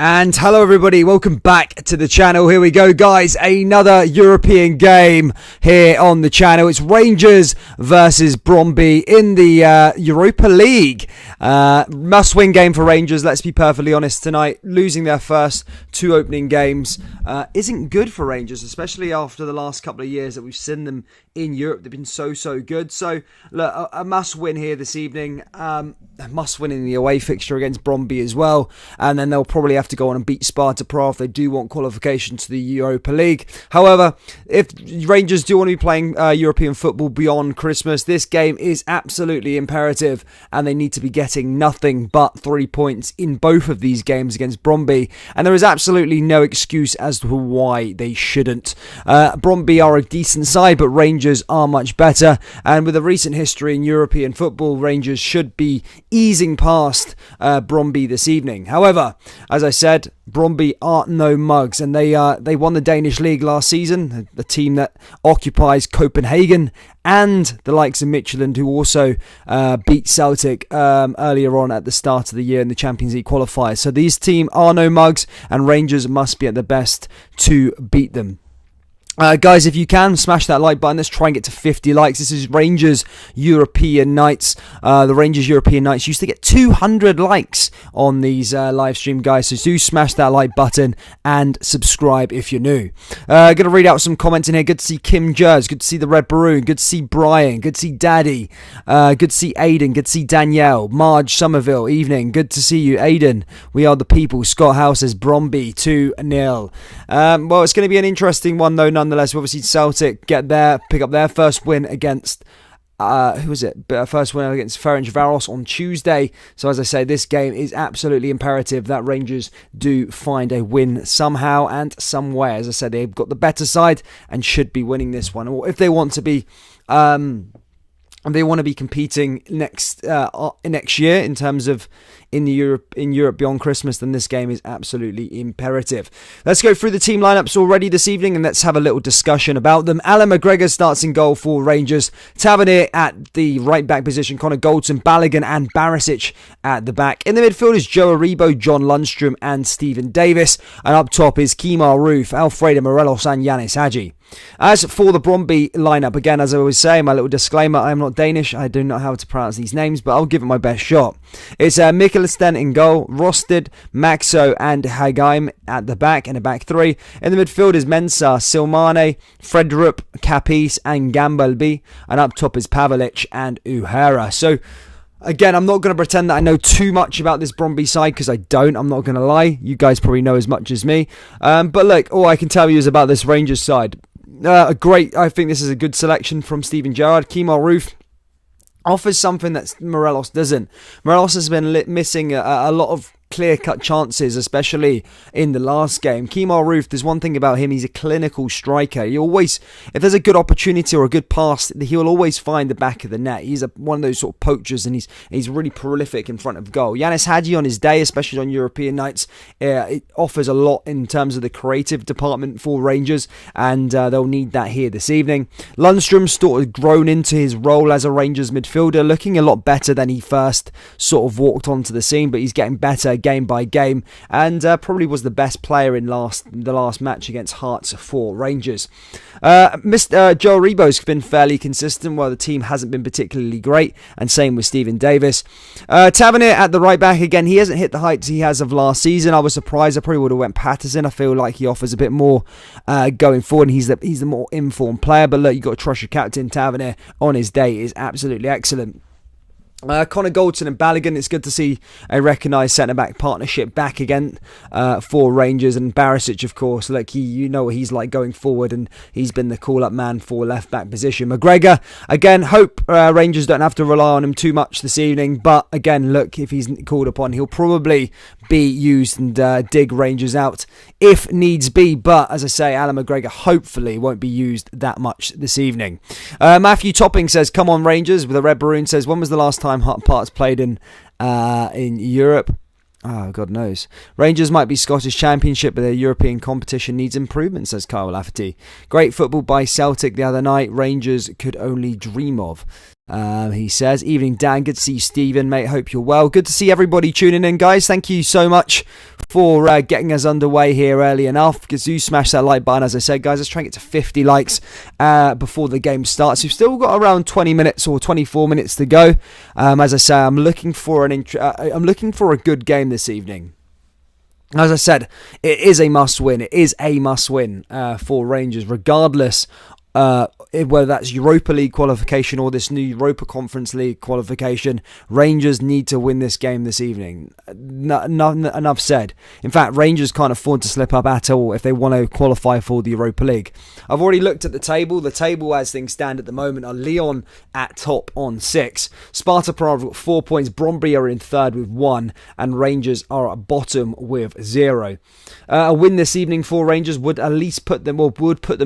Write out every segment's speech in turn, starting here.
And hello everybody, welcome back to the channel. Here we go guys, another European game here on the channel. It's Rangers versus Brondby in the Europa League. Must-win game for Rangers, let's be perfectly honest tonight. Losing their first two opening games isn't good for Rangers, especially after the last couple of years that we've seen them in Europe. They've been so good. So look, a must-win here this evening. A must-win in the away fixture against Brondby as well. And then they'll probably have to go on and beat Sparta Prague if they do want qualification to the Europa League. However, if Rangers do want to be playing European football beyond Christmas, this game is absolutely imperative and they need to be getting nothing but 3 points in both of these games against Brondby, and there is absolutely no excuse as to why they shouldn't. Brondby are a decent side, but Rangers are much better, and with a recent history in European football, Rangers should be easing past Brondby this evening. However, as I said, Brondby aren't no mugs, and they won the Danish League last season, the team that occupies Copenhagen and the likes of Midtjylland, who also beat Celtic earlier on at the start of the year in the Champions League qualifiers. So these teams are no mugs, and Rangers must be at their best to beat them. Guys, if you can, smash that like button. Let's try and get to 50 likes. This is Rangers European Nights. The Rangers European Nights used to get 200 likes on these live stream, guys. So do smash that like button and subscribe if you're new. Going to read out some comments in here. Good to see Kim Jers. Good to see the Red Baroon. Good to see Brian. Good to see Daddy. Good to see Aiden. Good to see Danielle. Marge Somerville. Evening. Good to see you, Aiden. We are the people. Scott House says Brondby 2-0. Well, it's going to be an interesting one, though, nonetheless. Obviously, Celtic pick up their first win against who was it? First win against Ferencvaros on Tuesday. So as I say, this game is absolutely imperative that Rangers do find a win somehow and somewhere. As I said, they've got the better side and should be winning this one. Or if they want to be competing next year in terms of in Europe beyond Christmas, then this game is absolutely imperative. Let's go through the team lineups already this evening and let's have a little discussion about them. Alan McGregor starts in goal for Rangers. Tavernier at the right back position. Connor Goldson, Balogun and Barisic at the back. In the midfield is Joe Aribo, John Lundstrom and Stephen Davis. And up top is Kemar Roof, Alfredo Morelos and Yanis Hadji. As for the Brondby lineup, again, as I always say, my little disclaimer, I am not Danish. I do not know how to pronounce these names, but I'll give it my best shot. It's Mikkelsen in goal, Rosted, Maxo and Hagheim at the back, and a back three. In the midfield is Mensah, Silmane, Fredrup, Capis and Gambalby. And up top is Pavelic and Uhara. So, again, I'm not going to pretend that I know too much about this Brondby side because I don't. I'm not going to lie. You guys probably know as much as me. But look, all I can tell you is about this Rangers side. I think this is a good selection from Steven Gerrard. Kemar Roof offers something that Morelos doesn't. Morelos has been missing a lot of clear-cut chances, especially in the last game. Kemar Roof, there's one thing about him, he's a clinical striker. If there's a good opportunity or a good pass, he'll always find the back of the net. He's one of those sort of poachers, and he's really prolific in front of goal. Yanis Hadji on his day, especially on European nights, it offers a lot in terms of the creative department for Rangers, and they'll need that here this evening. Lundstrom's sort of grown into his role as a Rangers midfielder, looking a lot better than he first sort of walked onto the scene, but he's getting better game by game, and probably was the best player in the last match against Hearts for Rangers. Joe Aribo's been fairly consistent while the team hasn't been particularly great, and same with Stephen Davis. Tavernier at the right back, again, he hasn't hit the heights he has of last season. I was surprised. I probably would have went Patterson. I feel like he offers a bit more going forward, and he's the more informed player, but look, you've got to trust your captain. Tavernier on his day is absolutely excellent. Connor Goldson and Balogun, it's good to see a recognised centre-back partnership back again for Rangers, and Barisic, of course, like you know what he's like going forward, and he's been the call-up man for left-back position. McGregor, again, hope Rangers don't have to rely on him too much this evening, but again, look, if he's called upon, he'll probably be used and dig Rangers out if needs be, but as I say, Alan McGregor hopefully won't be used that much this evening. Matthew Topping says, come on Rangers, with a Red Baroon says, when was the last time Hearts played in Europe? Oh, God knows. Rangers might be Scottish Championship, but their European competition needs improvement, says Kyle Lafferty. Great football by Celtic the other night. Rangers could only dream of. He says, evening Dan, good to see you Stephen, mate, hope you're well. Good to see everybody tuning in, guys. Thank you so much for getting us underway here early enough. Do smash that like button, as I said, guys. Let's try and get to 50 likes before the game starts. We've still got around 20 minutes or 24 minutes to go. As I say, I'm looking for a good game this evening. As I said, it is a must-win. It is a must-win for Rangers, regardless whether that's Europa League qualification or this new Europa Conference League qualification. Rangers need to win this game this evening. Enough said. In fact, Rangers can't afford to slip up at all if they want to qualify for the Europa League. I've already looked at the table. The table as things stand at the moment are Lyon at top on 6. Sparta Prague have got 4 points. Brondby are in third with 1. And Rangers are at bottom with 0. A win this evening for Rangers would at least put them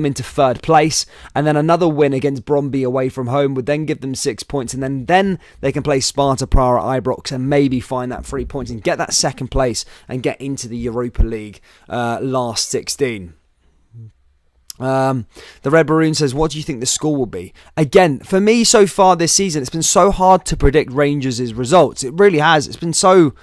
into third place. And then another win against Brondby away from home would then give them 6 points. And then they can play Sparta Prague at Ibrox and maybe find that 3 points and get that second place and get into the Europa League last 16. The Red Maroon says, what do you think the score will be? Again, for me so far this season, it's been so hard to predict Rangers' results. It really has. It's been so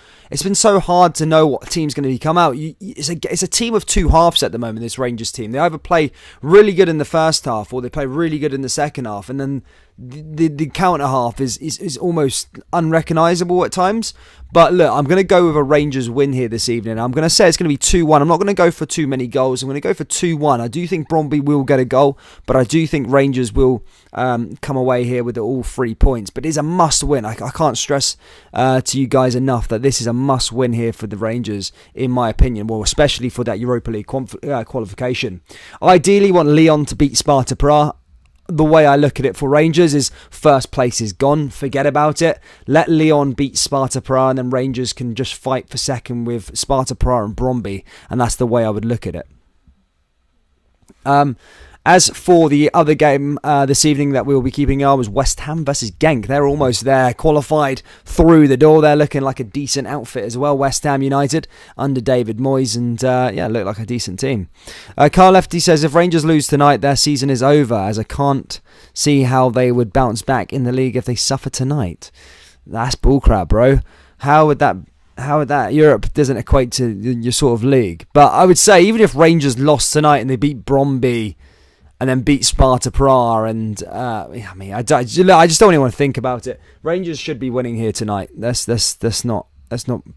hard to know what team's going to come out. It's a team of two halves at the moment, this Rangers team. They either play really good in the first half or they play really good in the second half. And then the counter half is almost unrecognisable at times. But look, I'm going to go with a Rangers win here this evening. I'm going to say it's going to be 2-1. I'm not going to go for too many goals. I'm going to go for 2-1. I do think Brondby will get a goal, but I do think Rangers will come away here with all 3 points. But it is a must win. I can't stress to you guys enough that this is a must win here for the Rangers, in my opinion. Well, especially for that Europa League qualification. I ideally want Lyon to beat Sparta Prague. The way I look at it for Rangers is first place is gone. Forget about it. Let Lyon beat Sparta Prague and then Rangers can just fight for second with Sparta Prague and Brondby. And that's the way I would look at it. As for the other game this evening that we'll be keeping an eye on was West Ham versus Genk. They're almost there, qualified through the door. They're looking like a decent outfit as well, West Ham United, under David Moyes, and look like a decent team. Carl Lefty says, if Rangers lose tonight, their season is over, as I can't see how they would bounce back in the league if they suffer tonight. That's bullcrap, bro. How would that? Europe doesn't equate to your sort of league. But I would say, even if Rangers lost tonight and they beat Brondby, and then beat Sparta Prague, and I just don't really want to think about it. Rangers should be winning here tonight. Let's not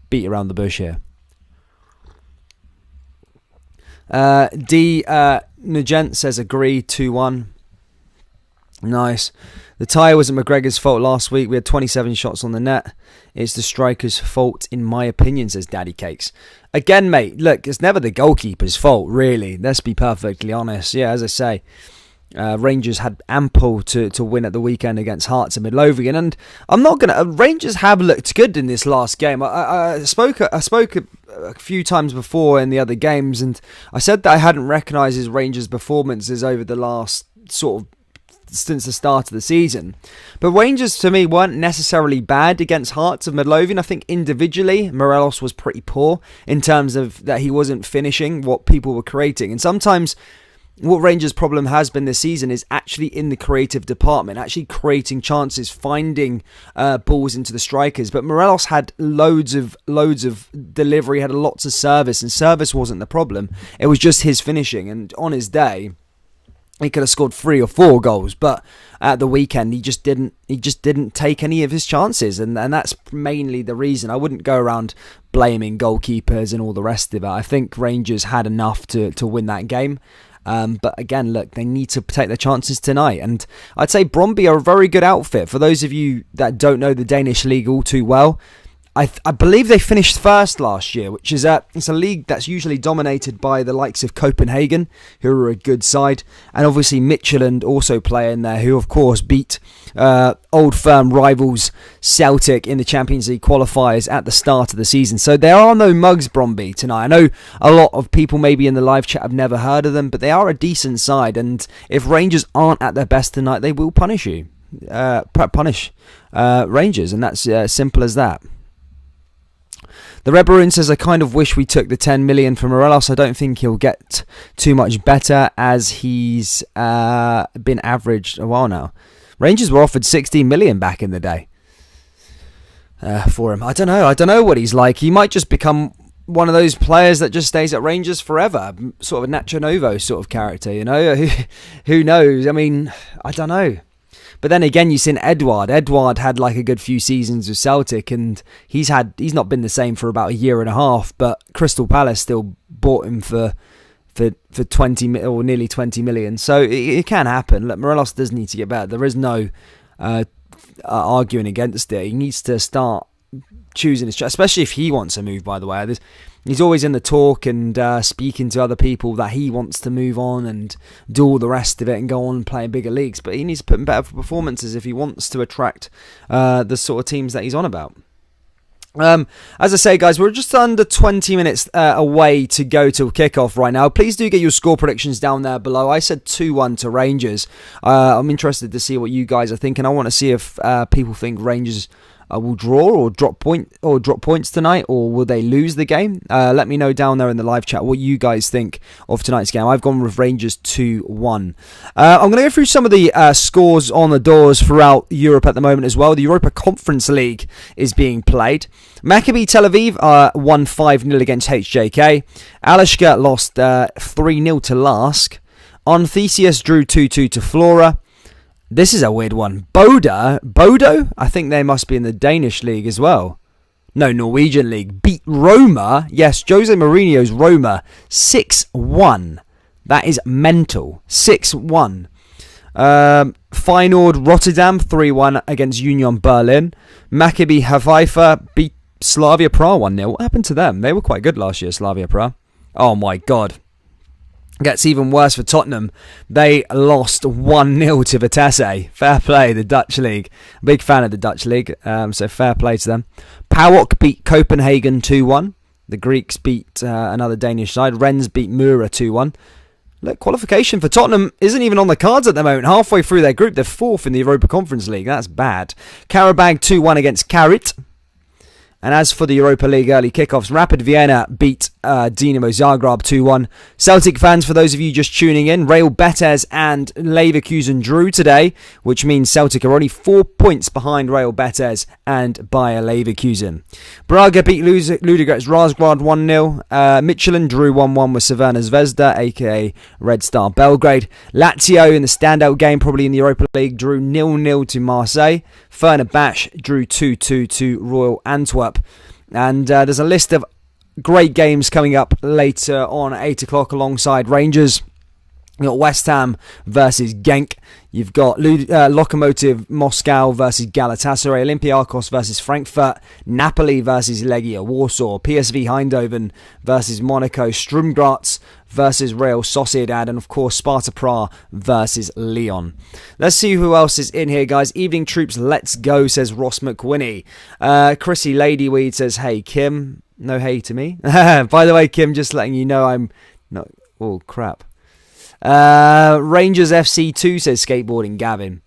beat around the bush here. Nugent says agree, 2-1. Nice. The tie wasn't McGregor's fault last week. We had 27 shots on the net. It's the striker's fault, in my opinion, says Daddy Cakes. Again, mate, look, it's never the goalkeeper's fault, really. Let's be perfectly honest. Yeah, as I say, Rangers had ample to win at the weekend against Hearts and Midlothian, and I'm not gonna. Rangers have looked good in this last game. I spoke a few times before in the other games, and I said that I hadn't recognised his Rangers' performances over the last sort of since the start of the season. But Rangers, to me, weren't necessarily bad against Hearts of Midlothian. I think individually, Morelos was pretty poor in terms of that he wasn't finishing what people were creating. And sometimes what Rangers' problem has been this season is actually in the creative department, actually creating chances, finding balls into the strikers. But Morelos had loads of delivery, had lots of service, and service wasn't the problem. It was just his finishing. And on his day, he could have scored 3 or 4 goals, but at the weekend he just didn't take any of his chances, and that's mainly the reason. I wouldn't go around blaming goalkeepers and all the rest of it. I think Rangers had enough to win that game. But again, look, they need to take their chances tonight. And I'd say Brondby are a very good outfit. For those of you that don't know the Danish league all too well, I believe they finished first last year, which is it's a league that's usually dominated by the likes of Copenhagen, who are a good side, and obviously Midtjylland also play in there, who of course beat old firm rivals Celtic in the Champions League qualifiers at the start of the season. So there are no mugs, Brondby, tonight. I know a lot of people maybe in the live chat have never heard of them, but they are a decent side, and if Rangers aren't at their best tonight, they will punish you. Punish Rangers, and that's simple as that. The Red Maroon says, I kind of wish we took the 10 million from Morelos. I don't think he'll get too much better as he's been averaged a while now. Rangers were offered 16 million back in the day for him. I don't know what he's like. He might just become one of those players that just stays at Rangers forever, sort of a Nacho Novo sort of character, you know. Who knows? I mean, I don't know. But then again, you've seen Edouard. Edouard had like a good few seasons with Celtic, and he's not been the same for about a year and a half. But Crystal Palace still bought him for 20 or nearly 20 million. So it can happen. Look, Morelos does need to get better. There is no arguing against it. He needs to start choosing his, especially if he wants to move, by the way. He's always in the talk and speaking to other people that he wants to move on and do all the rest of it and go on and play in bigger leagues. But he needs to put in better performances if he wants to attract the sort of teams that he's on about. As I say, guys, we're just under 20 minutes away to go to kickoff right now. Please do get your score predictions down there below. I said 2-1 to Rangers. I'm interested to see what you guys are thinking. I want to see if people think Rangers will draw or drop points tonight, or will they lose the game? Let me know down there in the live chat what you guys think of tonight's game. I've gone with Rangers 2-1. I'm going to go through some of the scores on the doors throughout Europe at the moment as well. The Europa Conference League is being played. Maccabi Tel Aviv won 5-0 against HJK. Alashka lost 3-0 to Lask. Onthesius drew 2-2 to Flora. This is a weird one. Bodo? I think they must be in the Danish league as well. No, Norwegian league. Beat Roma. Yes, Jose Mourinho's Roma. 6-1. That is mental. 6-1. Feyenoord Rotterdam 3-1 against Union Berlin. Maccabi Haifa beat Slavia Prague 1-0. What happened to them? They were quite good last year, Slavia Prague. Oh my God. Gets even worse for Tottenham. They lost 1-0 to Vitesse. Fair play, the Dutch league. Big fan of the Dutch league, so fair play to them. PAOK beat Copenhagen 2-1. The Greeks beat another Danish side. Rennes beat Mura 2-1. Look, qualification for Tottenham isn't even on the cards at the moment. Halfway through their group, they're 4th in the Europa Conference League. That's bad. Karabag 2-1 against Karit. And as for the Europa League early kickoffs, Rapid Vienna beat Dinamo Zagreb 2-1. Celtic fans, for those of you just tuning in, Real Betis and Leverkusen drew today, which means Celtic are only 4 points behind Real Betis and Bayer Leverkusen. Braga beat Ludogorets Razgrad 1-0. Michelin drew 1-1 with Crvena Zvezda, aka Red Star Belgrade. Lazio in the standout game, probably in the Europa League, drew 0-0 to Marseille. Fenerbahce drew 2-2 to Royal Antwerp. And there's a list of great games coming up later on at 8 o'clock alongside Rangers. You've got West Ham versus Genk. You've got Lokomotiv Moscow versus Galatasaray. Olympiacos versus Frankfurt. Napoli versus Legia Warsaw. PSV Eindhoven versus Monaco. Sturm Graz versus Real Sociedad. And of course Sparta Prague versus Lyon. Let's see who else is in here, guys. Evening troops, let's go, says Ross McWhinney. Chrissy Ladyweed says, hey Kim. No hey to me. By the way, Kim, just letting you know I'm not... Oh, crap. Rangers FC2 says skateboarding Gavin.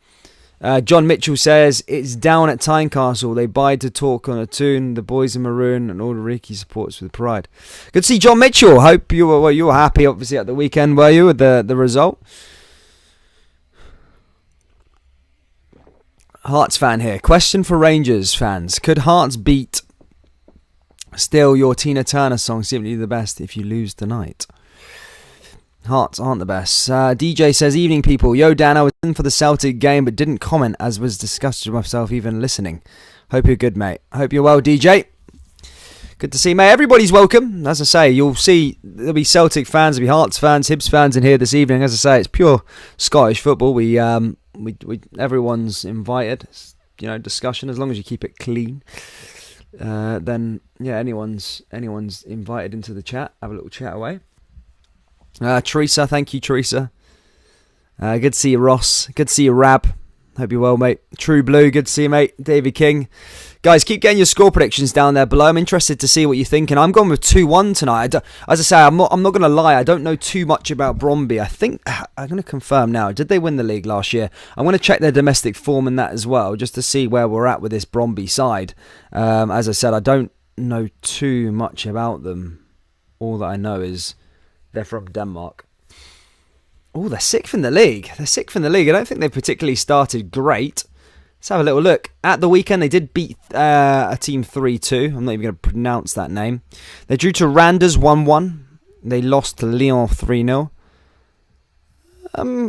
John Mitchell says it's down at Tynecastle. They bide to talk on a tune. The boys in maroon and all the Ricky supports with pride. Good to see John Mitchell. Hope you were happy obviously at the weekend, were you, with the result? Hearts fan here. Question for Rangers fans. Could Hearts beat Still Your Tina Turner song simply the best if you lose tonight? Hearts aren't the best. DJ says, evening people. Yo, Dan, I was in for the Celtic game but didn't comment as was discussed with myself even listening. Hope you're good, mate. Hope you're well, DJ. Good to see you, mate. Everybody's welcome. As I say, you'll see there'll be Celtic fans, there'll be Hearts fans, Hibs fans in here this evening. As I say, it's pure Scottish football. We everyone's invited. It's, discussion, as long as you keep it clean. Then, yeah, anyone's invited into the chat. Have a little chat away. Teresa, thank you, Teresa. Good to see you, Ross. Good to see you, Rab. Hope you're well, mate. True Blue, good to see you, mate. David King. Guys, keep getting your score predictions down there below. I'm interested to see what you're thinking. I'm going with 2-1 tonight. As I say, I'm not going to lie. I don't know too much about Brondby. I think I'm going to confirm now. Did they win the league last year? I'm going to check their domestic form and that as well, just to see where we're at with this Brondby side. As I said, I don't know too much about them. All that I know is they're from Denmark. Oh, they're sixth in the league. I don't think they've particularly started great. Let's have a little look. At the weekend, they did beat a team 3-2. I'm not even going to pronounce that name. They drew to Randers 1-1. They lost to Lyon 3-0.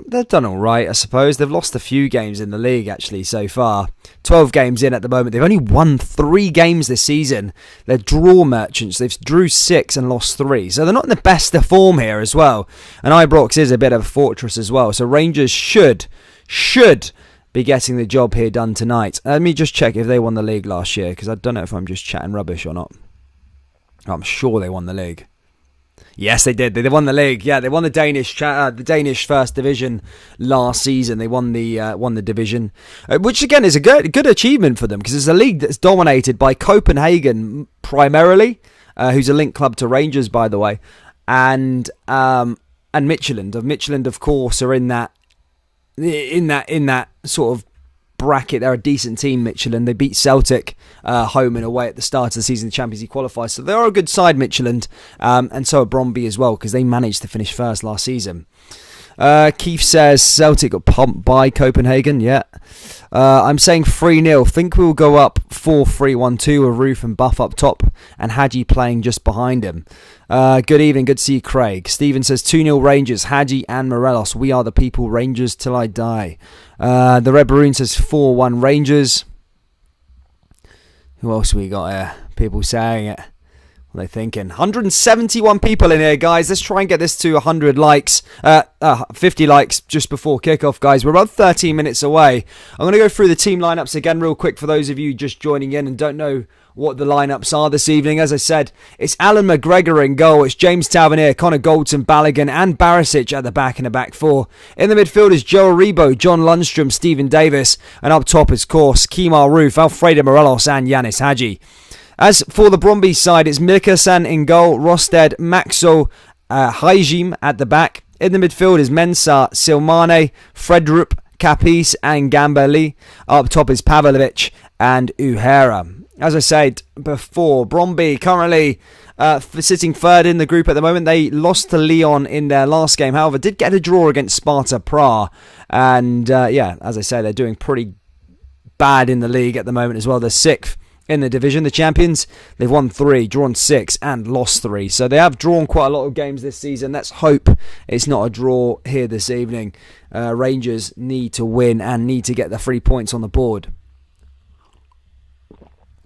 They've done all right, I suppose. They've lost a few games in the league, actually, so far. 12 games in at the moment. They've only won 3 games this season. They're draw merchants. They've drew 6 and lost 3. So they're not in the best of form here as well. And Ibrox is a bit of a fortress as well. So Rangers should be getting the job here done tonight. Let me just check if they won the league last year, because I don't know if I'm just chatting rubbish or not. I'm sure they won the league. Yes, they did. They won the league. Yeah, they won the Danish First Division last season. They won the division, which again is a good achievement for them, because it's a league that's dominated by Copenhagen primarily, who's a link club to Rangers, by the way, and Midtjylland. Midtjylland, of course, are in that sort of bracket. They're a decent team, Midtjylland. They beat Celtic home and away at the start of the season, the Champions League qualifiers. So they are a good side, Midtjylland, and so are Brondby as well, because they managed to finish first last season. Keith says Celtic got pumped by Copenhagen. Yeah. I'm saying 3-0. Think we'll go up 4-3-1-2 with Roof and Buff up top and Hadji playing just behind him. Good evening. Good to see you, Craig. Stephen says 2-0 Rangers. Hadji and Morelos. We are the people. Rangers till I die. The Red Maroon says 4-1 Rangers. Who else we got here? People saying it. What are they thinking? 171 people in here, guys. Let's try and get this to 100 likes. 50 likes just before kickoff, guys. We're about 13 minutes away. I'm going to go through the team lineups again real quick for those of you just joining in and don't know what the lineups are this evening. As I said, it's Alan McGregor in goal. It's James Tavernier, Connor Goldson, Balogun and Barisic at the back in the back four. In the midfield is Joe Aribo, John Lundstrom, Stephen Davis. And up top is, of course, Kemar Roof, Alfredo Morelos and Yanis Hadji. As for the Brondby side, it's Mikkelsen in goal, Rosted, Maxo, Haijim at the back. In the midfield is Mensah, Silmane, Fredrup, Capis and Gambeli. Up top is Pavlovic and Uhera. As I said before, Brondby currently sitting third in the group at the moment. They lost to Lyon in their last game, however, did get a draw against Sparta Prague. And as I said, they're doing pretty bad in the league at the moment as well. They're sixth in the division. The champions, they've won 3, drawn 6 and lost 3. So they have drawn quite a lot of games this season. Let's hope it's not a draw here this evening. Rangers need to win and need to get the 3 points on the board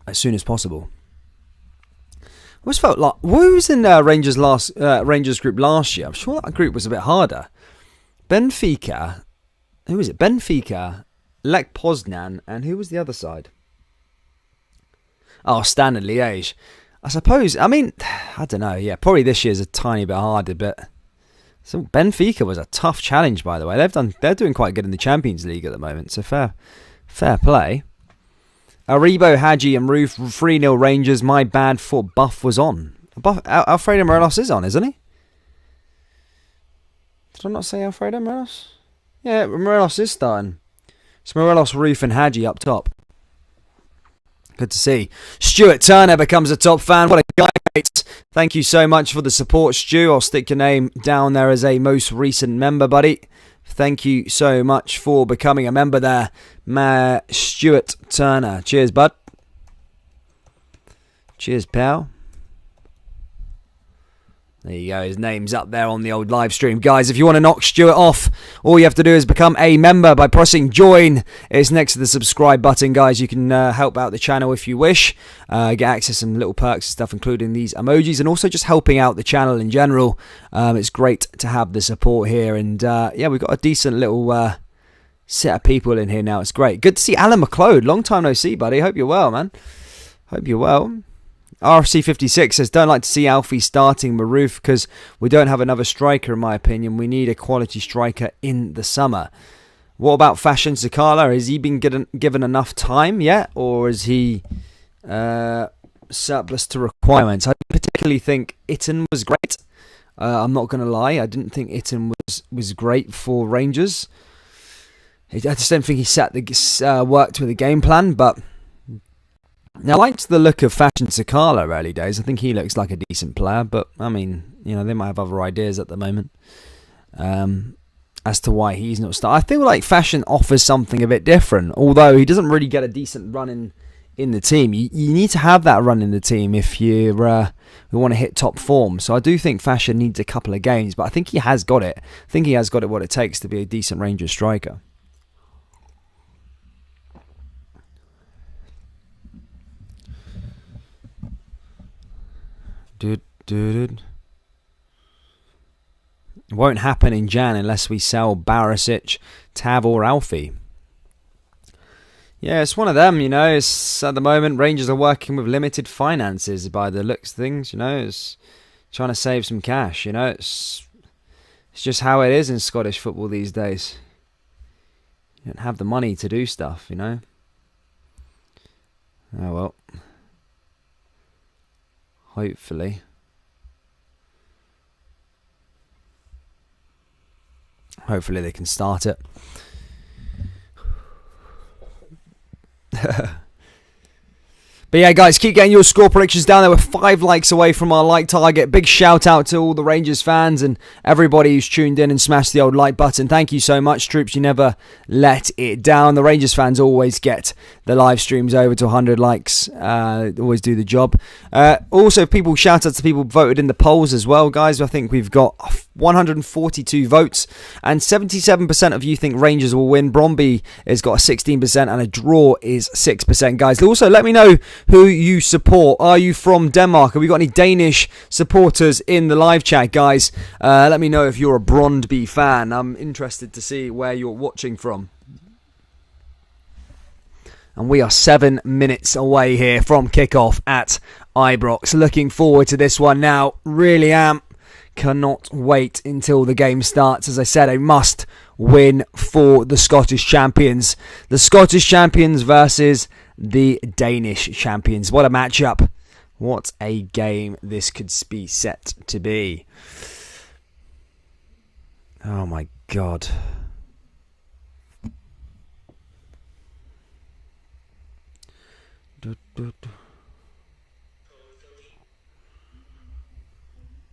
as soon as possible. I always felt like, who was in Rangers group last year? I'm sure that group was a bit harder. Benfica, who was it? Benfica, Lech Poznan, and who was the other side? Oh, Standard Liège. I suppose, I don't know. Yeah, probably this year's a tiny bit harder, but so Benfica was a tough challenge, by the way. They're doing quite good in the Champions League at the moment, so fair play. Aribo, Hadji and Roof, 3-0 Rangers. My bad, for Buff was on. Alfredo Morelos is on, isn't he? Did I not say Alfredo Morelos? Yeah, Morelos is starting. It's Morelos, Roof and Hadji up top. Good to see. Stuart Turner becomes a top fan. What a guy, mate. Thank you so much for the support, Stu. I'll stick your name down there as a most recent member, buddy. Thank you so much for becoming a member there, Stuart Turner. Cheers, bud. Cheers, pal. There you go, his name's up there on the old live stream. Guys, if you want to knock Stuart off, all you have to do is become a member by pressing join. It's next to the subscribe button, guys. You can help out the channel if you wish. Get access to some little perks and stuff, including these emojis, and also just helping out the channel in general. It's great to have the support here. And we've got a decent little set of people in here now. It's great. Good to see Alan McLeod. Long time no see, buddy. Hope you're well, man. Hope you're well. RFC56 says, don't like to see Alfie starting Maroof because we don't have another striker, in my opinion. We need a quality striker in the summer. What about Fashion Sakala? Has he been given enough time yet? Or is he surplus to requirements? I particularly think Itten was great. I'm not going to lie. I didn't think Itten was great for Rangers. I just don't think he worked with a game plan, but now, I liked the look of Fashion Sakala early days. I think he looks like a decent player, but they might have other ideas at the moment. as to why he's not starting. I feel like Fashion offers something a bit different, although he doesn't really get a decent run in the team. You need to have that run in the team if you want to hit top form. So I do think Fashion needs a couple of games, but I think he has got it. I think he has got it what it takes to be a decent Rangers striker. It won't happen in Jan unless we sell Barisic, Tav or Alfie. Yeah, it's one of them, It's at the moment Rangers are working with limited finances by the looks of things, It's trying to save some cash, It's just how it is in Scottish football these days. You don't have the money to do stuff, Oh well. Hopefully they can start it. But yeah, guys, keep getting your score predictions down there. We're 5 likes away from our like target. Big shout out to all the Rangers fans and everybody who's tuned in and smashed the old like button. Thank you so much, troops. You never let it down. The Rangers fans always get the live streams over to 100 likes. Always do the job. Also, shout out to people voted in the polls as well, guys. I think we've got 142 votes and 77% of you think Rangers will win. Brondby has got a 16% and a draw is 6%, guys. Also, let me know who you support. Are you from Denmark? Have we got any Danish supporters in the live chat, guys? Let me know if you're a Brondby fan. I'm interested to see where you're watching from. And we are 7 minutes away here from kickoff at Ibrox. Looking forward to this one now. Really am. Cannot wait until the game starts. As I said, a must win for the Scottish champions. The Scottish champions versus the Danish champions. What a matchup. What a game this could be set to be. Oh my God.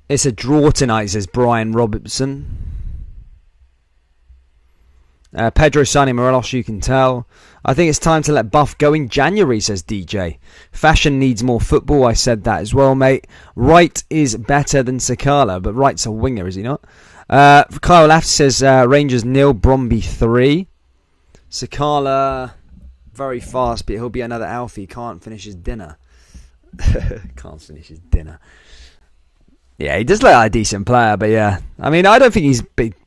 It's a draw tonight, says Brian Robertson. Pedro Sani Morelos, you can tell. I think it's time to let Buff go in January, says DJ. Fashion needs more football. I said that as well, mate. Wright is better than Sakala, but Wright's a winger, is he not? Kyle Laft says Rangers 0, Brondby 3. Sakala, very fast, but he'll be another Alfie. Can't finish his dinner. Yeah, he does look like a decent player, but yeah. I mean, I don't think he's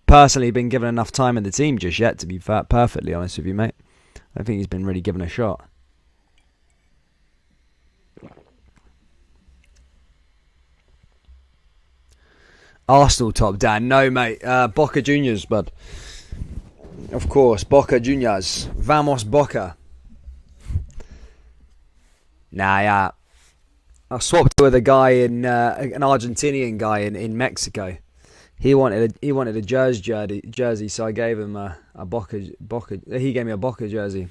personally been given enough time in the team just yet, to be perfectly honest with you, mate. I don't think he's been really given a shot. Arsenal top, Dan. No, mate. Boca Juniors, bud. Of course, Boca Juniors. Vamos, Boca. Nah, yeah. I swapped with a guy an Argentinian guy in Mexico. He wanted a jersey, so I gave him a Boca. He gave me a Boca jersey.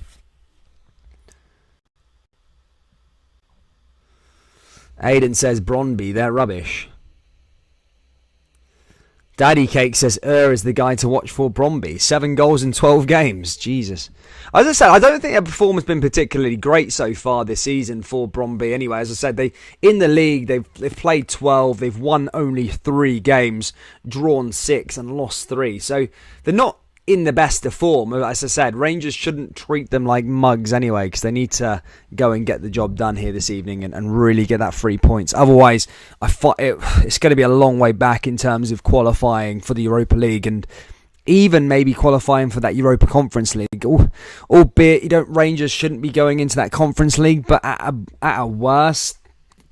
Aiden says Brondby, they're rubbish. Daddy Cake says is the guy to watch for Brondby. 7 goals in 12 games. Jesus. As I said, I don't think their performance has been particularly great so far this season for Brondby. Anyway, as I said, in the league they've played 12. They've won only 3 games, drawn 6 and lost 3. So they're not in the best of form. As I said, Rangers shouldn't treat them like mugs anyway, because they need to go and get the job done here this evening and really get that 3 points. Otherwise, it's going to be a long way back in terms of qualifying for the Europa League and even maybe qualifying for that Europa Conference League. Albeit, Rangers shouldn't be going into that Conference League, but at a worst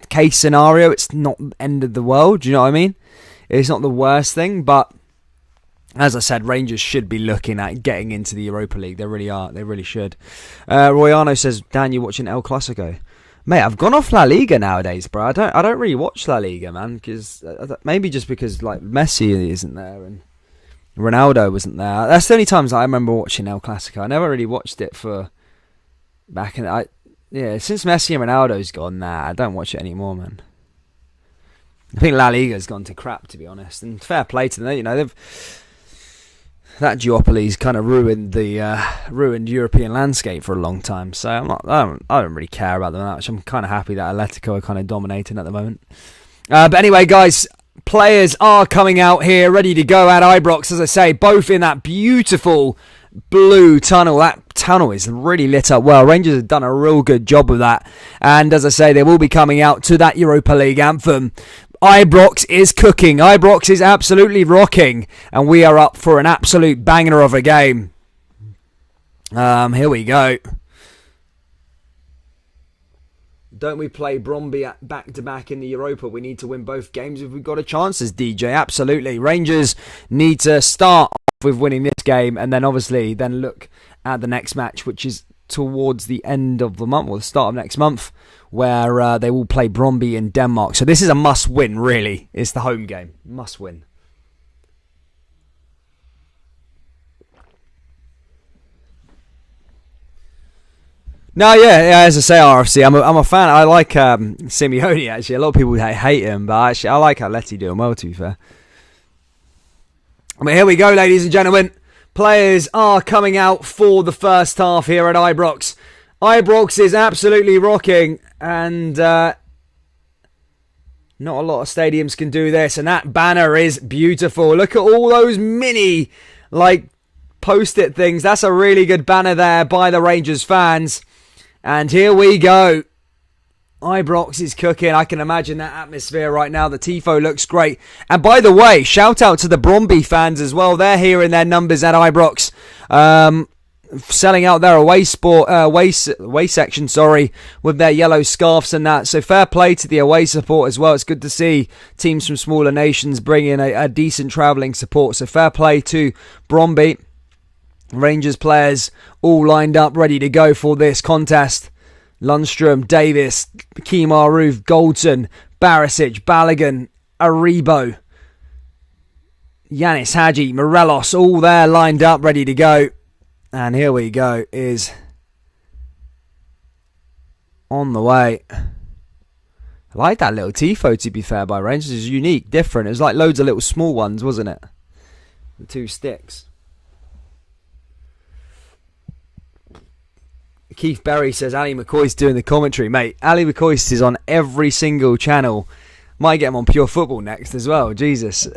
case scenario, it's not the end of the world. Do you know what I mean? It's not the worst thing, but as I said, Rangers should be looking at getting into the Europa League. They really are. They really should. Royano says, Dan, you watching El Clasico? Mate, I've gone off La Liga nowadays, bro. I don't really watch La Liga, man, because maybe just because like Messi isn't there and Ronaldo wasn't there. That's the only times I remember watching El Clasico. I never really watched it for back in. Since Messi and Ronaldo's gone, I don't watch it anymore, man. I think La Liga's gone to crap, to be honest. And fair play to them. that duopoly's kind of ruined the ruined European landscape for a long time. So I don't really care about them much. I'm kind of happy that Atletico are kind of dominating at the moment. But anyway, guys, players are coming out here, ready to go at Ibrox. As I say, both in that beautiful blue tunnel. That tunnel is really lit up well. Rangers have done a real good job of that. And as I say, they will be coming out to that Europa League anthem. Ibrox is cooking. Ibrox is absolutely rocking. And we are up for an absolute banger of a game. Here we go. Don't we play Brondby back-to-back in the Europa? We need to win both games if we've got a chance, says DJ. Absolutely. Rangers need to start off with winning this game and then obviously then look at the next match, which is towards the end of the month or the start of next month, where they will play Brondby in Denmark. So this is a must-win, really. It's the home game. Must-win. No, yeah, as I say, RFC, I'm a fan. I like Simeone, actually. A lot of people hate him, but actually, I like how Letty doing well, to be fair. But here we go, ladies and gentlemen. Players are coming out for the first half here at Ibrox. Ibrox is absolutely rocking, and not a lot of stadiums can do this, and that banner is beautiful. Look at all those mini, post-it things. That's a really good banner there by the Rangers fans. And here we go. Ibrox is cooking. I can imagine that atmosphere right now. The tifo looks great. And by the way, shout out to the Brondby fans as well. They're here in their numbers at Ibrox. Selling out their away section, with their yellow scarves and that. So fair play to the away support as well. It's good to see teams from smaller nations bring in a decent travelling support. So fair play to Brondby. Rangers players all lined up, ready to go for this contest. Lundstrom, Davis, Kemaru, Goldson, Barisic, Balogun, Aribo, Yanis Hadji, Morelos, all there lined up, ready to go. And here we go, is on the way. I like that little tifo, to be fair, by Rangers. It's unique, different. It was like loads of little small ones, wasn't it? The two sticks. Keith Berry says Ali McCoy's doing the commentary. Mate, Ali McCoy is on every single channel. Might get him on Pure Football next as well. Jesus.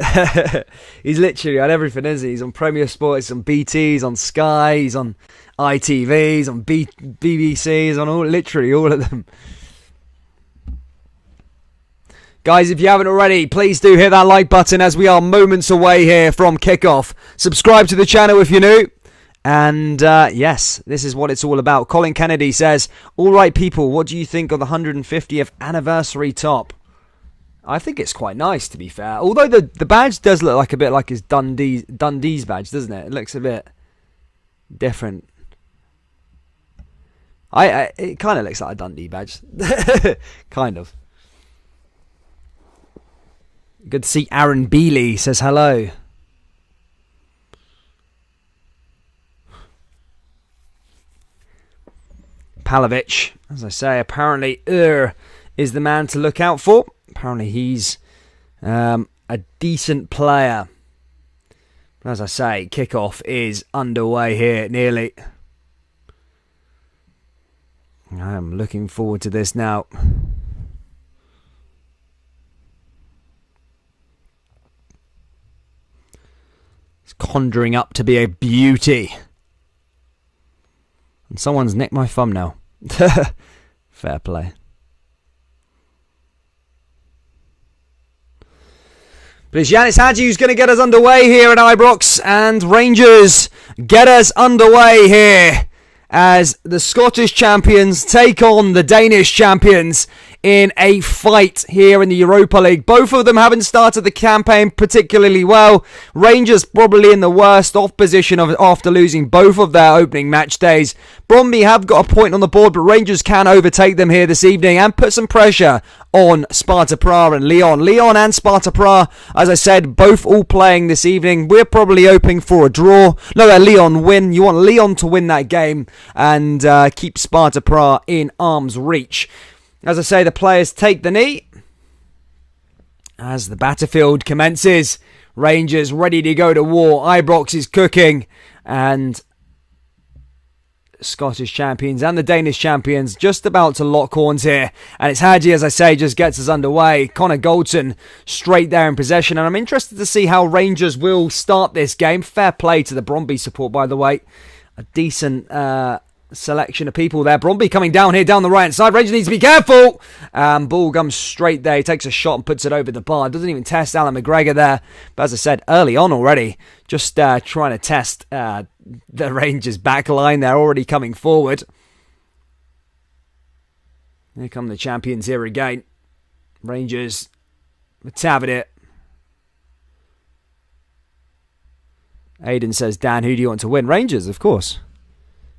He's literally on everything, isn't he? He's on Premier Sports, he's on BT, he's on Sky, he's on ITV, he's on BBC, he's on literally all of them. Guys, if you haven't already, please do hit that like button as we are moments away here from kickoff. Subscribe to the channel if you're new. And yes, this is what it's all about. Colin Kennedy says, all right, people, what do you think of the 150th anniversary top? I think it's quite nice, to be fair. Although the badge does look like a bit like his Dundee's badge, doesn't it? It looks a bit different. It kind of looks like a Dundee badge. Kind of. Good to see Aaron Bealey says hello. Palovic, as I say, apparently is the man to look out for. Apparently he's a decent player. As I say, kickoff is underway here nearly. I am looking forward to this now. It's conjuring up to be a beauty. And someone's nicked my thumbnail. Fair play. But it's Yanis Hadji who's going to get us underway here at Ibrox. And Rangers get us underway here as the Scottish champions take on the Danish champions in a fight here in the Europa League. Both of them haven't started the campaign particularly well. Rangers probably in the worst off position after losing both of their opening match days. Brondby have got a point on the board, but Rangers can overtake them here this evening and put some pressure on Sparta Prague and Lyon. Lyon and Sparta Prague, as I said, both all playing this evening. We're probably hoping for a draw. No, a Lyon win. You want Lyon to win that game and keep Sparta Prague in arm's reach. As I say, the players take the knee as the battlefield commences. Rangers ready to go to war. Ibrox is cooking. And Scottish champions and the Danish champions just about to lock horns here. And it's Hadji, as I say, just gets us underway. Connor Goldson straight there in possession. And I'm interested to see how Rangers will start this game. Fair play to the Brondby support, by the way. A decent selection of people there. Brondby coming down here, down the right hand side. Rangers needs to be careful. Ball comes straight there. He takes a shot and puts it over the bar. Doesn't even test Alan McGregor there. But as I said, early on already, just trying to test the Rangers back line. They're already coming forward. Here come the champions here again. Rangers with Tavernier. Aidan says, Dan, who do you want to win? Rangers, of course.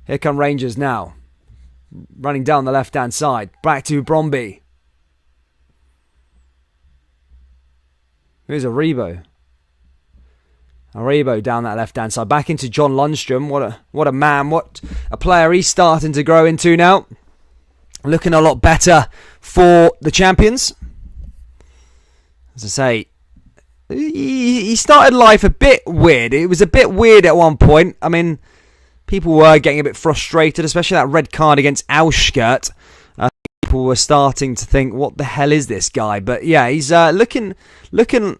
Here come Rangers now. Running down the left-hand side. Back to Brondby. Here's Aribo. Aribo down that left-hand side. Back into John Lundstrom. What a man. What a player he's starting to grow into now. Looking a lot better for the champions. As I say, he started life a bit weird. It was a bit weird at one point. I mean, people were getting a bit frustrated, especially that red card against Auschgurt. People were starting to think, what the hell is this guy? But yeah, he's looking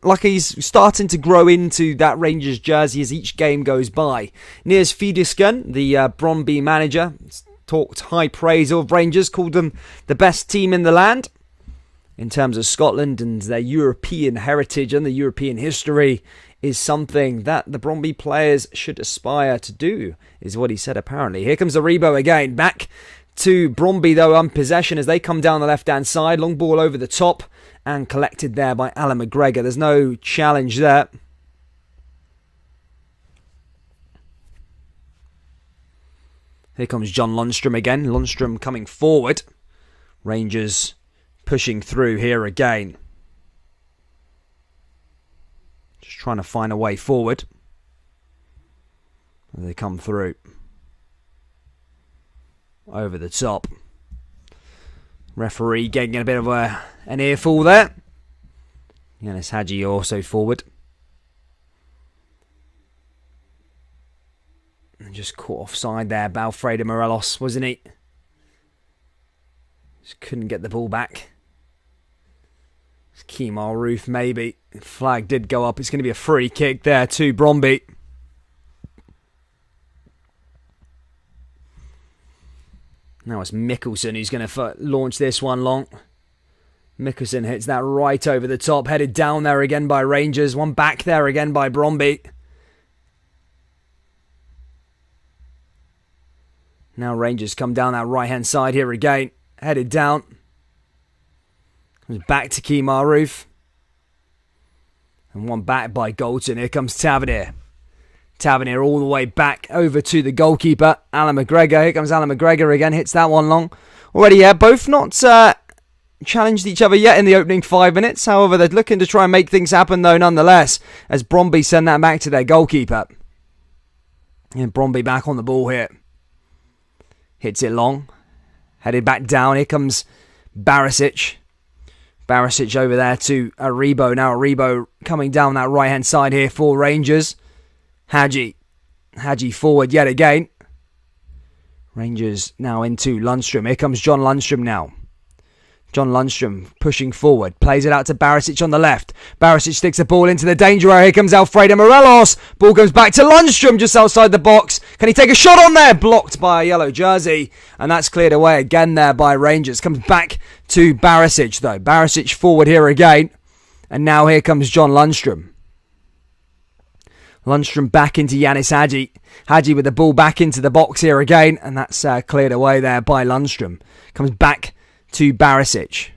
like he's starting to grow into that Rangers jersey as each game goes by. Niels Fiedusken, the Brondby manager, talked high praise of Rangers, called them the best team in the land in terms of Scotland, and their European heritage and the European history is something that the Brondby players should aspire to do, is what he said apparently. Here comes Aribo again, back to Brondby though on possession as they come down the left-hand side. Long ball over the top and collected there by Alan McGregor. There's no challenge there. Here comes John Lundstrom again. Lundstrom coming forward. Rangers pushing through here again. Just trying to find a way forward. As they come through. Over the top. Referee getting a bit of an earful there. Yanis Hadji also forward. And just caught offside there, Balfredo Morelos, wasn't he? Just couldn't get the ball back. It's Kemar Roof, maybe. Flag did go up. It's going to be a free kick there to Brondby. Now it's Mikkelsen who's going to launch this one long. Mikkelsen hits that right over the top. Headed down there again by Rangers. One back there again by Brondby. Now Rangers come down that right-hand side here again. Headed down. Comes back to Kemar Roof. And one back by Goldson. Here comes Tavernier. Tavernier all the way back over to the goalkeeper, Alan McGregor. Here comes Alan McGregor again. Hits that one long. Already, yeah, both not challenged each other yet in the opening 5 minutes. However, they're looking to try and make things happen, though, nonetheless, as Brondby send that back to their goalkeeper. And Brondby back on the ball here. Hits it long. Headed back down. Here comes Barisic. Barisic over there to Aribo. Now Aribo coming down that right-hand side here for Rangers. Hadji forward yet again. Rangers now into Lundstrom. Here comes John Lundstrom now. John Lundstrom pushing forward. Plays it out to Barisic on the left. Barisic sticks the ball into the danger area. Here comes Alfredo Morelos. Ball goes back to Lundstrom just outside the box. Can he take a shot on there? Blocked by a yellow jersey. And that's cleared away again there by Rangers. Comes back to Barisic though. Barisic forward here again. And now here comes John Lundstrom. Lundstrom back into Yanis Hadji. Hadji with the ball back into the box here again. And that's cleared away there by Lundstrom. Comes back to Barisic.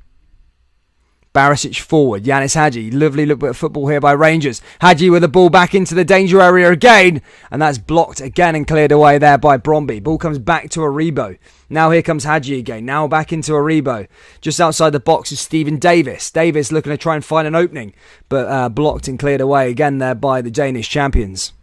Barisic forward. Yanis Hadji. Lovely little bit of football here by Rangers. Hadji with the ball back into the danger area again. And that's blocked again and cleared away there by Brondby. Ball comes back to Aribo. Now here comes Hadji again. Now back into Aribo. Just outside the box is Stephen Davis. Davis looking to try and find an opening. But blocked and cleared away again there by the Danish champions.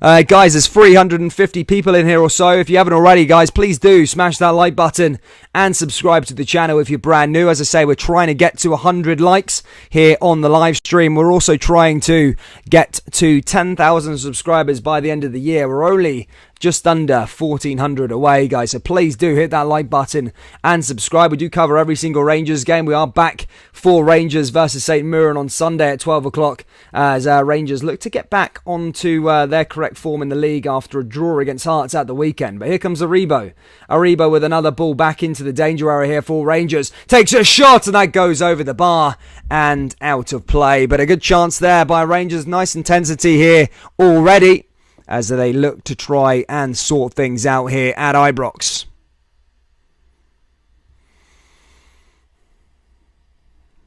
Guys, there's 350 people in here or so. If you haven't already, guys, please do smash that like button and subscribe to the channel if you're brand new. As I say, we're trying to get to 100 likes here on the live stream. We're also trying to get to 10,000 subscribers by the end of the year. We're only just under 1,400 away, guys, so please do hit that like button and subscribe. We do cover every single Rangers game. We are back for Rangers versus St Mirren on Sunday at 12 o'clock as Rangers look to get back onto their correct form in the league after a draw against Hearts at the weekend. But here comes Aribo. Aribo with another ball back into the danger area here for Rangers. Takes a shot and that goes over the bar and out of play. But a good chance there by Rangers. Nice intensity here already as they look to try and sort things out here at Ibrox.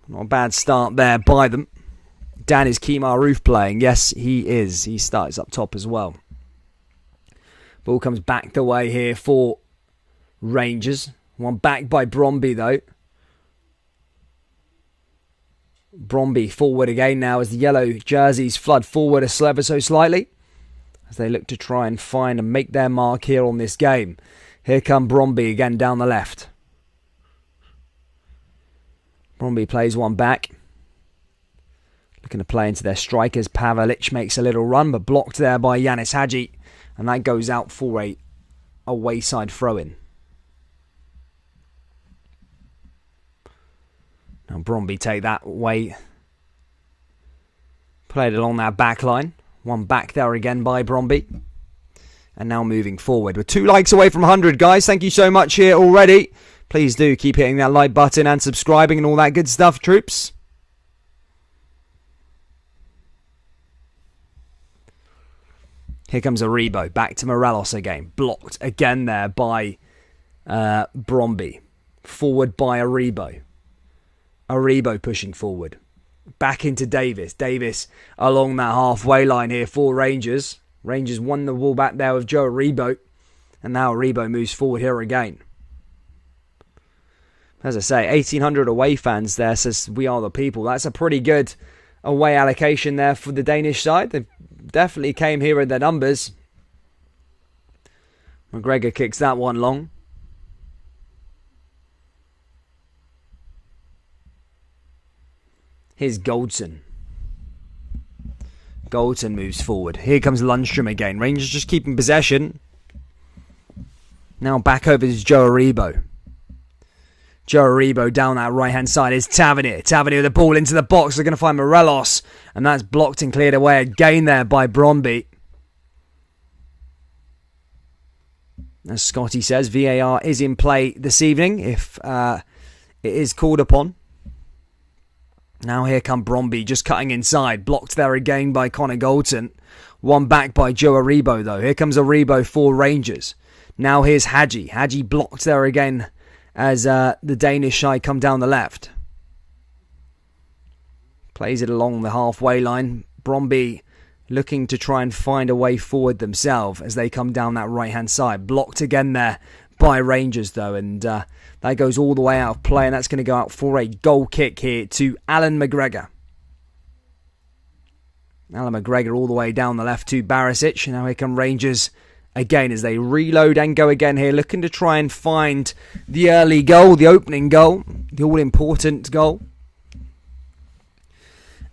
Not a bad start there by them. Dan is Kemar Roof playing. Yes, he is. He starts up top as well. Ball comes back the way here for Rangers. One back by Brondby though. Brondby forward again now as the yellow jerseys flood forward ever so slightly, as they look to try and find and make their mark here on this game. Here come Brondby again down the left. Brondby plays one back. Looking to play into their strikers. Pavlic makes a little run, but blocked there by Yanis Hadji. And that goes out for a wayside throw-in. Now Brondby take that away. Played along that back line. One back there again by Brondby. And now moving forward. We're 2 likes away from 100, guys. Thank you so much here already. Please do keep hitting that like button and subscribing and all that good stuff, troops. Here comes Aribo. Back to Morelos again. Blocked again there by Brondby. Forward by Aribo. Aribo pushing forward. Back into Davis. Davis along that halfway line here for Rangers. Rangers won the ball back there with Joe Aribo. And now Aribo moves forward here again. As I say, 1,800 away fans there says we are the people. That's a pretty good away allocation there for the Danish side. They definitely came here in their numbers. McGregor kicks that one long. Here's Goldson. Goldson moves forward. Here comes Lundstrom again. Rangers just keeping possession. Now back over to Joe Aribo. Joe Aribo down that right-hand side is Tavernier. Tavernier with the ball into the box. They're going to find Morelos. And that's blocked and cleared away again there by Brondby. As Scotty says, VAR is in play this evening if it is called upon. Now here come Brondby just cutting inside. Blocked there again by Connor Goldson. One back by Joe Aribo though. Here comes Aribo for Rangers. Now here's Hadji. Hadji blocked there again as the Danish side come down the left. Plays it along the halfway line. Brondby looking to try and find a way forward themselves as they come down that right hand side. Blocked again there by Rangers though, and that goes all the way out of play, and that's going to go out for a goal kick here to Alan McGregor. Alan McGregor all the way down the left to Barisic, and now here come Rangers again as they reload and go again here, looking to try and find the early goal, the opening goal, the all-important goal.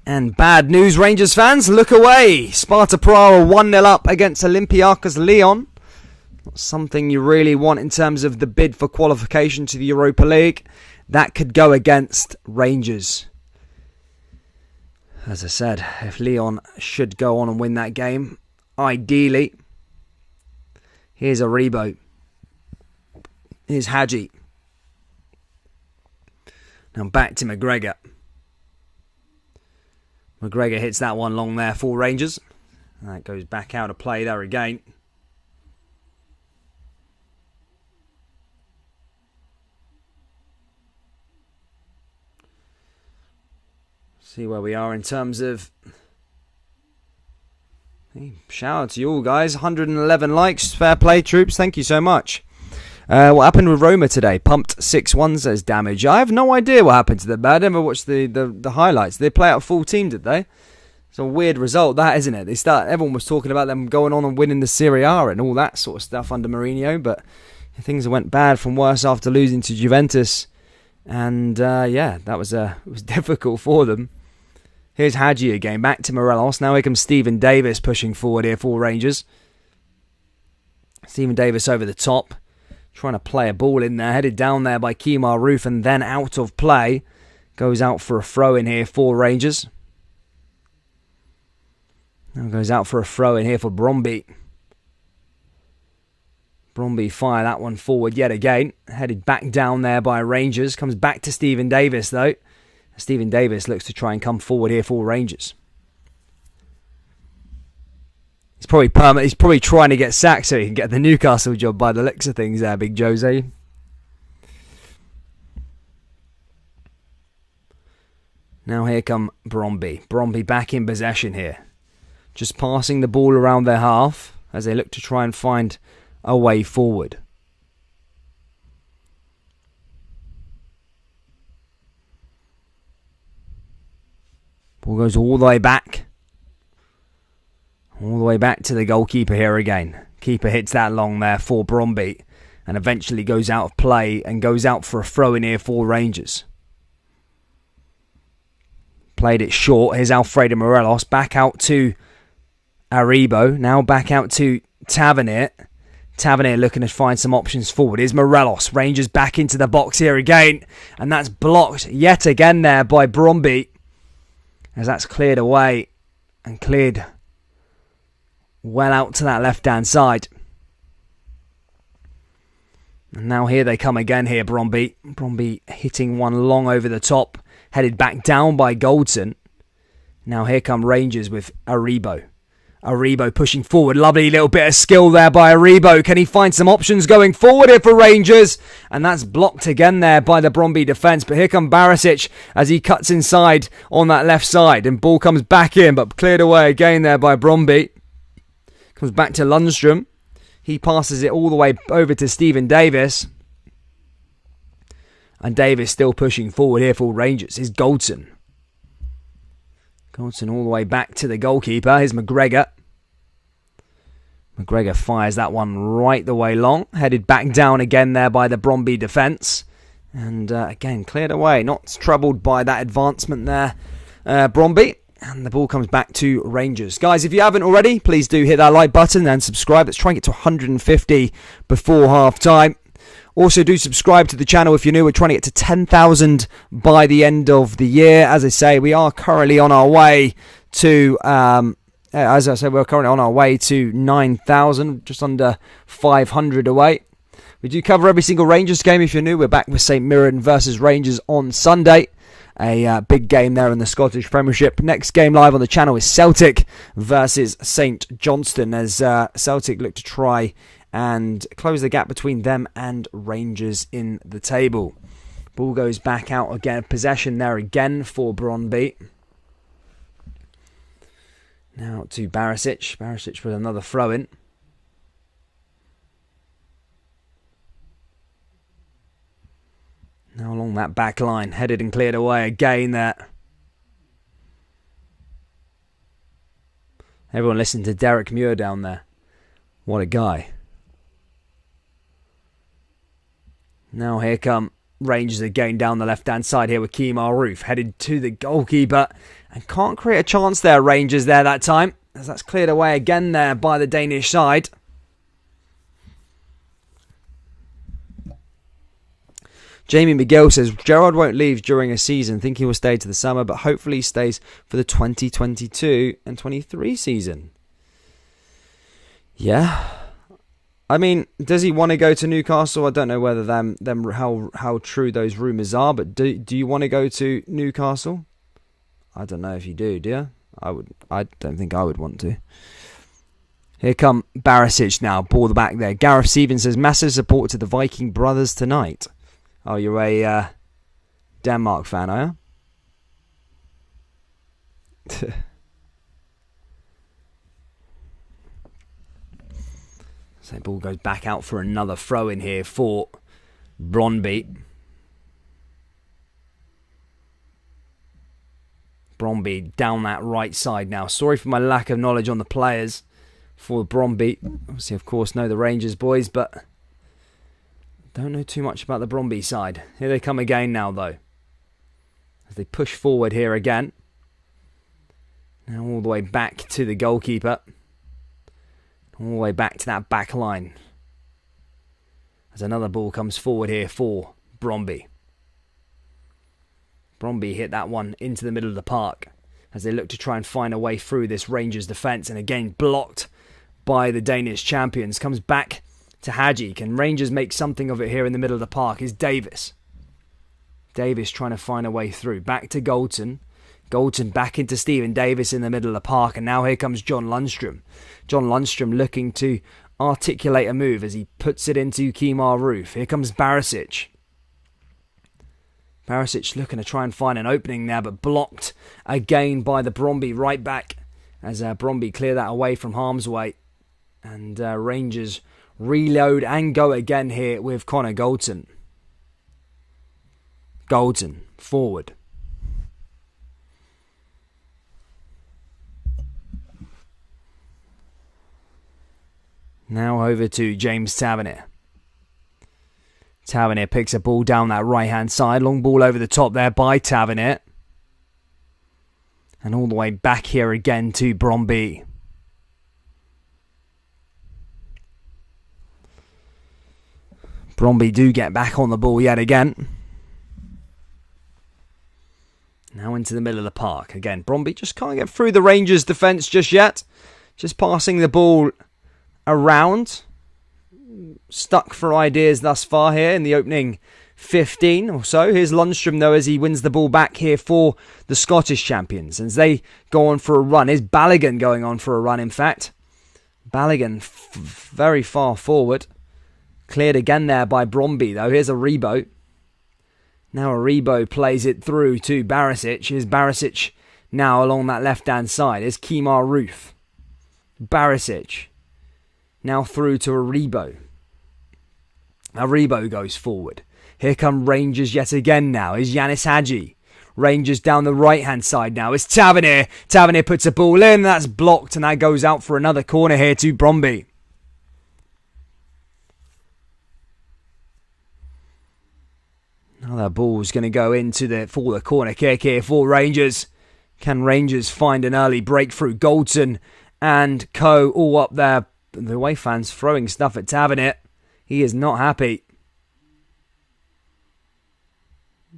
And bad news, Rangers fans, look away. Sparta Praha 1-0 up against Olympiacos Lyon. Not something you really want in terms of the bid for qualification to the Europa League. That could go against Rangers. As I said, if Lyon should go on and win that game, ideally. Here's Aribo. Here's Hadji. Now back to McGregor. McGregor hits that one long there for Rangers. And that goes back out of play there again. See where we are in terms of... Hey, shout out to you all, guys. 111 likes. Fair play, troops. Thank you so much. What happened with Roma today? Pumped 6-1 says Damage. I have no idea what happened to them. I never watched the highlights. Did they play out full team, did they? It's a weird result, that, isn't it? Everyone was talking about them going on and winning the Serie A and all that sort of stuff under Mourinho, but things went bad from worse after losing to Juventus. And it was difficult for them. Here's Hadji again, back to Morelos. Now here comes Stephen Davis pushing forward here for Rangers. Stephen Davis over the top, trying to play a ball in there, headed down there by Kemar Roof and then out of play. Goes out for a throw in here for Rangers. Now goes out for a throw in here for Brondby. Brondby fire that one forward yet again. Headed back down there by Rangers. Comes back to Stephen Davis though. Stephen Davis looks to try and come forward here for Rangers. He's probably trying to get sacked so he can get the Newcastle job by the looks of things there, Big Jose. Now here come Brondby. Brondby back in possession here. Just passing the ball around their half as they look to try and find a way forward. Ball goes all the way back. All the way back to the goalkeeper here again. Keeper hits that long there for Brondby and eventually goes out of play and goes out for a throw in here for Rangers. Played it short. Here's Alfredo Morelos back out to Aribo. Now back out to Tavernier. Tavernier looking to find some options forward. Here's Morelos. Rangers back into the box here again. And that's blocked yet again there by Brondby. As that's cleared away and cleared well out to that left-hand side. And now here they come again here, Brondby. Brondby hitting one long over the top. Headed back down by Goldson. Now here come Rangers with Aribo. Aribo pushing forward. Lovely little bit of skill there by Aribo. Can he find some options going forward here for Rangers? And that's blocked again there by the Brondby defence. But here comes Barisic as he cuts inside on that left side. And ball comes back in, but cleared away again there by Brondby. Comes back to Lundstrom. He passes it all the way over to Stephen Davis. And Davis still pushing forward here for Rangers. Here's Goldson. Goldson all the way back to the goalkeeper. Here's McGregor. McGregor fires that one right the way long. Headed back down again there by the Brondby defence. And again, cleared away. Not troubled by that advancement there, Brondby. And the ball comes back to Rangers. Guys, if you haven't already, please do hit that like button and subscribe. Let's try and get to 150 before half time. Also, do subscribe to the channel if you're new. We're trying to get to 10,000 by the end of the year. As I say, we are currently on our way to, we're currently on our way to 9,000, just under 500 away. We do cover every single Rangers game. If you're new, we're back with St Mirren versus Rangers on Sunday. A big game there in the Scottish Premiership. Next game live on the channel is Celtic versus St Johnstone, as Celtic look to try and close the gap between them and Rangers in the table. Ball goes back out again. Possession there again for Brondby. Now to Barisic. Barisic with another throw in. Now along that back line. Headed and cleared away again there. Everyone listen to Derek Muir down there. What a guy. Now here come Rangers again down the left-hand side here with Kemar Roof. Headed to the goalkeeper. And can't create a chance there, Rangers, there that time. As that's cleared away again there by the Danish side. Jamie McGill says, Gerrard won't leave during a season. Think he will stay to the summer, but hopefully he stays for the 2022 and 23 season. Yeah. I mean, does he want to go to Newcastle? I don't know whether how true those rumours are, but do you want to go to Newcastle? I don't know if you do you? I don't think I would want to. Here come Barisic now, ball the back there. Gareth Stevens says, massive support to the Viking brothers tonight. Oh, you're a Denmark fan, are you? So ball goes back out for another throw in here for Brondby. Brondby down that right side now. Sorry for my lack of knowledge on the players for Brondby. Obviously, of course, know the Rangers boys, but don't know too much about the Brondby side. Here they come again now, though. As they push forward here again. Now all the way back to the goalkeeper. All the way back to that back line. As another ball comes forward here for Brondby. Brondby hit that one into the middle of the park as they look to try and find a way through this Rangers defence, and again blocked by the Danish champions. Comes back to Hadji. Can Rangers make something of it here in the middle of the park? Is Davis. Davis trying to find a way through. Back to Goldson. Goldson back into Stephen Davis in the middle of the park, and now here comes John Lundstrom. John Lundstrom looking to articulate a move as he puts it into Kemar Roof. Here comes Barisic. Barisic looking to try and find an opening there, but blocked again by the Brondby right back as Brondby clear that away from harm's way. And Rangers reload and go again here with Connor Goldson. Goldson forward. Now over to James Tavernier. Tavernier picks a ball down that right-hand side. Long ball over the top there by Tavernier. And all the way back here again to Brondby. Brondby do get back on the ball yet again. Now into the middle of the park. Again, Brondby just can't get through the Rangers' defence just yet. Just passing the ball around. Stuck for ideas thus far here in the opening 15 or so. Here's Lundstrom though as he wins the ball back here for the Scottish champions. As they go on for a run. Here's Balogun going on for a run in fact. Balogun very far forward. Cleared again there by Brondby though. Here's Aribo. Now Aribo plays it through to Barisic. Here's Barisic now along that left hand side. Here's Kemar Roof. Barisic. Now through to Aribo. Aribo goes forward. Here come Rangers yet again now. Is Yanis Hadji. Rangers down the right-hand side now. It's Tavernier. Tavernier puts a ball in. That's blocked and that goes out for another corner here to Brondby. Now that ball's going to go into the corner kick here for Rangers. Can Rangers find an early breakthrough? Goldson and co all up there. The away fans throwing stuff at Tavernier. He is not happy.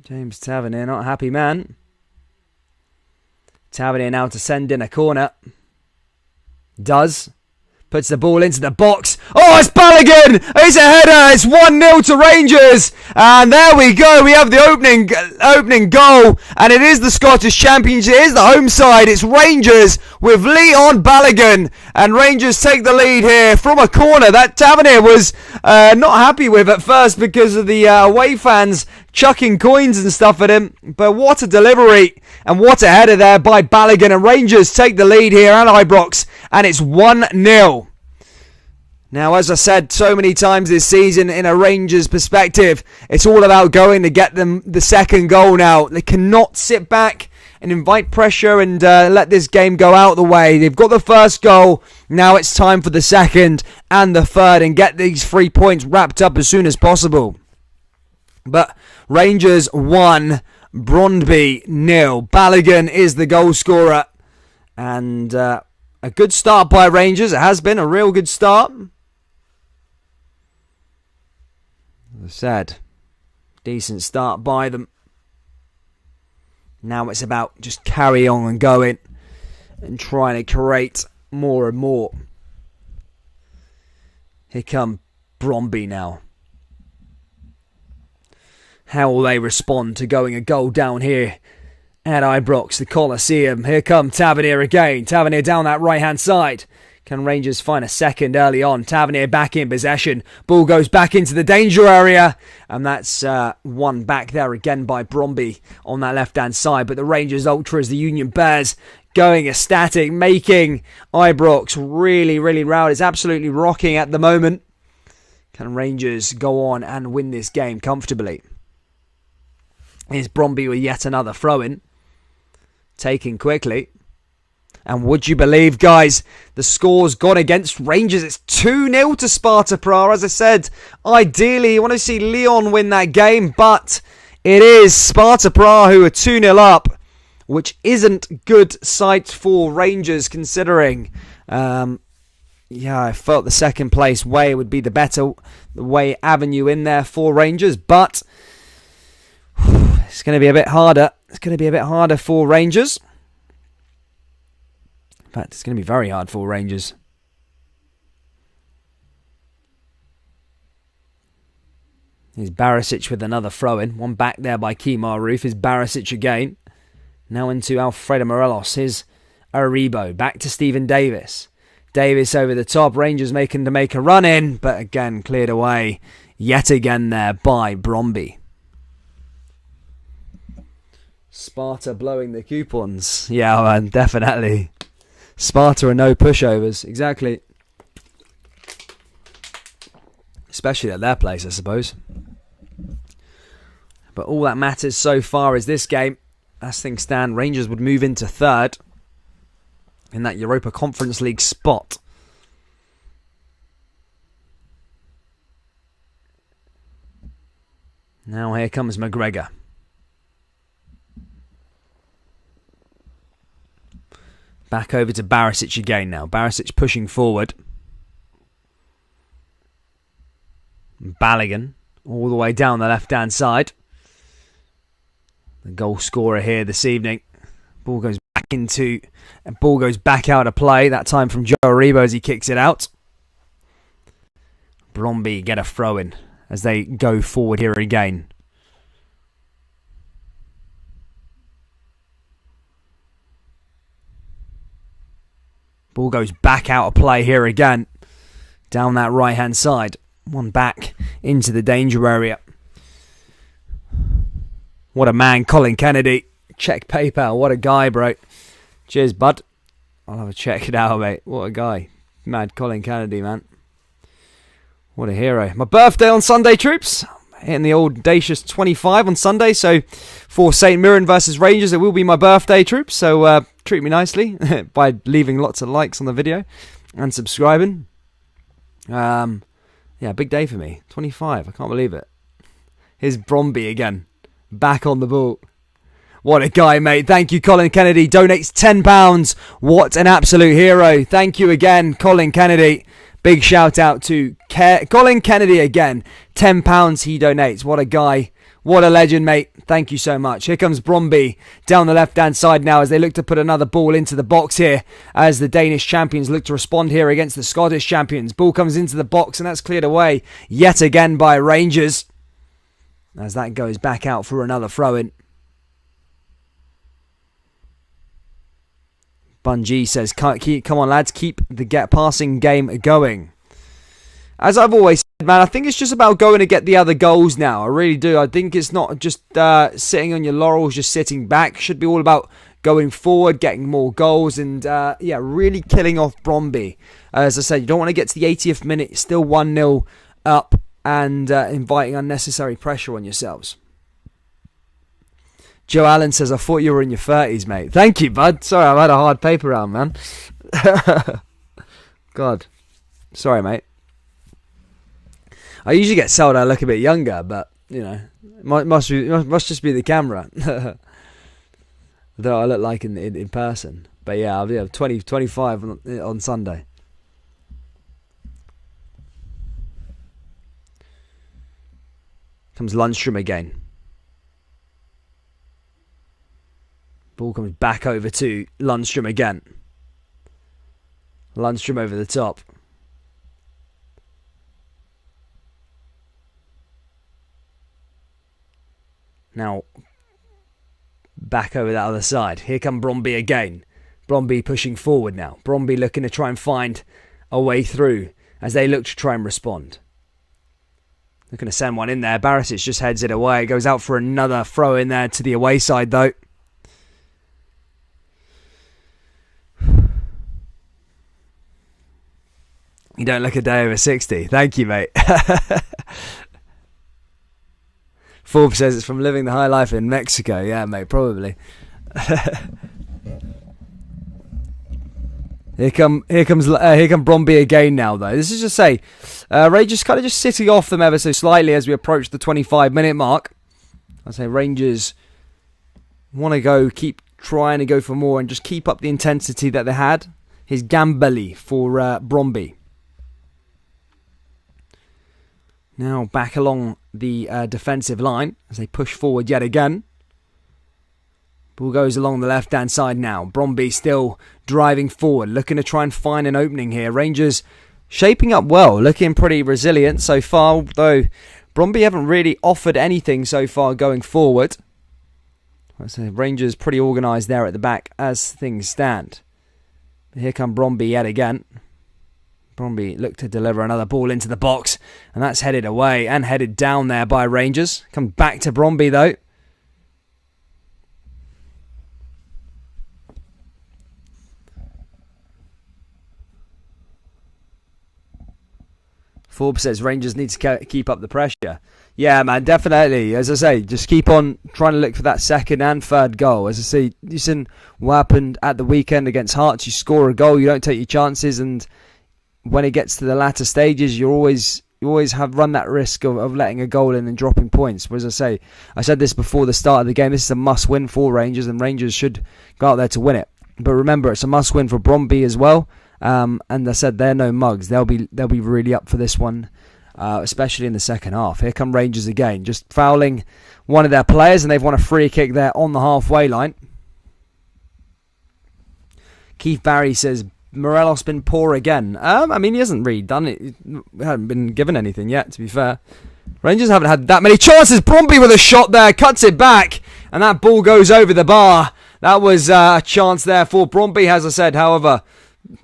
James Tavernier, not happy man. Tavernier now to send in a corner. Does. Puts the ball into the box. Oh, it's Balogun! It's a header! It's 1-0 to Rangers! And there we go. We have the opening goal. And it is the Scottish champions. It is the home side. It's Rangers with Leon Balogun. And Rangers take the lead here from a corner that Tavernier was not happy with at first because of the away fans chucking coins and stuff at him. But what a delivery. And what a header there by Balogun. And Rangers take the lead here at Ibrox. And it's 1-0. Now, as I said so many times this season, in a Rangers perspective, it's all about going to get them the second goal now. They cannot sit back and invite pressure and let this game go out the way. They've got the first goal. Now it's time for the second and the third and get these 3 points wrapped up as soon as possible. But Rangers 1, Brondby 0. Balogun is the goal scorer. And a good start by Rangers. It has been a real good start. As I said, decent start by them. Now it's about just carry on and going and trying to create more and more. Here come Brondby now. How will they respond to going a goal down here at Ibrox, the Coliseum? Here come Tavernier again. Tavernier down that right-hand side. Can Rangers find a second early on? Tavernier back in possession. Ball goes back into the danger area. And that's won back there again by Brondby on that left-hand side. But the Rangers Ultras, the Union Bears, going ecstatic, making Ibrox really, really loud. It's absolutely rocking at the moment. Can Rangers go on and win this game comfortably? Here's Brondby with yet another throw-in. taken quickly. And would you believe, guys, the score's gone against Rangers. It's 2-0 to Sparta Prague. As I said, ideally you want to see Lyon win that game, but it is Sparta Prague who are 2-0 up, which isn't good sight for Rangers considering. I felt the second place way would be the better way avenue in there for Rangers, but it's going to be a bit harder. It's going to be a bit harder for Rangers. In fact, it's going to be very hard for Rangers. Here's Barisic with another throw-in. One back there by Kemar Roof. Is Barisic again. Now into Alfredo Morelos. Here's Aribo. Back to Stephen Davis. Davis over the top. Rangers making to make a run in. But again, cleared away yet again there by Brondby. Sparta blowing the coupons. Yeah, man, definitely. Sparta are no pushovers. Exactly. Especially at their place, I suppose. But all that matters so far is this game. As things stand, Rangers would move into third in that Europa Conference League spot. Now here comes McGregor. Back over to Barisic again now. Barisic pushing forward. Balogun all the way down the left-hand side. The goal scorer here this evening. Ball goes back out of play. That time from Joe Aribo as he kicks it out. Brondby get a throw in as they go forward here again. Ball goes back out of play here again. Down that right-hand side. One back into the danger area. What a man, Colin Kennedy. Check PayPal. What a guy, bro. Cheers, bud. I'll have a check it out, mate. What a guy. Mad Colin Kennedy, man. What a hero. My birthday on Sunday, troops. Hitting the old audacious 25 on Sunday. So for St. Mirren versus Rangers, it will be my birthday, troops. So treat me nicely by leaving lots of likes on the video and subscribing. Yeah, big day for me. 25. I can't believe it. Here's Brondby again. Back on the ball. What a guy, mate. Thank you, Colin Kennedy. Donates £10. What an absolute hero. Thank you again, Colin Kennedy. Big shout out to Colin Kennedy again. £10 he donates. What a guy. What a legend, mate. Thank you so much. Here comes Brondby down the left-hand side now as they look to put another ball into the box here as the Danish champions look to respond here against the Scottish champions. Ball comes into the box and that's cleared away yet again by Rangers as that goes back out for another throw-in. Bungie says, come on lads, keep the passing game going. As I've always said, man, I think it's just about going to get the other goals now. I really do. I think it's not just sitting on your laurels, just sitting back. It should be all about going forward, getting more goals, and really killing off Brondby. As I said, you don't want to get to the 80th minute, still 1-0 up, and inviting unnecessary pressure on yourselves. Joe Allen says, I thought you were in your 30s, mate. Thank you, bud. Sorry, I've had a hard paper round, man. God. Sorry, mate. I usually get sold I look a bit younger, but, you know, must just be the camera. Though I look like in person. But yeah, I'll be 25 on Sunday. Comes Lundstrom again. Ball comes back over to Lundstrom again. Lundstrom over the top. Now, back over that other side. Here come Brondby again. Brondby pushing forward now. Brondby looking to try and find a way through as they look to try and respond. Looking to send one in there. Barisic just heads it away. Goes out for another throw in there to the away side though. You don't look a day over 60. Thank you, mate. Forbes says it's from living the high life in Mexico. Yeah, mate, probably. Here comes Brondby again now, though. This is just say, Rangers kind of just sitting off them ever so slightly as we approach the 25-minute mark. I say Rangers want to keep trying to go for more and just keep up the intensity that they had. Here's Gambelli for Brondby. Now back along the defensive line as they push forward yet again. Ball goes along the left-hand side now. Brondby still driving forward, looking to try and find an opening here. Rangers shaping up well, looking pretty resilient so far, though Brondby haven't really offered anything so far going forward. I say Rangers pretty organised there at the back as things stand. But here come Brondby yet again. Brondby looked to deliver another ball into the box, and that's headed away and headed down there by Rangers. Comes back to Brondby though. Forbes says Rangers need to keep up the pressure. Yeah, man, definitely. As I say, just keep on trying to look for that second and third goal. As I say, you seen what happened at the weekend against Hearts. You score a goal, you don't take your chances, and when it gets to the latter stages, you always run that risk of letting a goal in and dropping points. Whereas I said this before the start of the game, this is a must-win for Rangers, and Rangers should go out there to win it. But remember, it's a must-win for Brondby as well. And I said they're no mugs. They'll be really up for this one, especially in the second half. Here come Rangers again, just fouling one of their players, and they've won a free kick there on the halfway line. Keith Barry says Morelos been poor again. I mean, he hasn't really done it. He hasn't been given anything yet, to be fair. Rangers haven't had that many chances. Brondby with a shot there, cuts it back, and that ball goes over the bar. That was a chance there for Brondby, as I said, however,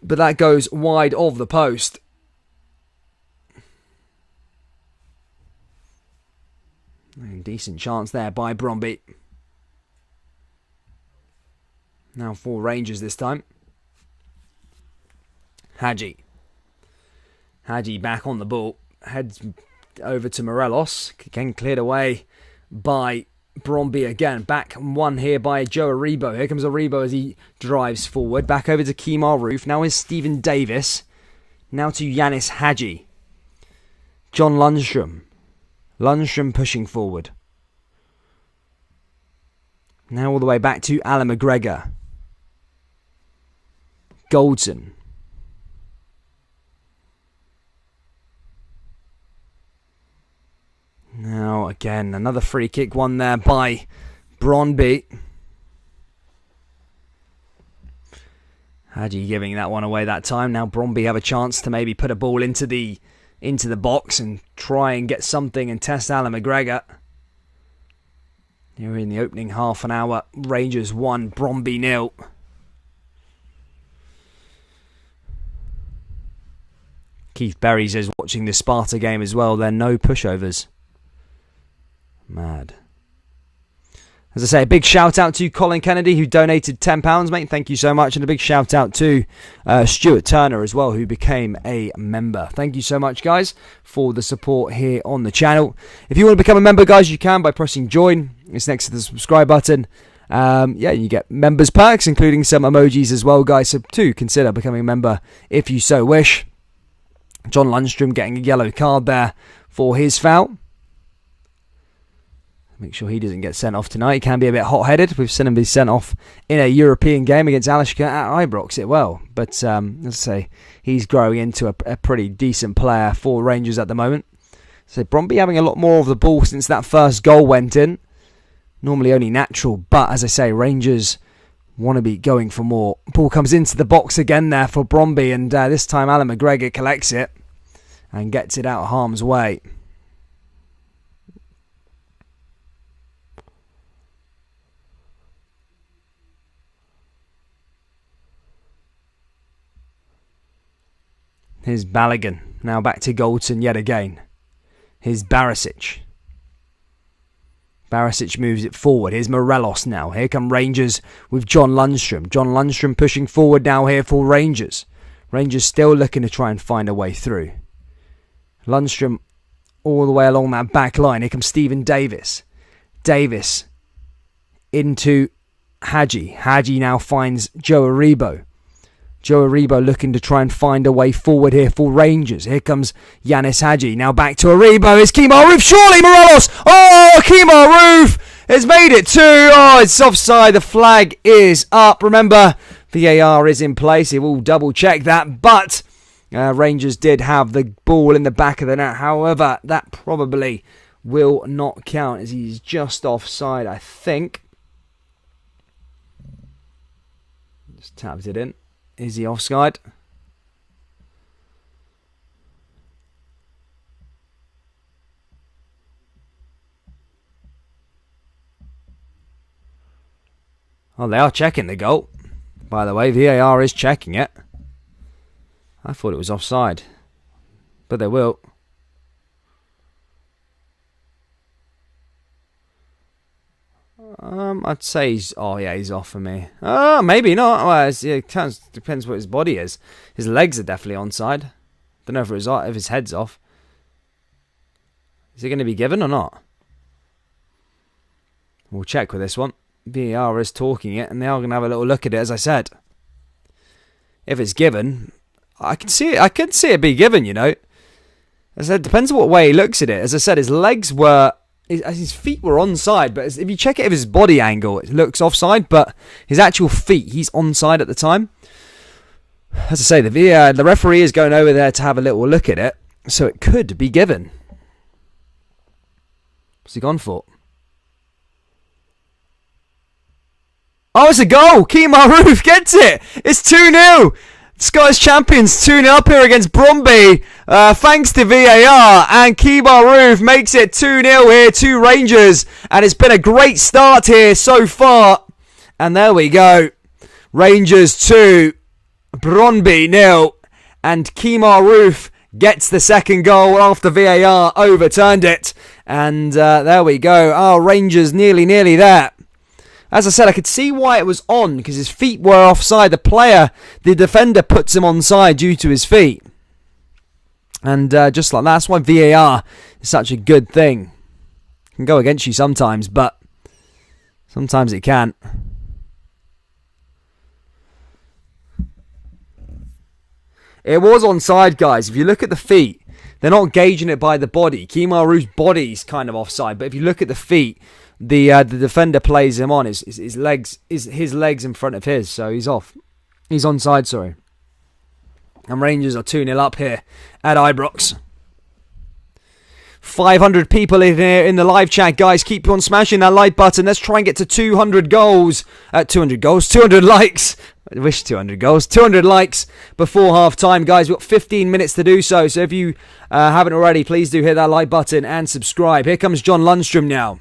but that goes wide of the post. Decent chance there by Brondby. Now for Rangers this time. Hadji back on the ball. Heads over to Morelos. Again cleared away by Brondby again. Back one here by Joe Aribo. Here comes Aribo as he drives forward. Back over to Kemar Roof. Now is Stephen Davis. Now to Yanis Hadji. John Lundstrom. Lundstrom pushing forward. Now all the way back to Alan McGregor. Goldson. Now again, another free kick one there by Brondby. Hadji giving that one away that time. Now Brondby have a chance to maybe put a ball into the box and try and get something and test Alan McGregor. Here in the opening half an hour, Rangers 1, Brondby 0. Keith Berry says watching the Sparta game as well, there are no pushovers. Mad. As I say, a big shout out to Colin Kennedy who donated £10, mate. Thank you so much. And a big shout out to Stuart Turner as well, who became a member. Thank you so much, guys, for the support here on the channel. If you want to become a member, guys, you can by pressing join. It's next to the subscribe button. You get members perks, including some emojis as well, guys. So do consider becoming a member if you so wish. John Lundstrom getting a yellow card there for his foul. Make sure he doesn't get sent off tonight. He can be a bit hot-headed. We've seen him be sent off in a European game against Alishka at Ibrox it well. But, as I say, he's growing into a pretty decent player for Rangers at the moment. So Brondby having a lot more of the ball since that first goal went in. Normally only natural, but as I say, Rangers want to be going for more. Ball comes into the box again there for Brondby, and this time Alan McGregor collects it and gets it out of harm's way. Here's Balogun. Now back to Goldson yet again. Here's Barisic. Barisic moves it forward. Here's Morelos now. Here come Rangers with John Lundstrom. John Lundstrom pushing forward now here for Rangers. Rangers still looking to try and find a way through. Lundstrom all the way along that back line. Here comes Stephen Davis. Davis into Hadji. Hadji now finds Joe Aribo. Joe Aribo looking to try and find a way forward here for Rangers. Here comes Yanis Hadji. Now back to Aribo. It's Kemar Roof. Surely Morelos. Oh, Kemar Roof has made it 2. Oh, it's offside. The flag is up. Remember, VAR is in place. It will double check that. But Rangers did have the ball in the back of the net. However, that probably will not count as he's just offside, I think. Just tapped it in. Is he offside? Oh, they are checking the goal. By the way, VAR is checking it. I thought it was offside. But they will. I'd say he's... Oh, yeah, he's off for me. Maybe not. Well, it depends what his body is. His legs are definitely onside. Don't know if his head's off. Is it going to be given or not? We'll check with this one. VAR is talking it, and they are going to have a little look at it, as I said. If it's given, I can see it be given, you know. As I said, it depends on what way he looks at it. As I said, his feet were onside, but if you check it of his body angle, it looks offside, but his actual feet, he's onside at the time. As I say, the referee is going over there to have a little look at it, so it could be given. What's he gone for? Oh, it's a goal! Kemar Roof gets it! It's 2-0! Scottish champions 2-0 up here against Brondby, thanks to VAR, and Kemar Roof makes it 2-0 here to Rangers, and it's been a great start here so far, and there we go, Rangers 2, Brondby 0, and Kemar Roof gets the second goal after VAR overturned it, and there we go, Rangers nearly there. As I said, I could see why it was on, because his feet were offside. The defender puts him onside due to his feet. And just like that, that's why VAR is such a good thing. It can go against you sometimes, but sometimes it can't. It was onside, guys. If you look at the feet, they're not gauging it by the body. Kemar Roof's body's kind of offside, but if you look at the feet, the defender plays him on his legs in front of his, so he's off. He's onside, sorry. And Rangers are 2-0 up here at Ibrox. 500 people in here in the live chat, guys. Keep on smashing that like button. Let's try and get to 200 likes. I wish 200 goals. 200 likes before half time, guys. We've got 15 minutes to do so. So if you haven't already, please do hit that like button and subscribe. Here comes John Lundstrom now.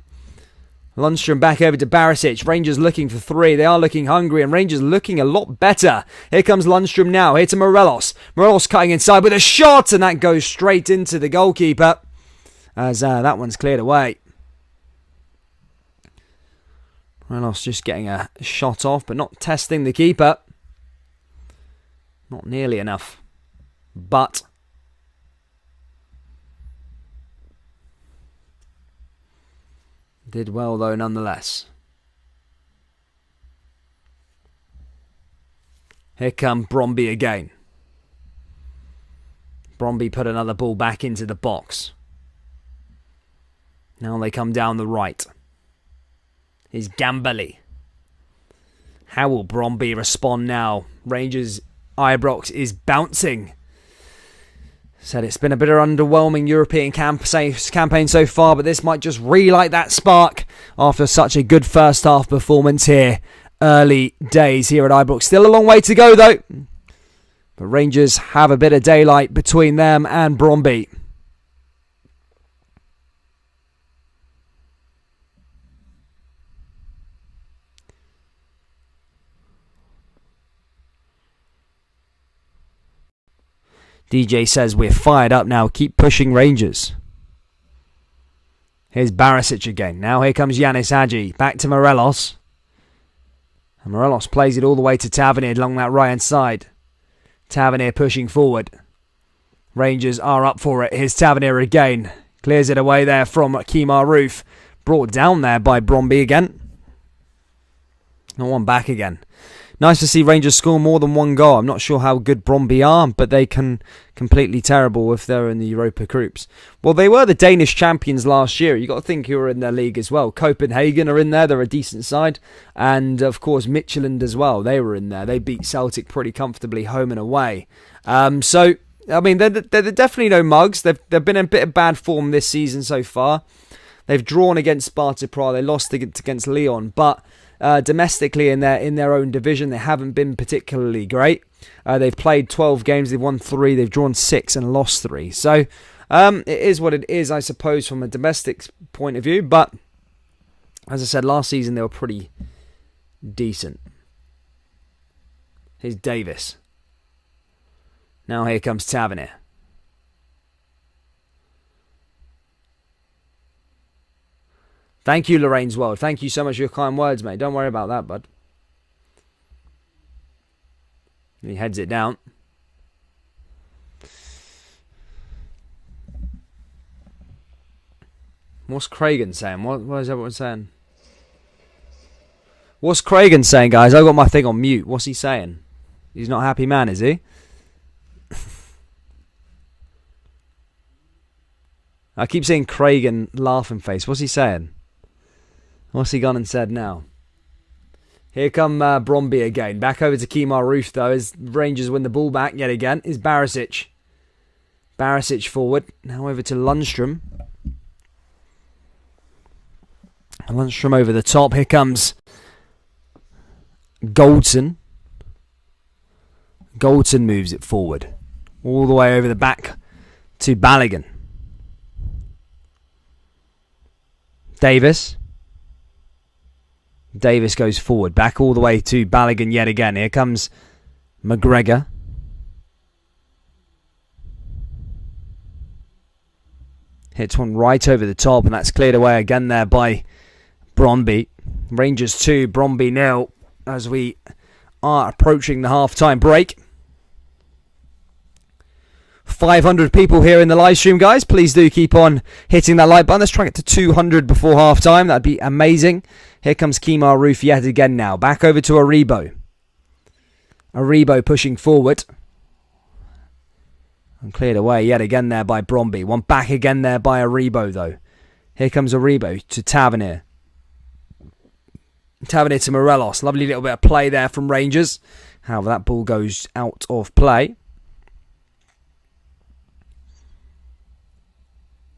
Lundstrom back over to Barisic. Rangers looking for 3. They are looking hungry, and Rangers looking a lot better. Here comes Lundstrom now. Here to Morelos. Morelos cutting inside with a shot, and that goes straight into the goalkeeper as that one's cleared away. Morelos just getting a shot off, but not testing the keeper. Not nearly enough. But did well, though, nonetheless. Here come Brondby again. Brondby put another ball back into the box. Now they come down the right. Here's Gambali. How will Brondby respond now? Rangers Ibrox is bouncing. Said it's been a bit of an underwhelming European campaign so far, but this might just relight that spark after such a good first half performance here. Early days here at Ibrox. Still a long way to go though. But Rangers have a bit of daylight between them and Brondby. DJ says we're fired up now. Keep pushing Rangers. Here's Barisic again. Now here comes Yanis Hadji. Back to Morelos. And Morelos plays it all the way to Tavernier along that right hand side. Tavernier pushing forward. Rangers are up for it. Here's Tavernier again. Clears it away there from Kemar Roof. Brought down there by Brondby again. Not one back again. Nice to see Rangers score more than one goal. I'm not sure how good Brondby are, but they can completely terrible if they're in the Europa groups. Well, they were the Danish champions last year. You got to think who are in their league as well. Copenhagen are in there. They're a decent side. And, of course, Midtjylland as well. They were in there. They beat Celtic pretty comfortably home and away. So, I mean, they're definitely no mugs. They've been in a bit of bad form this season so far. They've drawn against Sparta Prague. They lost against Lyon. But domestically in their own division, they haven't been particularly great. They've played 12 games, they've won 3, they've drawn 6 and lost 3. So it is what it is, I suppose, from a domestic point of view. But as I said, last season they were pretty decent. Here's Davis. Now here comes Tavernier. Thank you, Lorraine's World. Thank you so much for your kind words, mate. Don't worry about that, bud. He heads it down. What's Cragen saying? What is everyone saying? What's Cragen saying, guys? I got my thing on mute. What's he saying? He's not a happy man, is he? I keep saying Cragen laughing face. What's he saying? What's he gone and said now? Here come Brondby again. Back over to Kemar Roof, though, as Rangers win the ball back yet again. Is Barisic. Barisic forward. Now over to Lundstrom. Lundstrom over the top. Here comes Goldson. Goldson moves it forward. All the way over the back to Balogun. Davis. Davis goes forward. Back all the way to Balogun yet again. Here comes McGregor. Hits one right over the top, and that's cleared away again there by Brondby. Rangers 2, Brondby 0, as we are approaching the half-time break. 500 people here in the live stream, guys. Please do keep on hitting that like button. Let's try and get to 200 before half-time. That'd be amazing. Here comes Kemar Roof yet again now. Back over to Aribo. Aribo pushing forward. And cleared away yet again there by Brondby. One back again there by Aribo, though. Here comes Aribo to Tavernier. Tavernier to Morelos. Lovely little bit of play there from Rangers. However, that ball goes out of play.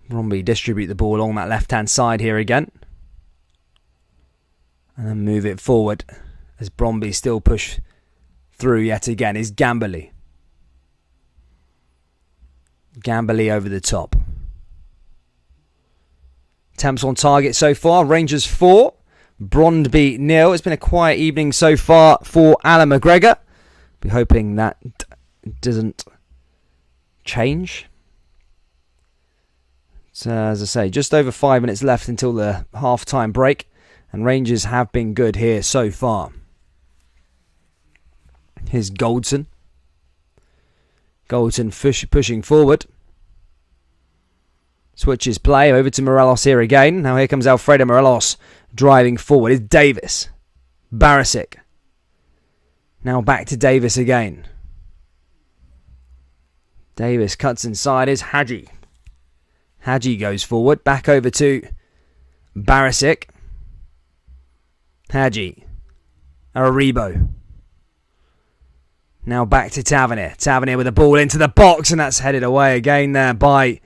Brondby distribute the ball along that left-hand side here again. And then move it forward as Brondby still push through yet again. Is Gamboli. Gamboli over the top. Attempts on target so far. Rangers 4. Brondby 0. It's been a quiet evening so far for Alan McGregor. Be hoping that doesn't change. So, as I say, just over 5 minutes left until the half-time break. And Rangers have been good here so far. Here's Goldson. Goldson pushing forward. Switches play over to Morelos here again. Now here comes Alfredo Morelos driving forward. It's Davis. Barisic. Now back to Davis again. Davis cuts inside. Is Hadji. Hadji goes forward. Back over to Barisic. Hadji. Aribo. Now back to Tavernier. Tavernier with the ball into the box, and that's headed away again there by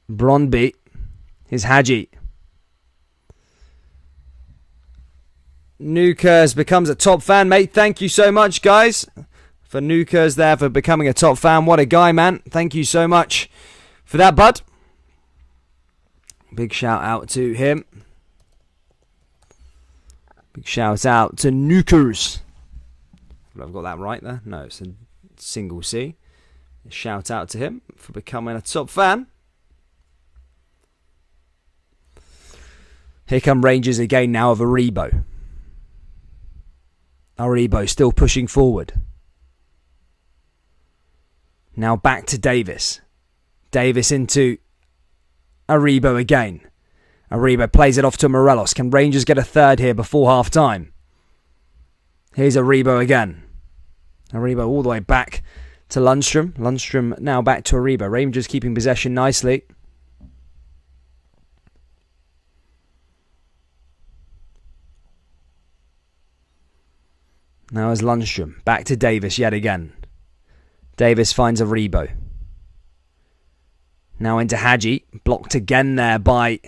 Brondby. Here's Hadji. Nukers becomes a top fan, mate. Thank you so much, guys, for Nukers there for becoming a top fan. What a guy, man. Thank you so much for that, bud. Big shout out to him. Big shout out to Nukers. I've got that right there. No, it's a single C. A shout out to him for becoming a top fan. Here come Rangers again now of Aribo. Aribo still pushing forward. Now back to Davis. Davis into Aribo again. Aribo plays it off to Morelos. Can Rangers get a third here before half time? Here's Aribo again. Aribo all the way back to Lundstrom. Lundstrom now back to Aribo. Rangers keeping possession nicely. Now is Lundstrom. Back to Davis yet again. Davis finds Aribo. Now into Hadji. Blocked again there by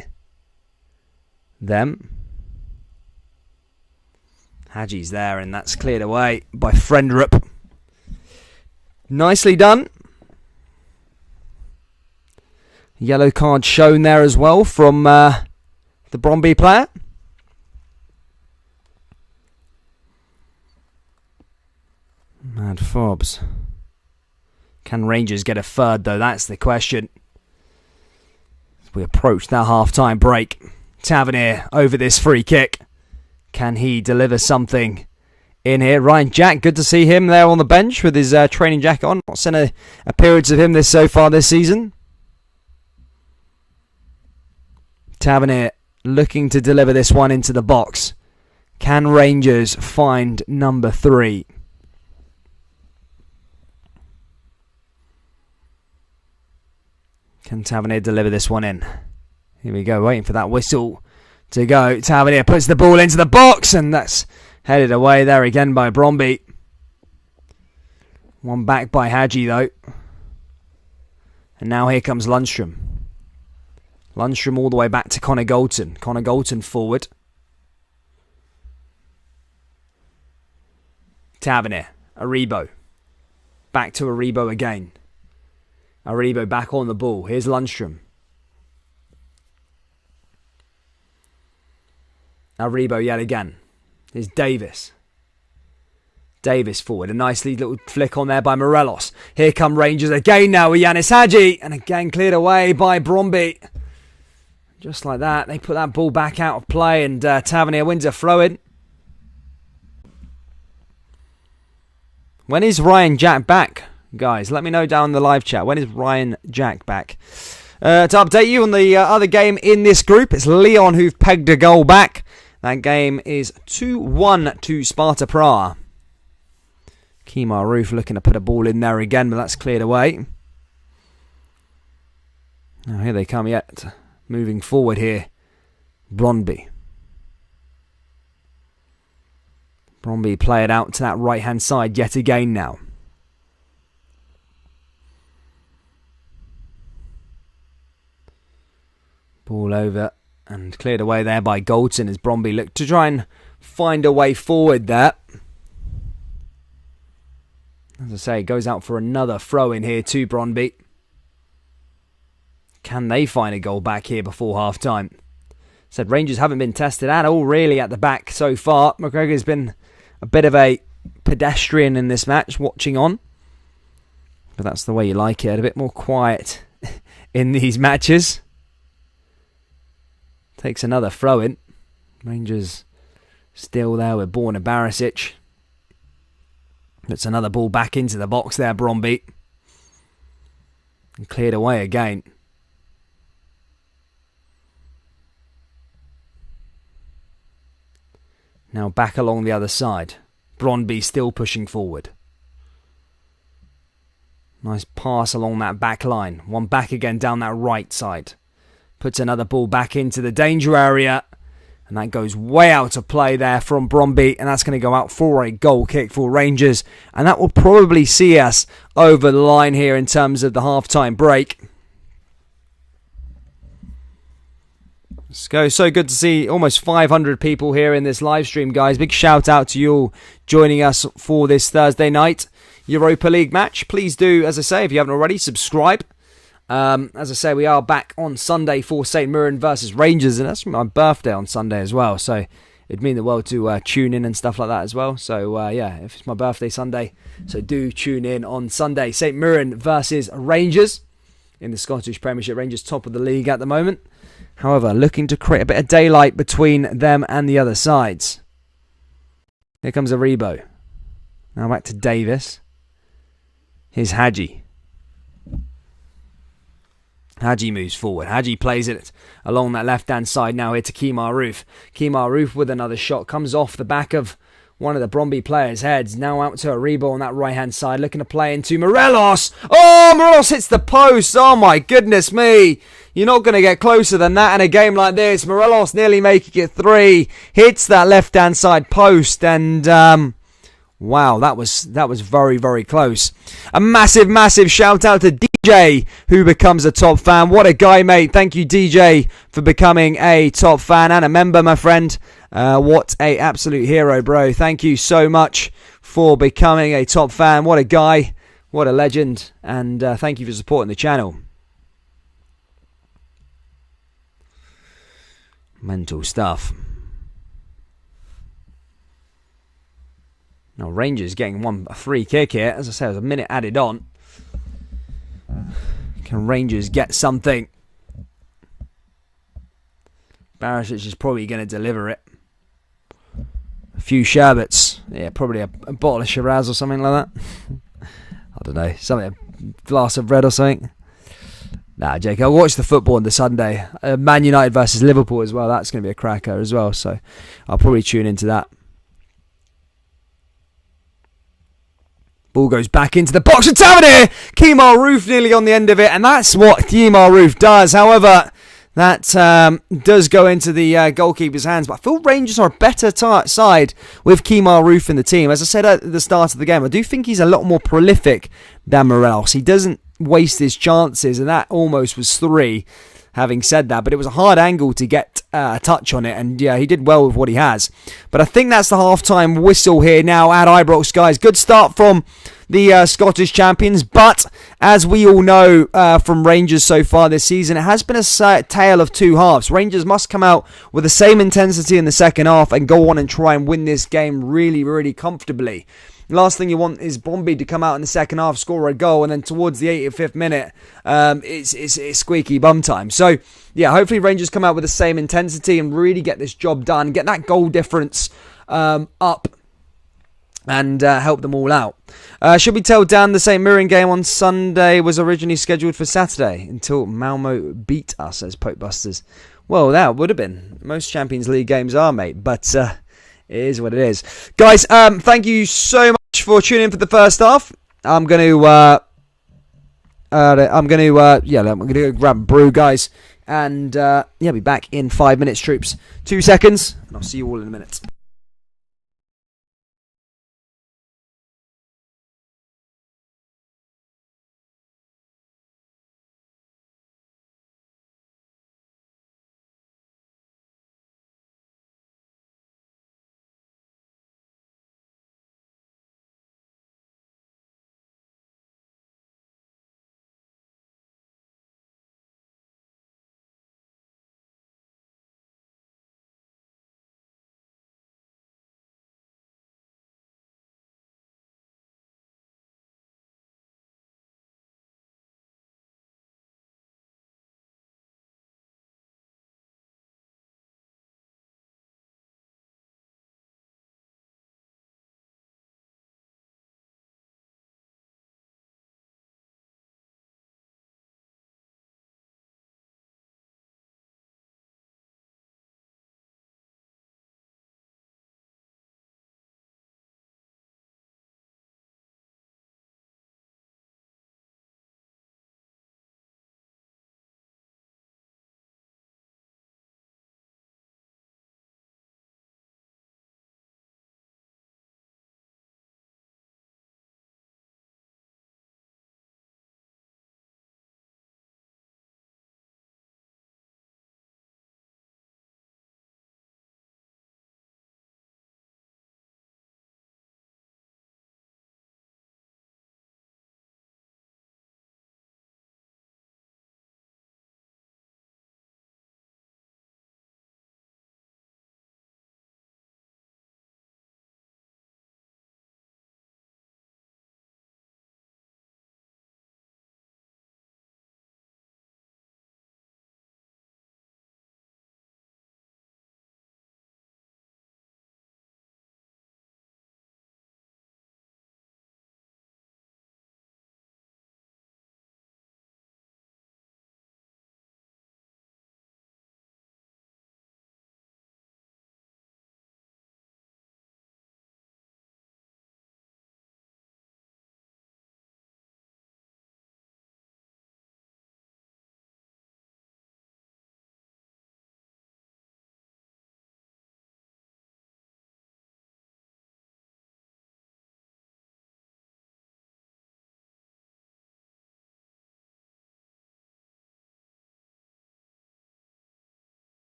them. Hadji's there, and that's cleared away by Frendrup. Nicely done. Yellow card shown there as well from the Brondby player. Mad fobs. Can Rangers get a third though? That's the question. As we approach that half-time break. Tavernier over this free kick. Can he deliver something in here? Ryan Jack, good to see him there on the bench with his training jacket on. Not seen an appearance of him so far this season. Tavernier looking to deliver this one into the box. Can Rangers find number 3? Can Tavernier deliver this one in? Here we go, waiting for that whistle to go. Tavernier puts the ball into the box, and that's headed away there again by Brondby. One back by Hadji though. And now here comes Lundstrom. Lundstrom all the way back to Connor Golton. Connor Golton forward. Tavernier. Aribo. Back to Aribo again. Aribo back on the ball. Here's Lundstrom. Aribo yet again. Here's Davis. Davis forward. A nice little flick on there by Morelos. Here come Rangers again now with Yanis Hadji. And again cleared away by Brondby. Just like that. They put that ball back out of play, and Tavernier wins a throw-in. When is Ryan Jack back? Guys, let me know down in the live chat. When is Ryan Jack back? To update you on the other game in this group, it's Leon who've pegged a goal back. That game is 2-1 to Sparta Prague. Kemar Roof looking to put a ball in there again, but that's cleared away. Now here they come yet. Moving forward here. Brondby. Brondby play it out to that right-hand side yet again now. Ball over and cleared away there by Golton as Brondby looked to try and find a way forward there. As I say, goes out for another throw in here to Brondby. Can they find a goal back here before half-time? Said Rangers haven't been tested at all really at the back so far. McGregor's been a bit of a pedestrian in this match, watching on. But that's the way you like it, a bit more quiet in these matches. Takes another throw in. Rangers still there with Borna Barisic. Puts another ball back into the box there, Brondby. And cleared away again. Now back along the other side. Brondby still pushing forward. Nice pass along that back line. One back again down that right side. Puts another ball back into the danger area. And that goes way out of play there from Brondby. And that's going to go out for a goal kick for Rangers. And that will probably see us over the line here in terms of the half-time break. Let's go. So good to see almost 500 people here in this live stream, guys. Big shout out to you all joining us for this Thursday night Europa League match. Please do, as I say, if you haven't already, subscribe. As I say, we are back on Sunday for St Mirren versus Rangers, and that's my birthday on Sunday as well, so it'd mean the world to tune in and stuff like that as well. So yeah, if it's my birthday Sunday, so do tune in on Sunday. St Mirren versus Rangers in the Scottish Premiership. Rangers top of the league at the moment. However, looking to create a bit of daylight between them and the other sides. Here comes Aribo. Now back to Davis. Here's Hadji. Hadji moves forward. Hadji plays it along that left-hand side now here to Kemar Roof. Kemar Roof with another shot. Comes off the back of one of the Brondby players' heads. Now out to Europa on that right-hand side, looking to play into Morelos. Oh, Morelos hits the post. Oh, my goodness me. You're not going to get closer than that in a game like this. Morelos nearly making it 3. Hits that left-hand side post, and wow, that was very, very close. A massive, massive shout out to DJ, who becomes a top fan. What a guy, mate. Thank you, DJ, for becoming a top fan and a member, my friend. What a absolute hero, bro. Thank you so much for becoming a top fan. What a guy. What a legend. And thank you for supporting the channel. Mental stuff. Now Rangers getting a free kick here. As I say, there's a minute added on. Can Rangers get something? Barisic is probably going to deliver it. A few sherbets. Yeah, probably a bottle of Shiraz or something like that. I don't know. Something, a glass of red or something. Nah, Jake, I'll watch the football on the Sunday. Man United versus Liverpool as well. That's going to be a cracker as well. So I'll probably tune into that. Ball goes back into the box of Tavernier. Kemar Roof nearly on the end of it. And that's what Kemar Roof does. However, that does go into the goalkeeper's hands. But I feel Rangers are a better side with Kemar Roof in the team. As I said at the start of the game, I do think he's a lot more prolific than Morelos. He doesn't waste his chances, and that almost was 3, having said that. But it was a hard angle to get a touch on it, and yeah, he did well with what he has. But I think that's the half-time whistle here now at Ibrox, guys. Good start from the Scottish champions, but as we all know from Rangers so far this season, it has been a tale of two halves. Rangers must come out with the same intensity in the second half and go on and try and win this game really, really comfortably. Last thing you want is Brondby to come out in the second half, score a goal, and then towards the 85th minute, it's squeaky bum time. So, yeah, hopefully Rangers come out with the same intensity and really get this job done, get that goal difference up, and help them all out. Should we tell Dan the St. Mirren game on Sunday was originally scheduled for Saturday until Malmo beat us as Pope Busters? Well, that would have been. Most Champions League games are, mate, but it is what it is. Guys, thank you so much for tuning in for the first half. I'm going to go grab a brew, guys, and be back in 5 minutes, troops. 2 seconds, and I'll see you all in a minute.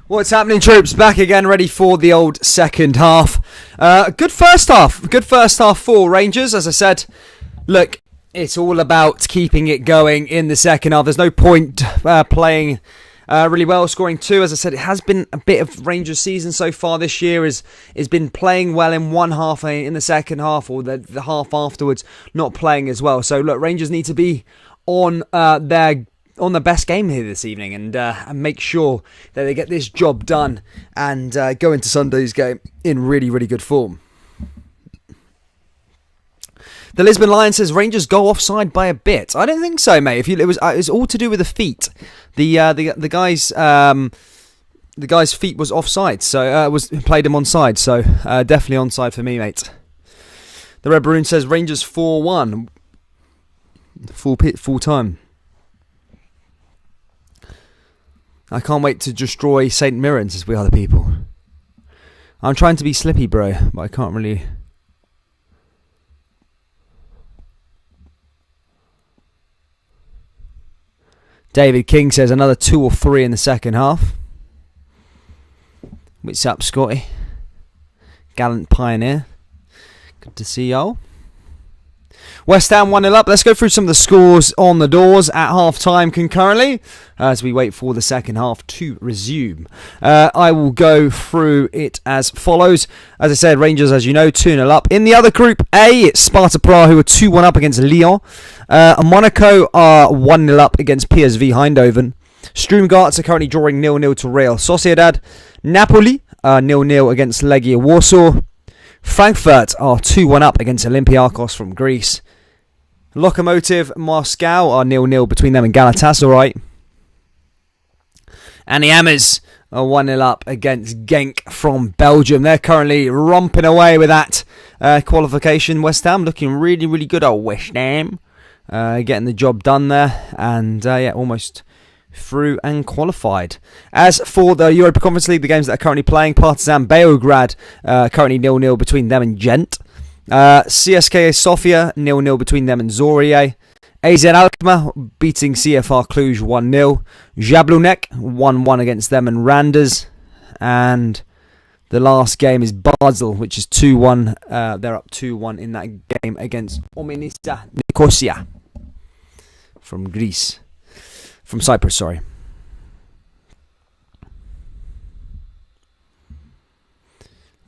What's happening, troops? Back again, ready for the old second half. Good first half. Good first half for Rangers. As I said, look, it's all about keeping it going in the second half. There's no point playing really well, scoring 2. As I said, it has been a bit of Rangers' season so far this year. Has been playing well in one half, in the second half, or the half afterwards, not playing as well. So look, Rangers need to be on the best game here this evening and make sure that they get this job done and go into Sunday's game in really, really good form. The Lisbon Lion says Rangers go offside by a bit. I don't think so, mate. It was all to do with the feet. The guy's feet was offside, so played him onside. So definitely onside for me, mate. The Red Maroon says Rangers 4-1, full time. I can't wait to destroy St. Mirren, says We Are The People. I'm trying to be slippy, bro, but I can't really. David King says another 2 or 3 in the second half. What's up, Scotty? Gallant pioneer. Good to see y'all. West Ham 1-0 up. Let's go through some of the scores on the doors at half-time concurrently as we wait for the second half to resume. I will go through it as follows. As I said, Rangers, as you know, 2-0 up. In the other group A, it's Sparta Prague, who are 2-1 up against Lyon. Monaco are 1-0 up against PSV Eindhoven. Sturm-Graz are currently drawing 0-0 to Real Sociedad. Napoli are 0-0 against Legia Warsaw. Frankfurt are 2-1 up against Olympiacos from Greece. Lokomotiv Moscow are 0-0 between them and Galatasaray. And the Hammers are 1-0 up against Genk from Belgium. They're currently romping away with that qualification. West Ham looking really, really good at West Ham. Getting the job done there. And almost through and qualified. As for the Europa Conference League, the games that are currently playing, Partizan Beograd currently 0-0 between them and Gent. CSKA Sofia 0-0 between them and Zorya. AZ Alkmaar beating CFR Cluj 1-0. Jablonec 1-1 against them and Randers. And the last game is Basel, which is 2-1. They're up 2-1 in that game against Omenisa Nicosia from Greece. From Cyprus, sorry.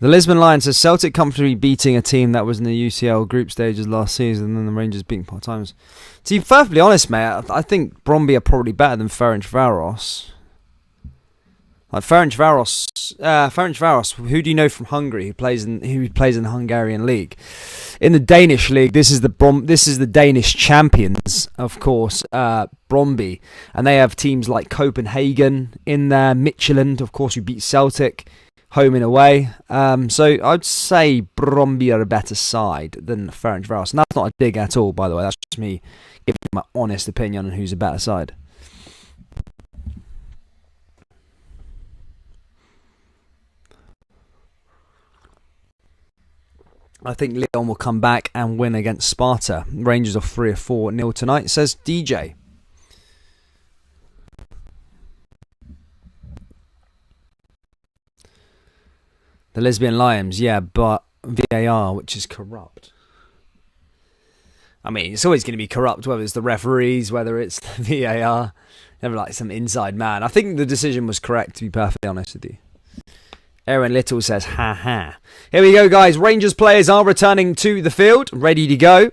The Lisbon Lions says Celtic comfortably beating a team that was in the UCL group stages last season, and then the Rangers beating part-timers. To be perfectly honest, mate, I think Brondby are probably better than Ferencvaros. Like Ferencvaros, who do you know from Hungary who plays in the Hungarian league? In the Danish league, this is the Danish champions, of course, Brondby, and they have teams like Copenhagen in there, Midtjylland, of course, who beat Celtic home and away. So I'd say Brondby are a better side than Ferencvaros, and that's not a dig at all, by the way. That's just me giving my honest opinion on who's a better side. I think Lyon will come back and win against Sparta. Rangers are 3 or 4-0 tonight, says DJ. The Lesbian Lions, yeah, but VAR, which is corrupt. I mean, it's always going to be corrupt, whether it's the referees, whether it's the VAR. Never like some inside man. I think the decision was correct, to be perfectly honest with you. Aaron Little says, ha ha. Here we go, guys. Rangers players are returning to the field, ready to go.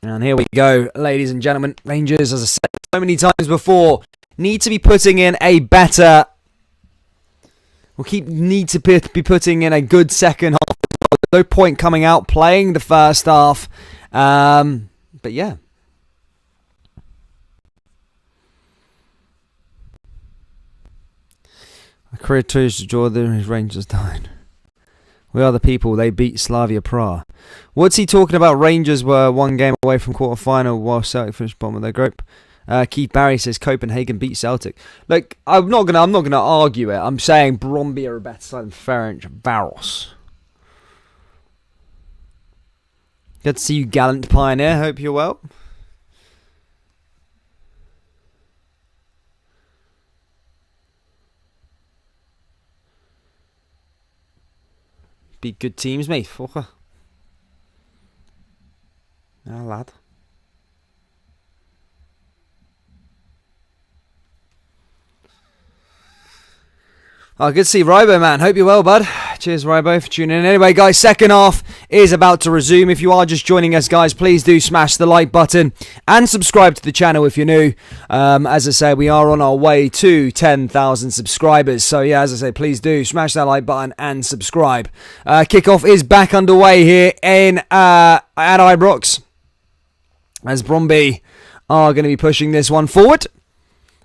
And here we go, ladies and gentlemen. Rangers, as I said so many times before, need to be putting in a better... need to be putting in a good second half. No point coming out playing the first half. But yeah. A career to draw the Rangers died. We Are The People, they beat Slavia Prague. What's he talking about? Rangers were 1 game away from quarter-final while Celtic finished bottom of their group. Keith Barry says Copenhagen beat Celtic. Look, I'm not gonna argue it. I'm saying Brondby are a better side than Ferencvaros. Good to see you, gallant pioneer. Hope you're well. beat good teams, mate. Fucker. Ah, lad. Oh, good to see Rybo, man. Hope you're well, bud. Cheers, Rybo, for tuning in. Anyway, guys, second half is about to resume. If you are just joining us, guys, please do smash the like button and subscribe to the channel if you're new. As I say, we are on our way to 10,000 subscribers. So, yeah, as I say, please do smash that like button and subscribe. Kickoff is back underway here at Ibrox, as Brondby are going to be pushing this one forward.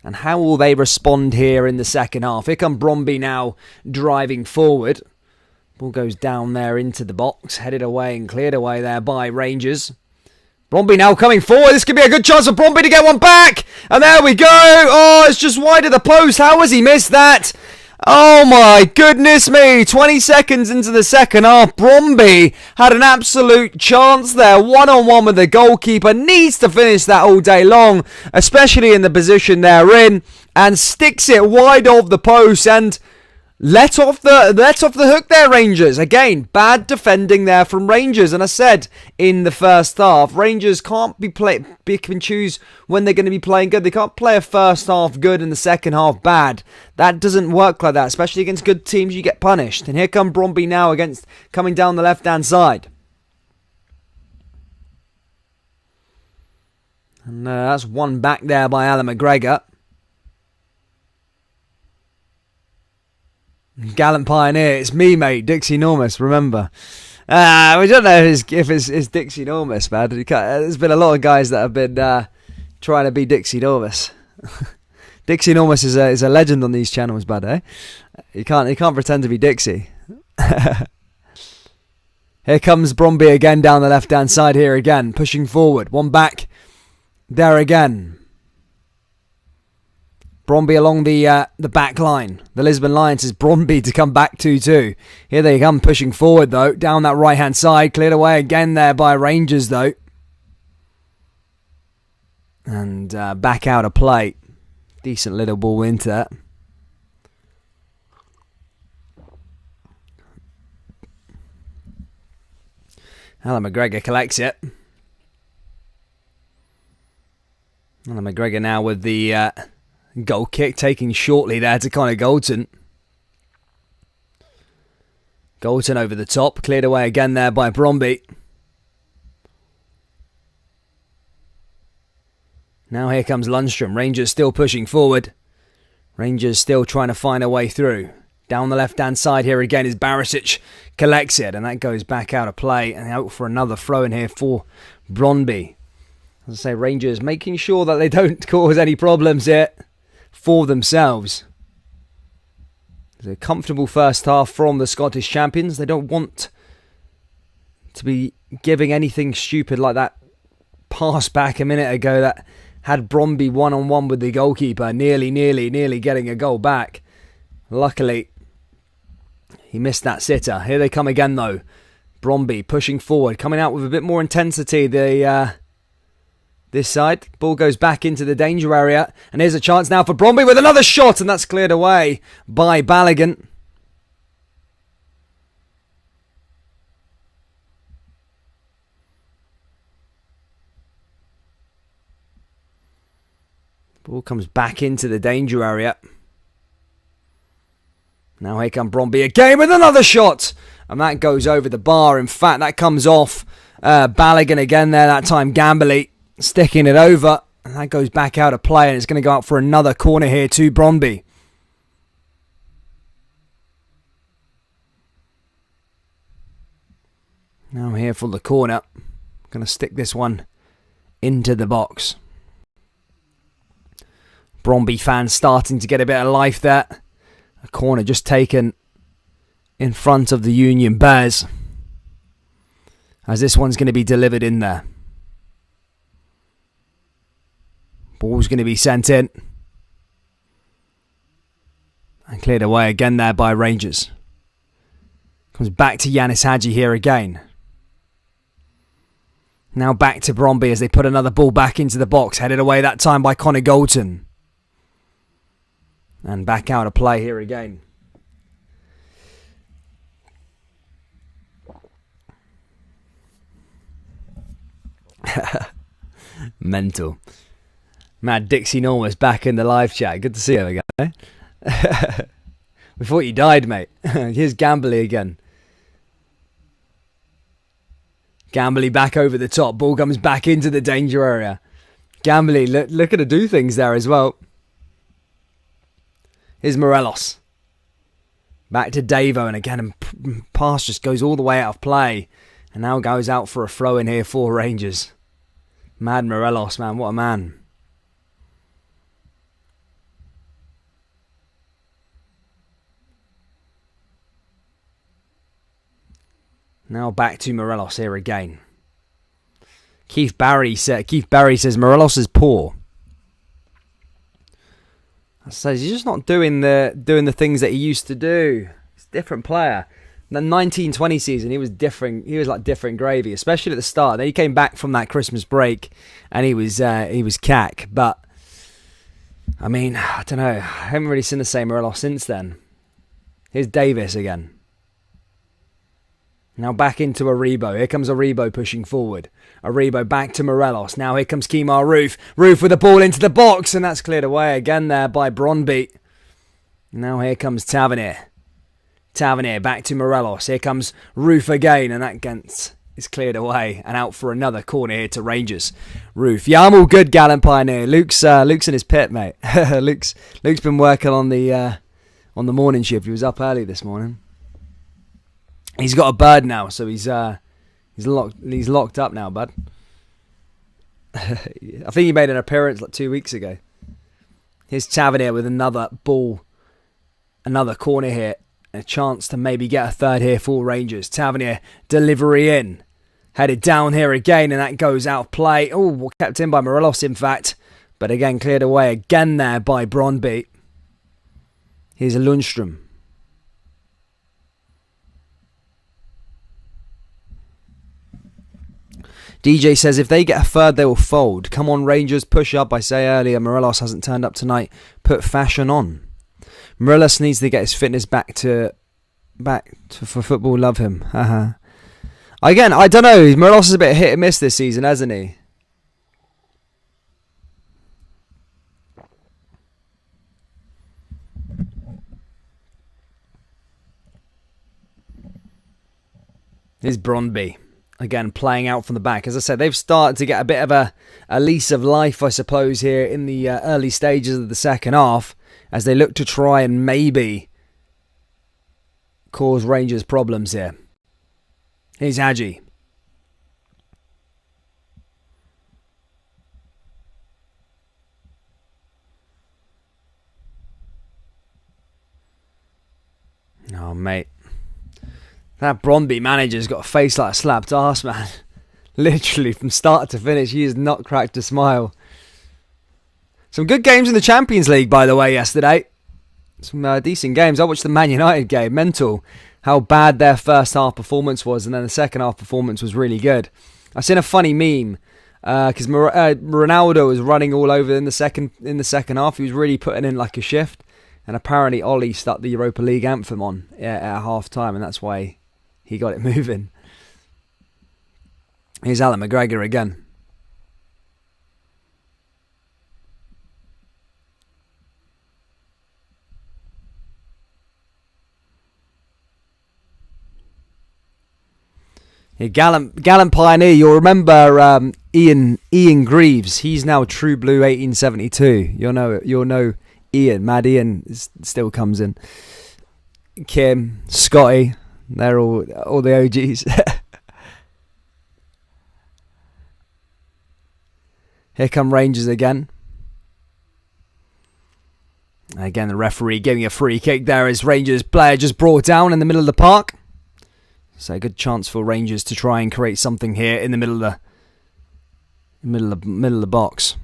And how will they respond here in the second half? Here come Brondby now driving forward. Ball goes down there into the box, headed away and cleared away there by Rangers. Brondby now coming forward. This could be a good chance for Brondby to get one back. And there we go. Oh, it's just wide of the post. How has he missed that? Oh my goodness me, 20 seconds into the second half, Brondby had an absolute chance there, one-on-one with the goalkeeper, needs to finish that all day long, especially in the position they're in, and sticks it wide off the post and let off the hook there, Rangers. Again, bad defending there from Rangers. And I said in the first half, Rangers can't pick and choose when they're going to be playing good. They can't play a first half good and the second half bad. That doesn't work like that, especially against good teams. You get punished. And here come Brondby now coming down the left-hand side. And that's one back there by Alan McGregor. Gallant Pioneer, it's me, mate, Dixie Normus, remember. We don't know if it's Dixie Normus, man. There's been a lot of guys that have been trying to be Dixie Normus. Dixie Normus is a legend on these channels, bud, eh? He can't pretend to be Dixie. Here comes Brondby again down the left-hand side here again, pushing forward. One back, there again. Brondby along the back line. The Lisbon Lions is Brondby to come back 2-2. Here they come pushing forward though. Down that right hand side. Cleared away again there by Rangers though. And back out of play. Decent little ball into that. Alan McGregor collects it. Alan McGregor now with the goal kick, taking shortly there to Connor Goldson. Goldson over the top, cleared away again there by Brondby. Now here comes Lundstrom. Rangers still pushing forward. Rangers still trying to find a way through. Down the left-hand side here again is Barisic. Collects it, and that goes back out of play. And out for another throw in here for Brondby. As I say, Rangers making sure that they don't cause any problems here for themselves. It's a comfortable first half from the Scottish champions. They don't want to be giving anything stupid like that pass back a minute ago that had Brondby one-on-one with the goalkeeper, nearly getting a goal back. Luckily, he missed that sitter. Here they come again though. Brondby pushing forward, coming out with a bit more intensity. This side, ball goes back into the danger area, and here's a chance now for Brondby with another shot, and that's cleared away by Balogun. Ball comes back into the danger area. Now here come Brondby again with another shot, and that goes over the bar. In fact, that comes off Balogun again there, that time Gamboli sticking it over, and that goes back out of play, and it's going to go out for another corner here to Brondby. Now here for the corner. Going to stick this one into the box. Brondby fans starting to get a bit of life there. A corner just taken in front of the Union Bears, as this one's going to be delivered in there. Ball's going to be sent in. And cleared away again there by Rangers. Comes back to Yanis Hadji here again. Now back to Brondby as they put another ball back into the box. Headed away that time by Connor Goldson. And back out of play here again. Mental. Mad Dixie Normus back in the live chat. Good to see you again. We thought you died, mate. Here's Gambly again. Gambly back over the top. Ball comes back into the danger area. Gambly looking to do things there as well. Here's Morelos. Back to Davo, and again, pass just goes all the way out of play. And now goes out for a throw in here for Rangers. Mad Morelos, man. What a man. Now back to Morelos here again. Keith Barry says Morelos is poor. I says he's just not doing the things that he used to do. He's a different player. The 1920 season, he was different. He was like different gravy, especially at the start. Then he came back from that Christmas break, and he was cack. But I mean, I don't know. I haven't really seen the same Morelos since then. Here's Davis again. Now back into Aribo. Here comes Aribo pushing forward. Aribo back to Morelos. Now here comes Kemar Roof. Roof with the ball into the box, and that's cleared away again there by Brondby. Now here comes Tavernier. Tavernier back to Morelos. Here comes Roof again, and that Gantz is cleared away and out for another corner here to Rangers. Roof. Yeah, I'm all good, Gallant Pioneer. Luke's in his pit, mate. Luke's been working on the morning shift. He was up early this morning. He's got a bird now, so he's locked up now, bud. I think he made an appearance like 2 weeks ago. Here's Tavernier with another ball, another corner hit, a chance to maybe get a third here for Rangers. Tavernier, delivery in. Headed down here again, and that goes out of play. Oh, kept in by Morelos, in fact. But again, cleared away again there by Brondby. Here's a Lundstrom. DJ says, if they get a third, they will fold. Come on, Rangers, push up. I say earlier, Morelos hasn't turned up tonight. Put fashion on. Morelos needs to get his fitness back to for football. Love him. Again, I don't know. Morelos is a bit hit and miss this season, hasn't he? Here's Brondby. Again, playing out from the back. As I said, they've started to get a bit of a lease of life, I suppose, here in the early stages of the second half, as they look to try and maybe cause Rangers problems here. Here's Hadji. Oh, mate. That Brondby manager's got a face like a slapped arse, man. Literally, from start to finish, he has not cracked a smile. Some good games in the Champions League, by the way, yesterday. Some decent games. I watched the Man United game. Mental how bad their first half performance was, and then the second half performance was really good. I've seen a funny meme because Ronaldo was running all over in the second half. He was really putting in like a shift, and apparently Ollie stuck the Europa League anthem on at half time, and that's why he got it moving. Here's Alan McGregor again. Here, Gallant Pioneer. You'll remember Ian Greaves. He's now True Blue 1872. You'll know Ian. Mad Ian still comes in. Kim, Scotty. They're all the OGs. Here come Rangers again. Again, the referee giving a free kick there as Rangers player just brought down in the middle of the park. So a good chance for Rangers to try and create something here in the middle of the box.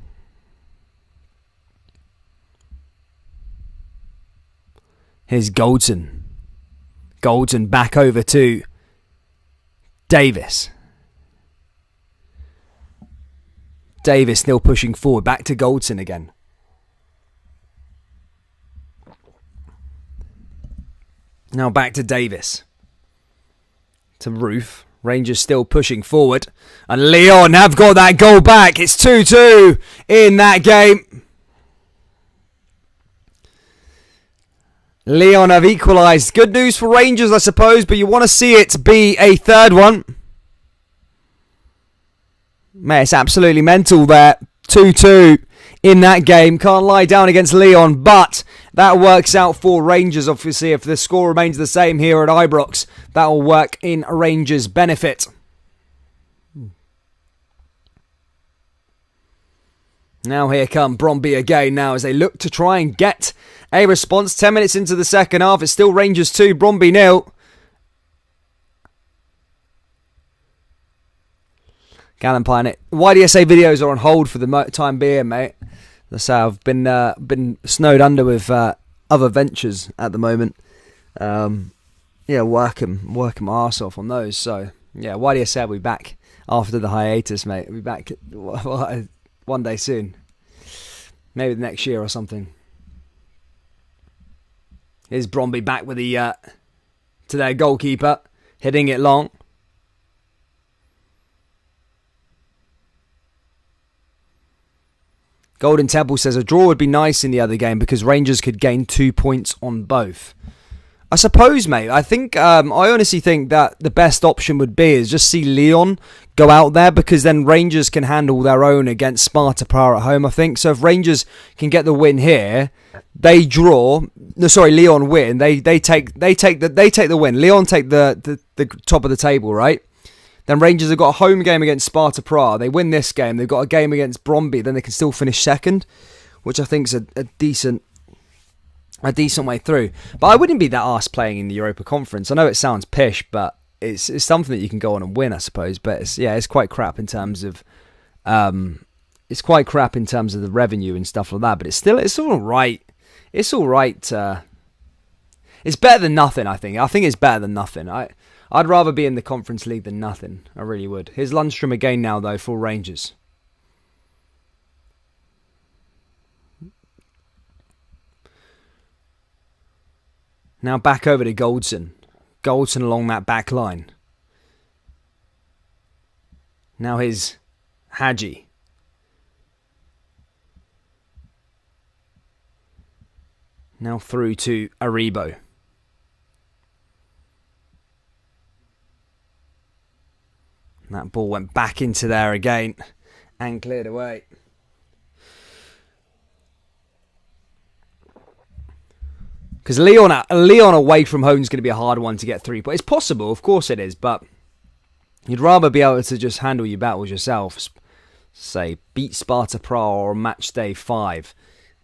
Here's Goldson. Goldson back over to Davis. Davis still pushing forward. Back to Goldson again. Now back to Davis. To Roof. Rangers still pushing forward. And Leon have got that goal back. It's 2-2 in that game. Leon have equalised. Good news for Rangers, I suppose, but you want to see it be a third one. Man, it's absolutely mental there. 2-2 in that game. Can't lie down against Leon, but that works out for Rangers, obviously. If the score remains the same here at Ibrox, that will work in Rangers' benefit. Now here come Brondby again now as they look to try and get a response. 10 minutes into the second half. It's still Rangers 2, Brondby 0. Gallon Pine. YDSA videos are on hold for the time being, mate. That's how I've been snowed under with other ventures at the moment. Working my arse off on those. So, yeah, YDSA will be back after the hiatus, mate. We'll be back one day soon. Maybe the next year or something. Here's Brondby back with to their goalkeeper, hitting it long. Golden Temple says a draw would be nice in the other game because Rangers could gain 2 points on both. I suppose, mate. I think I honestly think that the best option would be is just see Leon go out there because then Rangers can handle their own against Sparta Praha at home, I think. So if Rangers can get the win here, they draw. No, sorry, Leon win. They take the win. Leon take the top of the table, right? Then Rangers have got a home game against Sparta Praha. They win this game. They've got a game against Brondby. Then they can still finish second, which I think is a decent way through. But I wouldn't be that arsed playing in the Europa Conference. I know it sounds pish, but it's something that you can go on and win, I suppose. But it's quite crap in terms of the revenue and stuff like that. But it's all right. It's all right. It's better than nothing. I think it's better than nothing. I'd rather be in the Conference League than nothing. I really would. Here's Lundstrom again now, though, for Rangers. Now back over to Goldson. Goldson along that back line. Now here's Hadji. Now through to Aribo. That ball went back into there again and cleared away. Because Leon away from home is going to be a hard one to get through. But it's possible, of course it is. But you'd rather be able to just handle your battles yourself. Say, beat Sparta Praha or match day 5.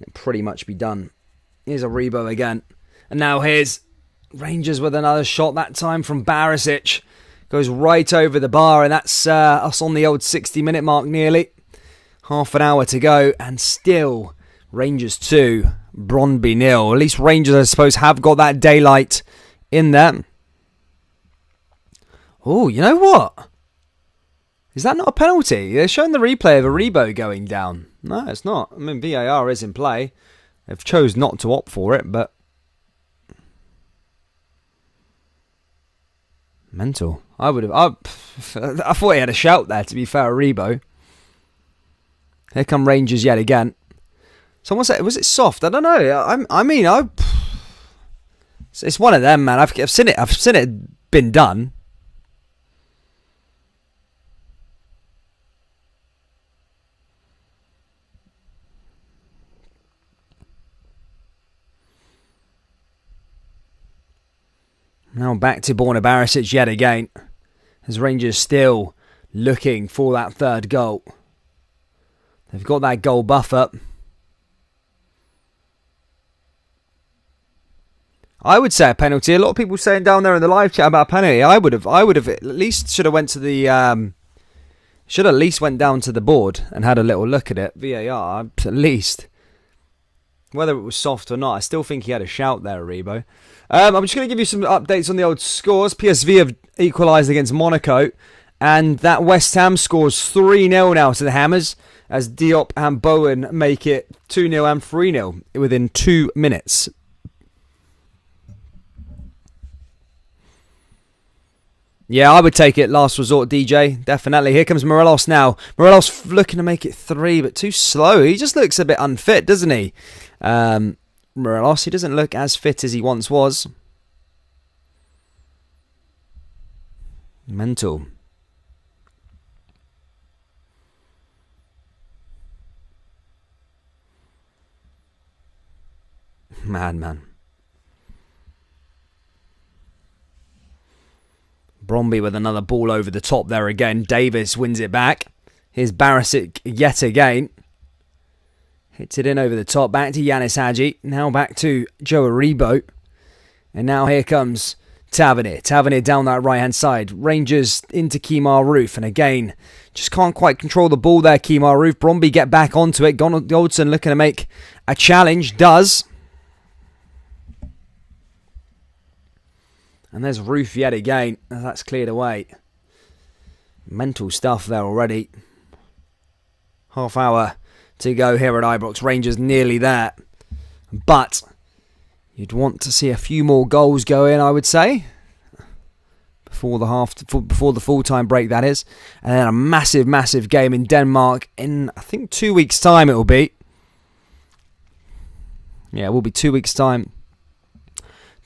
And pretty much be done. Here's Aribo again. And now here's Rangers with another shot, that time from Barisic. Goes right over the bar, and that's us on the old 60-minute mark nearly. Half an hour to go, and still Rangers 2, Brondby 0. At least Rangers, I suppose, have got that daylight in them. Oh, you know what? Is that not a penalty? They're showing the replay of Aribo going down. No, it's not. I mean, VAR is in play. They've chose not to opt for it, but... Mental. I thought he had a shout there, to be fair, Aribo. Here come Rangers yet again. Someone said, was it soft? I don't know. It's one of them, man. I've seen it been done. Now back to Borna Barisic yet again. As Rangers still looking for that third goal. They've got that goal buffer. I would say a penalty. A lot of people saying down there in the live chat about a penalty. I would have at least should have went to the should at least went down to the board and had a little look at it. VAR at least. Whether it was soft or not, I still think he had a shout there, Aribo. I'm just going to give you some updates on the old scores. PSV have equalised against Monaco. And that West Ham scores 3-0 now to the Hammers. As Diop and Bowen make it 2-0 and 3-0 within 2 minutes. Yeah, I would take it. Last resort, DJ. Definitely. Here comes Morelos now. Morelos looking to make it 3, but too slow. He just looks a bit unfit, doesn't he? Morelos, he doesn't look as fit as he once was. Mental. Man. Brondby with another ball over the top there again. Davis wins it back. Here's Barisic yet again. Hits it in over the top. Back to Yanis Hadji. Now back to Joe Aribo. And now here comes Tavernier. Tavernier down that right-hand side. Rangers into Kemar Roof. And again, just can't quite control the ball there, Kemar Roof. Brondby get back onto it. Goldson looking to make a challenge. Does. And there's Roof yet again. That's cleared away. Mental stuff there already. Half hour to go here at Ibrox. Rangers nearly there. But you'd want to see a few more goals go in, I would say. Before the full-time break, that is. And then a massive game in Denmark in, I think, 2 weeks' time it will be. Yeah, it will be 2 weeks' time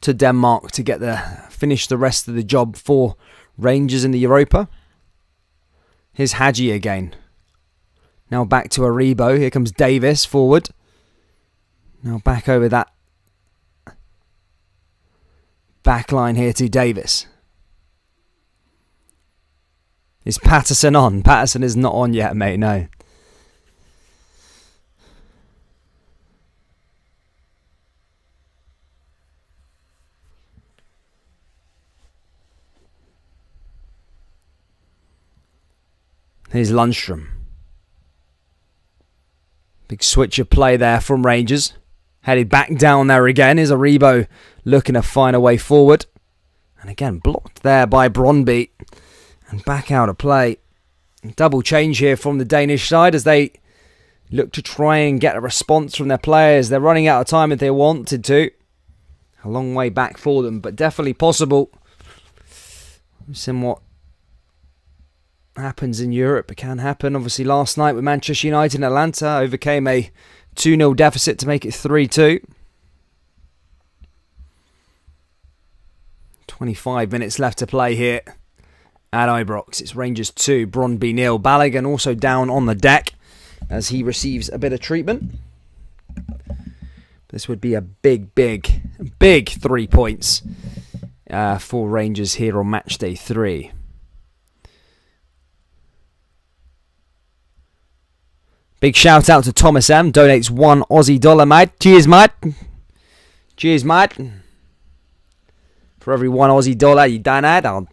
to Denmark to finish the rest of the job for Rangers in the Europa. Here's Hadji again. Now back to Aribo. Here comes Davis forward. Now back over that back line here to Davis. Is Patterson on? Patterson is not on yet, mate, no. Here's Lundstrom. Big switch of play there from Rangers. Headed back down there again. Here's Aribo looking to find a way forward. And again, blocked there by Brondby. And back out of play. Double change here from the Danish side as they look to try and get a response from their players. They're running out of time if they wanted to. A long way back for them, but definitely possible. Somewhat happens in Europe. It can happen. Obviously last night with Manchester United and Atlanta overcame a 2-0 deficit to make it 3-2. 25 minutes left to play here at Ibrox. It's Rangers 2, Brondby 0. Balogun also down on the deck as he receives a bit of treatment. This would be a big 3 points for Rangers here on match day 3. Big shout out to Thomas M. Donates $1 Aussie, mate. Cheers, mate. Cheers, mate. For every $1 Aussie you donate, I'll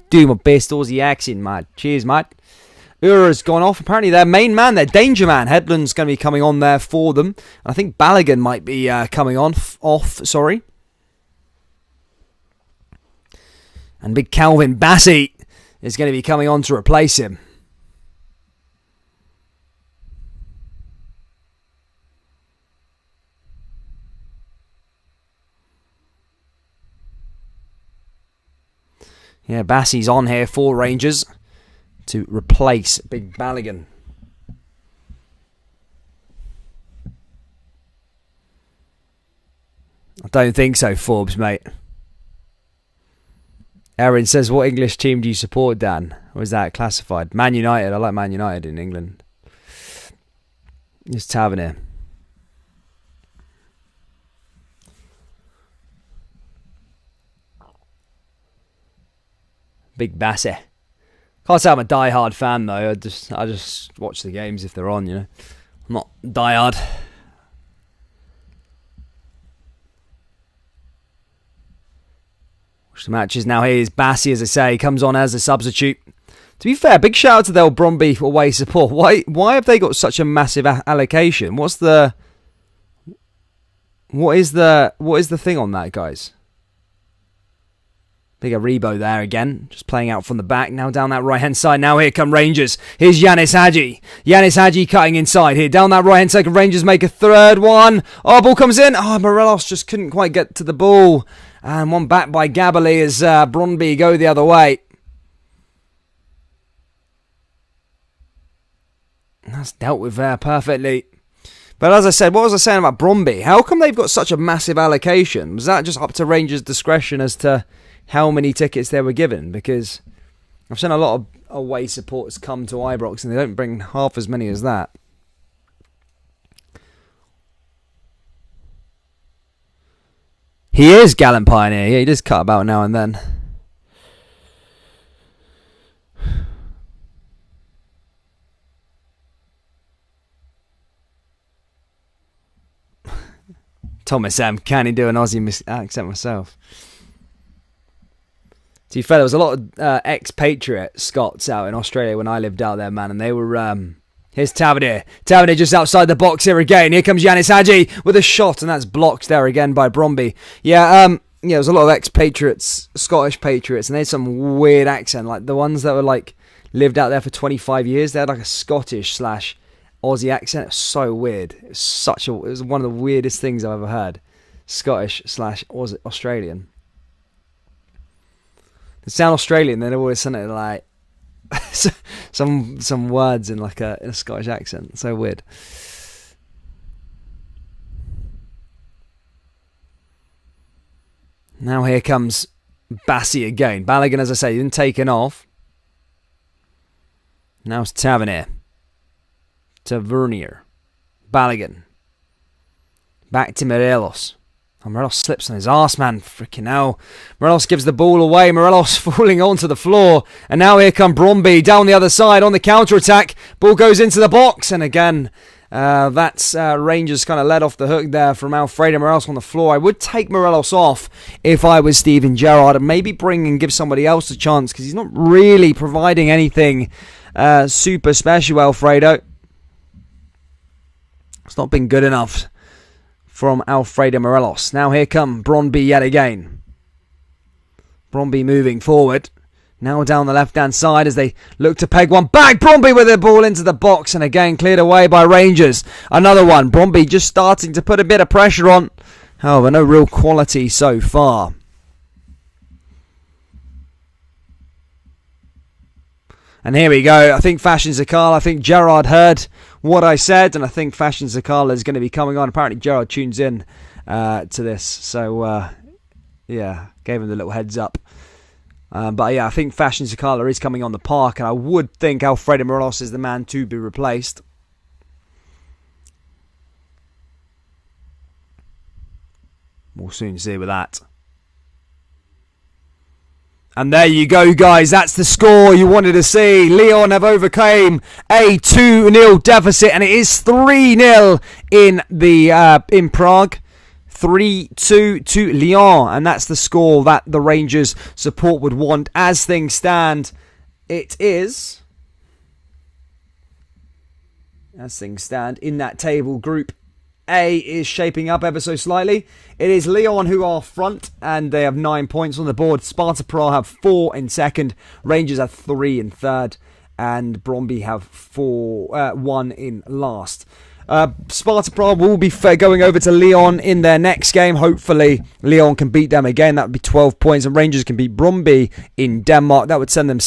do my best Aussie accent, mate. Cheers, mate. Ura's gone off. Apparently their main man, their danger man, Headland's going to be coming on there for them. I think Balogun might be coming off. And big Calvin Bassey is going to be coming on to replace him. Yeah, Bassey's on here for Rangers to replace big Balogun. I don't think so, Forbes, mate. Erin says, what English team do you support, Dan? Or is that classified? Man United. I like Man United in England. It's Tavernier. Big Bassey. Can't say I'm a die-hard fan though. I just watch the games if they're on, you know. I'm not die-hard. Watch the matches now. Here's Bassey, as I say, comes on as a substitute. To be fair, big shout out to their Brondby away support. Why have they got such a massive allocation? What is the thing on that, guys? Big Aribo there again, just playing out from the back. Now down that right-hand side. Now here come Rangers. Here's Yanis Hadji. Yanis Hadji cutting inside here. Down that right-hand side, Rangers make a third one. Oh, ball comes in. Oh, Morelos just couldn't quite get to the ball. And one back by Gabali as Brondby go the other way. That's dealt with there perfectly. But as I said, what was I saying about Brondby? How come they've got such a massive allocation? Was that just up to Rangers' discretion as to how many tickets they were given? Because I've seen a lot of away supporters come to Ibrox and they don't bring half as many as that. He is Gallant Pioneer. Yeah, he does cut about now and then. Thomas M. Can he do an Aussie accent myself? To be fair, there was a lot of expatriate Scots out in Australia when I lived out there, man, and they were... Here's Tavernier. Tavernier just outside the box here again. Here comes Yanis Hadji with a shot, and that's blocked there again by Brondby. Yeah, there was a lot of expatriates, Scottish patriots, and they had some weird accent, like the ones that were like lived out there for 25 years. They had like a Scottish / Aussie accent. It was so weird. It was one of the weirdest things I've ever heard. Scottish / Australian. They sound Australian, then always sound like some words in like in a Scottish accent. So weird. Now here comes Bassey again. Balogun, as I say, didn't taken off. Now it's Tavernier. Tavernier. Balogun. Back to Morelos. Oh, Morelos slips on his arse, man. Freaking hell. Morelos gives the ball away. Morelos falling onto the floor. And now here come Brondby down the other side on the counter-attack. Ball goes into the box. And again, that's Rangers kind of let off the hook there from Alfredo Morelos on the floor. I would take Morelos off if I was Steven Gerrard and maybe bring and give somebody else a chance because he's not really providing anything super special, Alfredo. It's not been good enough from Alfredo Morelos. Now here come Brondby yet again. Brondby moving forward. Now down the left-hand side as they look to peg one back. Brondby with the ball into the box and again cleared away by Rangers. Another one. Brondby just starting to put a bit of pressure on. However, no real quality so far. And here we go. I think Fashion Zakala, I think Gerrard heard what I said, and I think Fashion Zakala is going to be coming on. Apparently Gerrard tunes in to this, so yeah, gave him the little heads up. But yeah, I think Fashion Zakala is coming on the park, and I would think Alfredo Morelos is the man to be replaced. We'll soon see with that. And there you go, guys. That's the score you wanted to see. Lyon have overcame a 2-0 deficit, and it is 3-0 in Prague. 3-2 to Lyon, and that's the score that the Rangers support would want. As things stand, it is, as things stand in that table, Group A is shaping up ever so slightly. It is Lyon who are front, and they have 9 points on the board. Sparta Prague have 4 in second. Rangers have 3 in third, and Brondby have 1 in last. Sparta Prague will be going over to Lyon in their next game. Hopefully, Lyon can beat them again. That would be 12 points, and Rangers can beat Brondby in Denmark. That would send them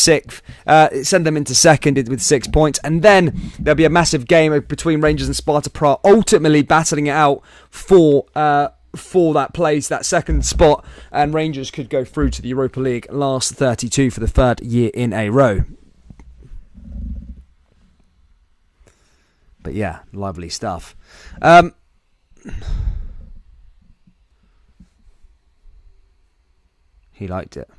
into second with 6 points, and then there'll be a massive game between Rangers and Sparta Prague, ultimately battling it out for that place, that second spot, and Rangers could go through to the Europa League last 32 for the third year in a row. But yeah, lovely stuff. He liked it.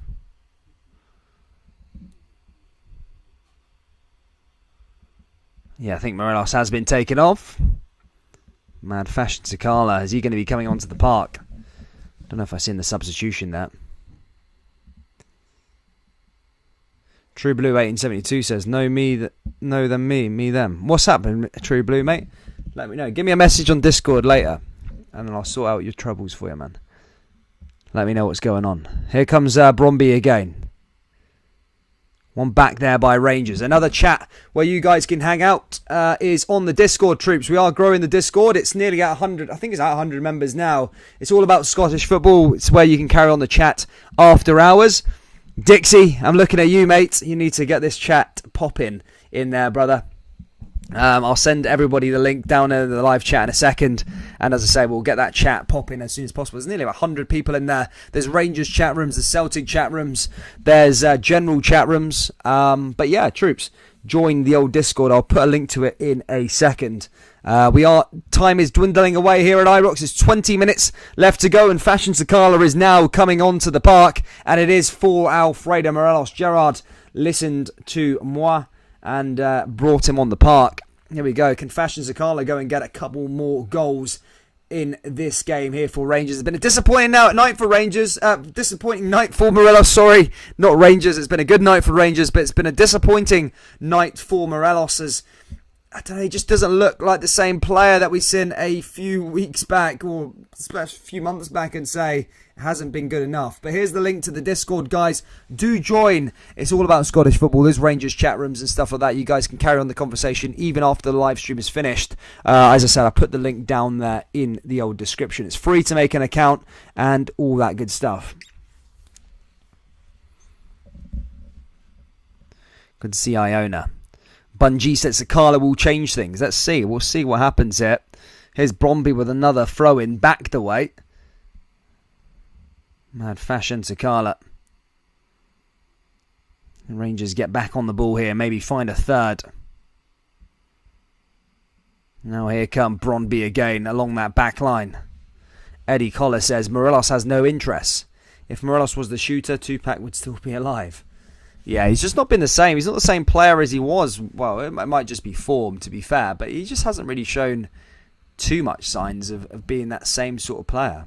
Yeah, I think Morelos has been taken off. Mad Fashion Sakala, is he going to be coming onto the park? Don't know if I've seen the substitution there. True Blue 1872 says, no them, me them. What's happening, True Blue, mate? Let me know. Give me a message on Discord later, and then I'll sort out your troubles for you, man. Let me know what's going on. Here comes Brondby again. One back there by Rangers. Another chat where you guys can hang out is on the Discord, troops. We are growing the Discord. It's nearly at 100. I think it's at 100 members now. It's all about Scottish football. It's where you can carry on the chat after hours. Dixie, I'm looking at you, mate. You need to get this chat popping in there, brother. I'll send everybody the link down in the live chat in a second. And as I say, we'll get that chat popping as soon as possible. There's nearly 100 people in there. There's Rangers chat rooms, there's Celtic chat rooms, there's general chat rooms. But yeah, troops, join the old Discord. I'll put a link to it in a second. Time is dwindling away here at Ibrox. It's 20 minutes left to go, and Fashion Sakala is now coming onto the park, and it is for Alfredo Morelos. Gerard listened to moi and brought him on the park. Here we go. Can Fashion Sakala go and get a couple more goals in this game here for Rangers? It's been a disappointing night for Rangers. Disappointing night for Morelos. Sorry, not Rangers. It's been a good night for Rangers, but it's been a disappointing night for Morelos as, I don't know, he just doesn't look like the same player that we seen a few weeks back or a few months back and say hasn't been good enough. But here's the link to the Discord, guys. Do join. It's all about Scottish football. There's Rangers chat rooms and stuff like that. You guys can carry on the conversation even after the live stream is finished. As I said, I put the link down there in the old description. It's free to make an account and all that good stuff. Good to see Iona. Bungie says Sakala will change things. Let's see. We'll see what happens here. Here's Brondby with another throw-in. Backed away. Mad Fashion Sakala. The Rangers get back on the ball here. Maybe find a third. Now here come Brondby again along that back line. Eddie Collar says Morelos has no interest. If Morelos was the shooter, Tupac would still be alive. Yeah, he's just not been the same. He's not the same player as he was. Well, it might just be form, to be fair. But he just hasn't really shown too much signs of being that same sort of player.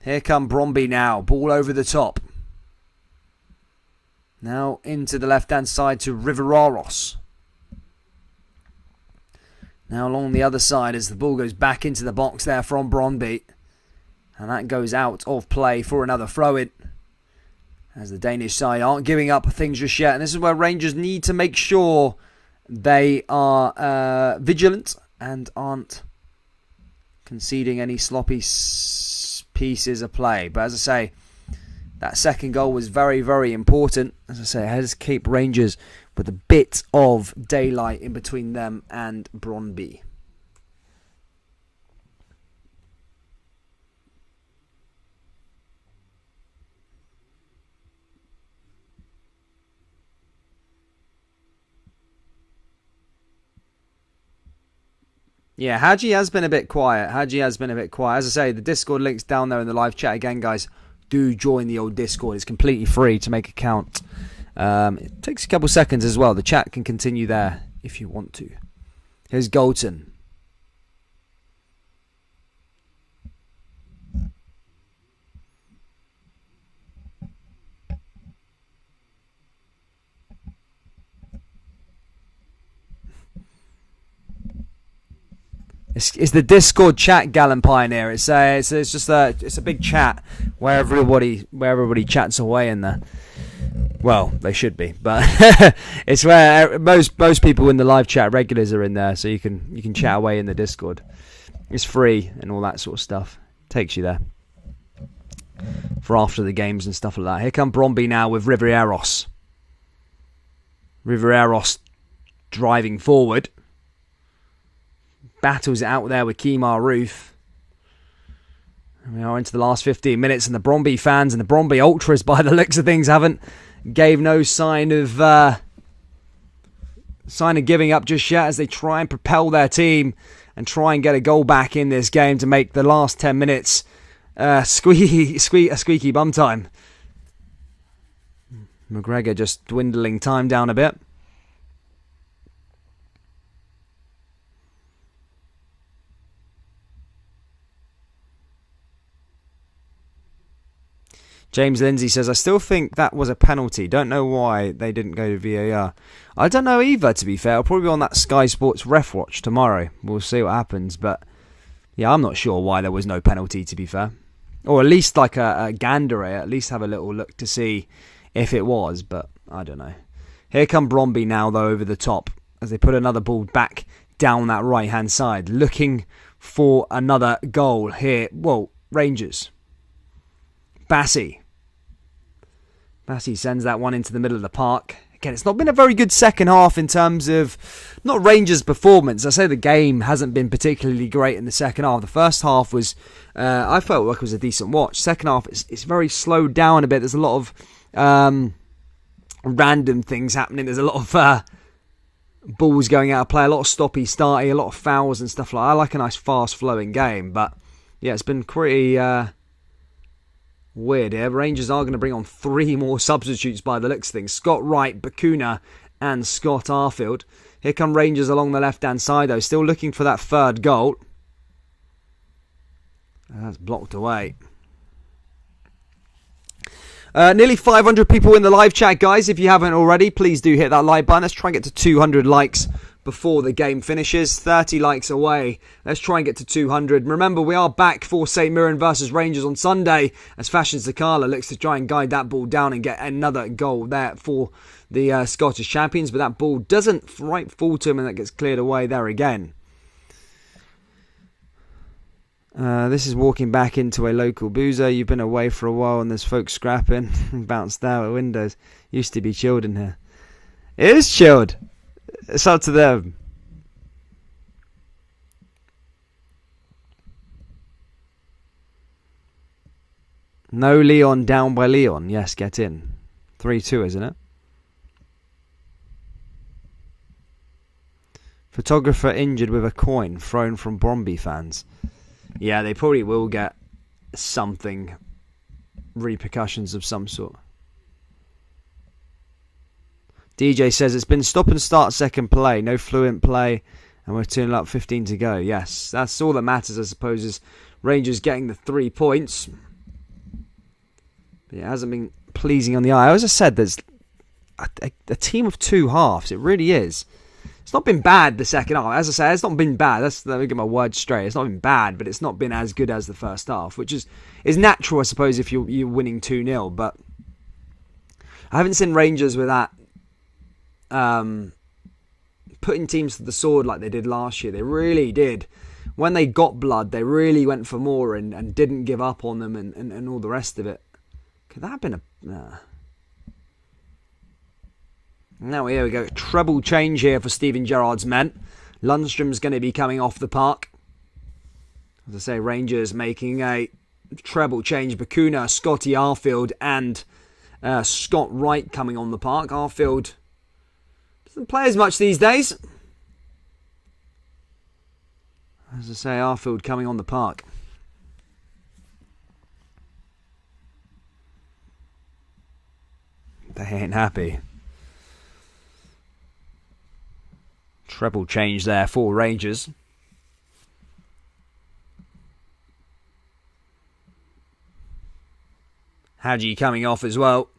Here come Brondby now. Ball over the top. Now into the left-hand side to Riveros. Now along the other side as the ball goes back into the box there from Brondby. And that goes out of play for another throw-in. As the Danish side aren't giving up things just yet. And this is where Rangers need to make sure they are vigilant and aren't conceding any sloppy pieces of play. But as I say, that second goal was very, very important. As I say, it has to keep Rangers with a bit of daylight in between them and Brondby. Yeah, Hadji has been a bit quiet. As I say, the Discord link's down there in the live chat. Again, guys, do join the old Discord. It's completely free to make a account. It takes a couple seconds as well. The chat can continue there if you want to. Here's Golton. It's the Discord chat, Gallon Pioneer. It's just a big chat where everybody chats away in there. Well, they should be, but it's where most people in the live chat regulars are in there, so you can chat away in the Discord. It's free and all that sort of stuff. Takes you there for after the games and stuff like that. Here come Brondby now with Riveros. Riveros driving forward. Battles it out there with Kemar Roof. We are into the last 15 minutes, and the Brondby fans and the Brondby Ultras, by the looks of things, gave no sign of giving up just yet as they try and propel their team and try and get a goal back in this game to make the last 10 minutes squeaky bum time. McGregor just dwindling time down a bit. James Lindsay says, I still think that was a penalty. Don't know why they didn't go to VAR. I don't know either, to be fair. I'll probably be on that Sky Sports Ref Watch tomorrow. We'll see what happens. But yeah, I'm not sure why there was no penalty, to be fair. Or at least like a gander, at least have a little look to see if it was. But I don't know. Here come Brondby now, though, over the top. As they put another ball back down that right-hand side. Looking for another goal here. Well, Rangers. Bassey sends that one into the middle of the park. Again, it's not been a very good second half in terms of, not Rangers' performance. I say the game hasn't been particularly great in the second half. The first half was, I felt like it was a decent watch. Second half, it's very slowed down a bit. There's a lot of random things happening. There's a lot of balls going out of play, a lot of stoppy-starty, a lot of fouls and stuff like that. I like a nice fast-flowing game, but yeah, it's been pretty weird here. Rangers are going to bring on 3 more substitutes by the looks of things. Scott Wright, Bacuna and Scott Arfield. Here come Rangers along the left-hand side though, still looking for that third goal. That's blocked away. Nearly 500 people in the live chat, guys. If you haven't already, please do hit that like button. Let's try and get to 200 likes before the game finishes. 30 likes away. Let's try and get to 200. Remember, we are back for St Mirren versus Rangers on Sunday as Fashion Sakala looks to try and guide that ball down and get another goal there for the Scottish champions. But that ball doesn't fall to him and that gets cleared away there again. This is walking back into a local boozer. You've been away for a while and there's folks scrapping. Bounced out of windows. Used to be chilled in here. It is chilled. It's up to them. No Leon down by Leon. Yes, get in. 3-2, isn't it? Photographer injured with a coin thrown from Brondby fans. Yeah, they probably will get something, repercussions of some sort. DJ says it's been stop and start second play, no fluent play, and we're turning up 15 to go. Yes, that's all that matters, I suppose, is Rangers getting the 3 points. But it hasn't been pleasing on the eye. As I said, there's a team of 2 halves. It really is. It's not been bad the second half. As I say, it's not been bad. Let me get my words straight. It's not been bad, but it's not been as good as the first half, which is natural, I suppose, if you're winning 2-0. But I haven't seen Rangers with that putting teams to the sword like they did last year. They really did. When they got blood, they really went for more and didn't give up on them and all the rest of it. Could that have been a... Now here we go, treble change here for Steven Gerrard's men. Lundstrom's going to be coming off the park. As I say, Rangers making a treble change. Bacuna, Scotty Arfield and Scott Wright coming on the park. Arfield doesn't play as much these days. As I say, Arfield coming on the park. They ain't happy. Treble change there for Rangers. Hadji coming off as well.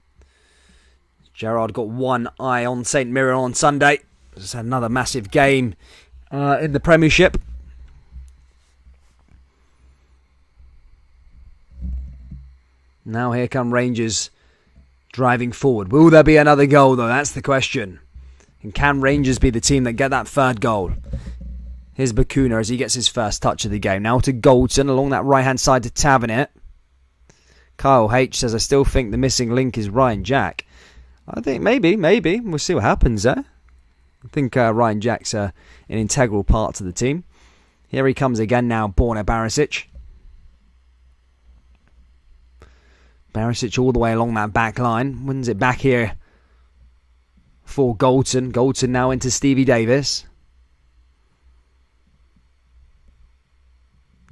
Gerrard got one eye on St Mirren on Sunday. It's another massive game in the Premiership. Now here come Rangers driving forward. Will there be another goal though? That's the question. And can Rangers be the team that get that third goal? Here's Bacuna as he gets his first touch of the game. Now to Goldson along that right-hand side to Tavernet. Kyle H says, I still think the missing link is Ryan Jack. I think maybe. We'll see what happens there. I think Ryan Jack's an integral part to the team. Here he comes again now, Borna Barisic. Barisic all the way along that back line. Wins it back here for Goldson. Goldson now into Stevie Davis.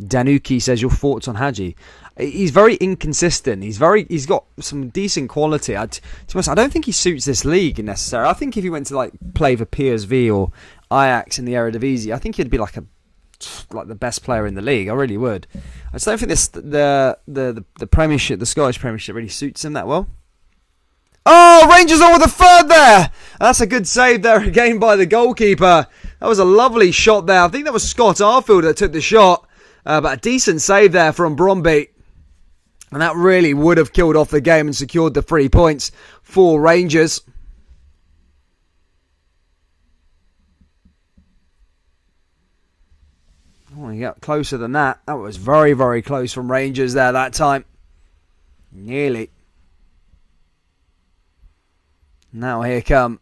Danuki says, your thoughts on Hadji? He's very inconsistent. He's got some decent quality. I don't think he suits this league necessarily. I think if he went to play for PSV or Ajax in the Eredivisie, I think he'd be like the best player in the league. I really would. I just don't think the Premiership, the Scottish Premiership, really suits him that well. Oh, Rangers on with a third there. That's a good save there again by the goalkeeper. That was a lovely shot there. I think that was Scott Arfield that took the shot. But a decent save there from Brondby. And that really would have killed off the game and secured the 3 points for Rangers. Oh, he got closer than that. That was very, very close from Rangers there that time. Nearly. Now here come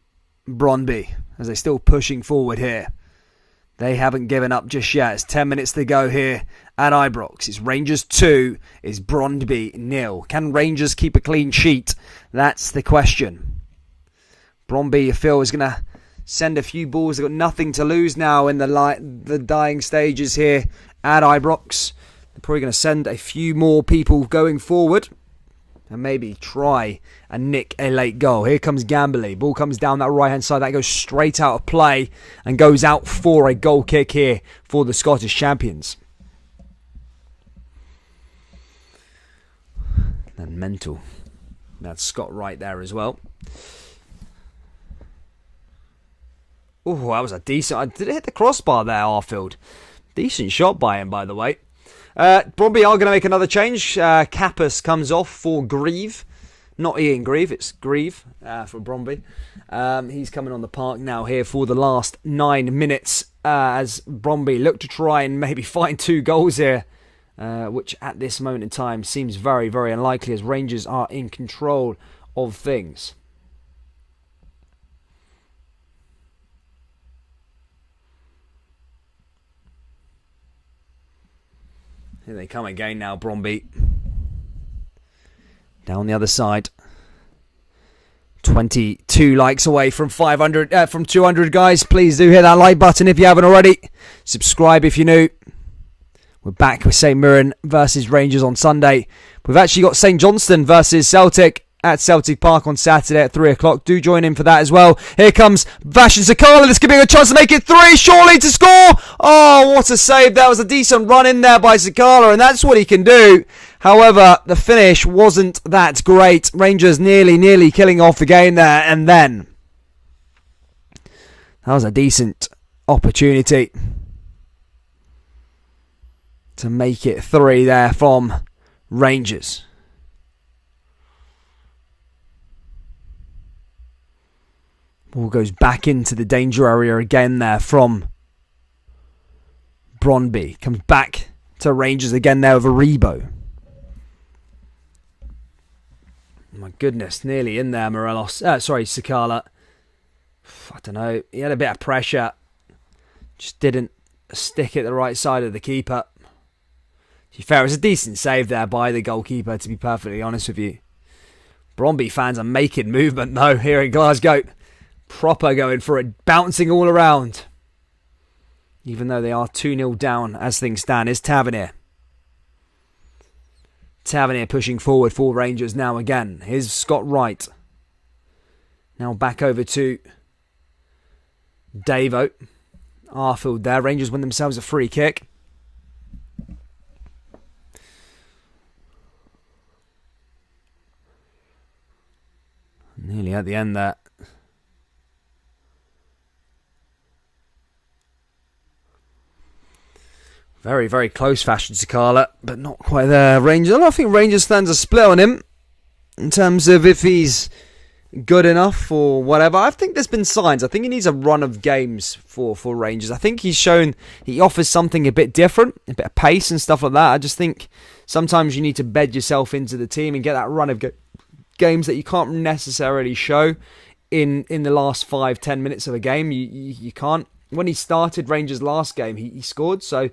Brondby as they're still pushing forward here. They haven't given up just yet. It's 10 minutes to go here at Ibrox. It's Rangers 2, it's Brondby 0. Can Rangers keep a clean sheet? That's the question. Brondby, you feel, is going to send a few balls. They've got nothing to lose now in the dying stages here at Ibrox. They're probably going to send a few more people going forward and maybe try and nick a late goal. Here comes Gambly. Ball comes down that right-hand side. That goes straight out of play and goes out for a goal kick here for the Scottish champions. And mental. That's Scott Wright there as well. Oh, that was a decent... Did it hit the crossbar there, Arfield? Decent shot by him, by the way. Brondby are going to make another change. Kappas comes off for Grieve. Not Ian Grieve, it's Grieve for Brondby. He's coming on the park now here for the last 9 minutes as Brondby look to try and maybe find 2 goals here, which at this moment in time seems very, very unlikely as Rangers are in control of things. Here they come again now, Brondby. Down the other side. 22 likes away from 200 guys. Please do hit that like button if you haven't already. Subscribe if you're new. We're back with St Mirren versus Rangers on Sunday. We've actually got St Johnstone versus Celtic at Celtic Park on Saturday at 3 o'clock. Do join in for that as well. Here comes Vashin Sakala. This could be a chance to make it 3. Surely to score. Oh, what a save. That was a decent run in there by Sakala, and that's what he can do. However, the finish wasn't that great. Rangers nearly killing off the game there, and then that was a decent opportunity to make it 3 there from Rangers. Ball goes back into the danger area again there from Brondby. Comes back to Rangers again there with Aribo. My goodness, nearly in there, Sakala. I don't know. He had a bit of pressure. Just didn't stick at the right side of the keeper. To be fair, it was a decent save there by the goalkeeper, to be perfectly honest with you. Brondby fans are making movement though here in Glasgow. Proper going for it, bouncing all around. Even though they are 2-0 down as things stand, is Tavernier. Tavernier pushing forward for Rangers now again. Here's Scott Wright. Now back over to Davo. Arfield there. Rangers win themselves a free kick. Nearly at the end there. Very, very close fashion to Sakala, but not quite there. Rangers, I don't think Rangers fans are split on him in terms of if he's good enough or whatever. I think there's been signs. I think he needs a run of games for Rangers. I think he's shown he offers something a bit different, a bit of pace and stuff like that. I just think sometimes you need to bed yourself into the team and get that run of games that you can't necessarily show in the last 5-10 minutes of a game. You can't. When he started Rangers' last game, he scored, so...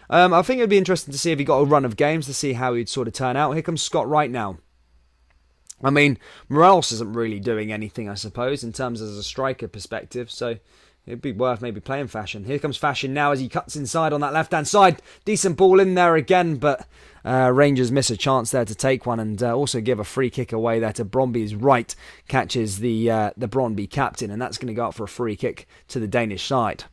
I think it'd be interesting to see if he got a run of games to see how he'd sort of turn out. Here comes Scott Wright now. I mean, Morales isn't really doing anything, I suppose, in terms of a striker perspective, so it'd be worth maybe playing Fashion. Here comes Fashion now as he cuts inside on that left-hand side. Decent ball in there again, but Rangers miss a chance there to take one and also give a free kick away there to Brondby's right. Catches the Brondby captain, and that's going to go out for a free kick to the Danish side.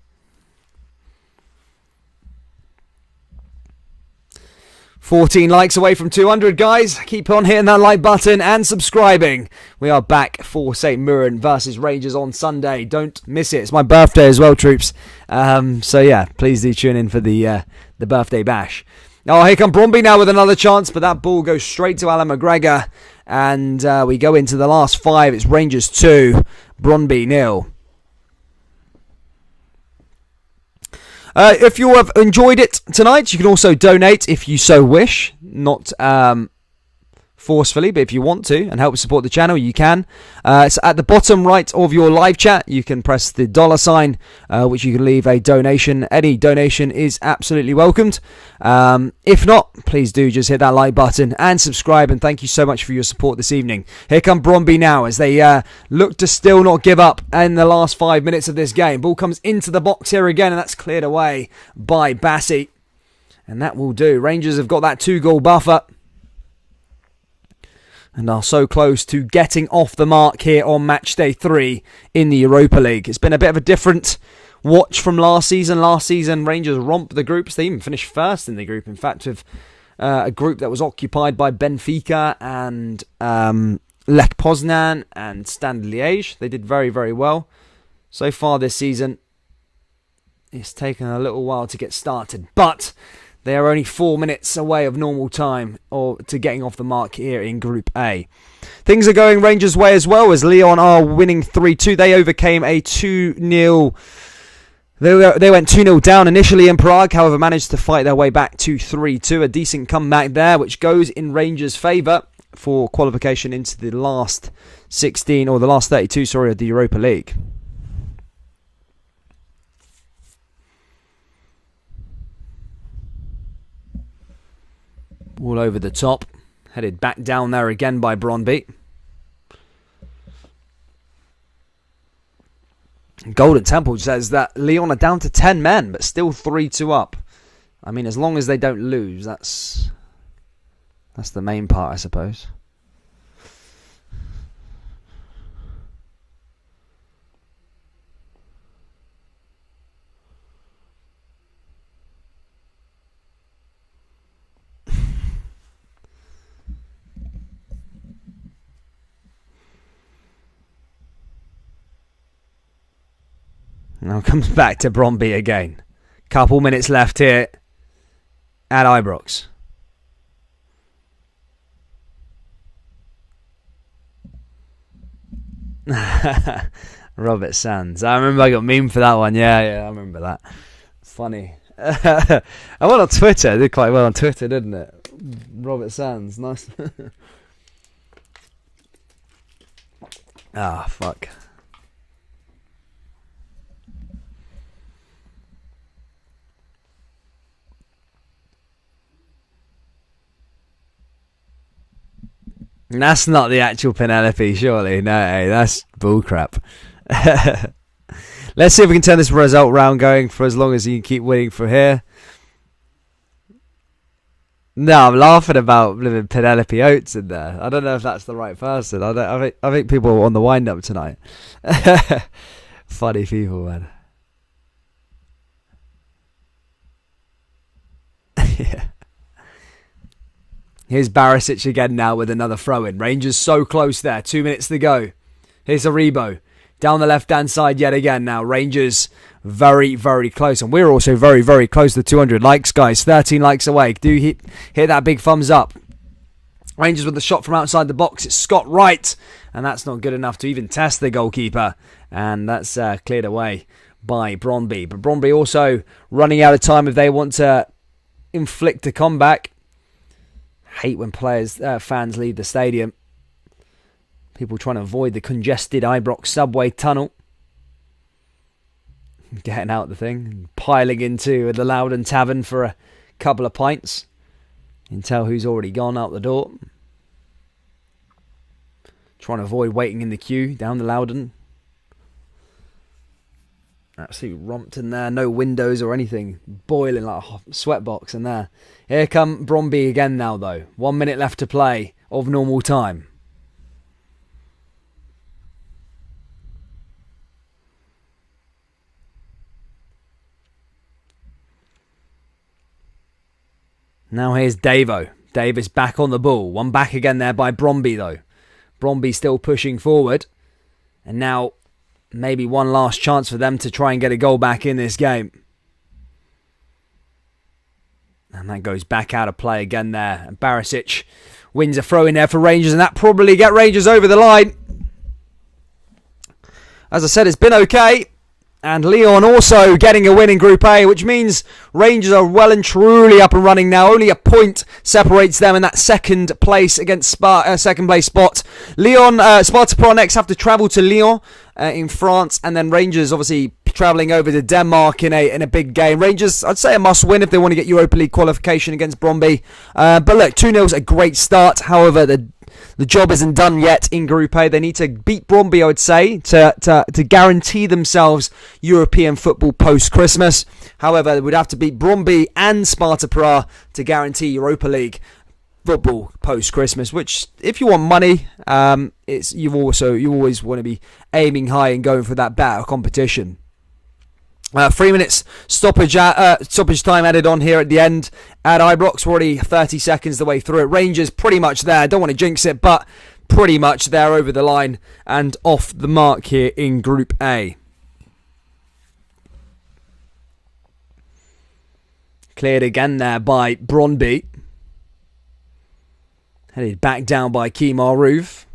14 likes away from 200, guys. Keep on hitting that like button and subscribing. We are back for St Mirren versus Rangers on Sunday. Don't miss it. It's my birthday as well, troops. So yeah, please do tune in for the birthday bash. Oh, here come Brondby now with another chance, but that ball goes straight to Alan McGregor. And we go into the last 5. It's Rangers 2, Brondby 0. If you have enjoyed it tonight, you can also donate if you so wish. Not forcefully, but if you want to and help support the channel, you can. It's at the bottom right of your live chat. You can press the $sign, which you can leave a donation. Any donation is absolutely welcomed. If not, please do just hit that like button and subscribe, and thank you so much for your support this evening. Here come Brondby now as they look to still not give up in the last 5 minutes of this game. Ball comes into the box here again, and that's cleared away by Bassey, and that will do. Rangers have got that 2-goal buffer and are so close to getting off the mark here on match day 3 in the Europa League. It's been a bit of a different watch from last season. Last season, Rangers romped the groups. They even finished first in the group. In fact, with a group that was occupied by Benfica and Lech Poznan and Standard Liège. They did very, very well. So far this season, it's taken a little while to get started, but they are only 4 minutes away of normal time or to getting off the mark here in Group A. Things are going Rangers' way as well, as Lyon are winning 3-2. They overcame a 2-0. They went 2-0 down initially in Prague, however managed to fight their way back to 3-2. A decent comeback there, which goes in Rangers' favour for qualification into the last 16, or the last 32, of the Europa League. All over the top. Headed back down there again by Brondby. Golden Temple says that Lyon are down to 10 men, but still 3-2 up. I mean, as long as they don't lose, that's the main part, I suppose. Now comes back to Brondby again. Couple minutes left here at Ibrox. Robert Sands. I remember I got memed for that one. Yeah, I remember that. Funny. I went on Twitter. I did quite well on Twitter, didn't it? Robert Sands. Nice. Fuck. That's not the actual Penelope, surely. No, hey, that's bullcrap. Let's see if we can turn this result round going for as long as you can keep winning from here. No, I'm laughing about living Penelope Oates in there. I don't know if that's the right person. I think people are on the wind-up tonight. Funny people, man. Yeah. Here's Barisic again now with another throw-in. Rangers so close there. 2 minutes to go. Here's Aribo. Down the left-hand side yet again now. Rangers very, very close. And we're also very, very close to 200 likes, guys. 13 likes away. Do hit that big thumbs up. Rangers with the shot from outside the box. It's Scott Wright. And that's not good enough to even test the goalkeeper. And that's cleared away by Brondby. But Brondby also running out of time if they want to inflict a comeback. Hate when fans leave the stadium. People trying to avoid the congested Ibrox subway tunnel. Getting out the thing. Piling into the Loudon Tavern for a couple of pints. You can tell who's already gone out the door. Trying to avoid waiting in the queue down the Loudon. Absolute romped in there. No windows or anything. Boiling like a sweat box in there. Here come Brondby again now, though. 1 minute left to play of normal time. Now here's Davo. Davis back on the ball. One back again there by Brondby, though. Brondby still pushing forward. And now maybe one last chance for them to try and get a goal back in this game. And that goes back out of play again there. And Barisic wins a throw in there for Rangers. And that probably get Rangers over the line. As I said, it's been okay. And Lyon also getting a win in Group A, which means Rangers are well and truly up and running now. Only a point separates them in that second place against second place spot. Sparta Prague next have to travel to Lyon in France, and then Rangers obviously travelling over to Denmark in a big game. Rangers, I'd say a must win if they want to get Europa League qualification against Brondby. But look, 2-0 is a great start. However, the job isn't done yet in Group A. They need to beat Brondby, I would say, to guarantee themselves European football post-Christmas. However, they would have to beat Brondby and Sparta Prague to guarantee Europa League football post-Christmas, which, if you want money, you always want to be aiming high and going for that better competition. 3 minutes stoppage time added on here at the end at Ibrox. We're already 30 seconds the way through it. Rangers pretty much there. Don't want to jinx it, but pretty much there over the line and off the mark here in Group A. Cleared again there by Brondby. Headed back down by Kemar Roof.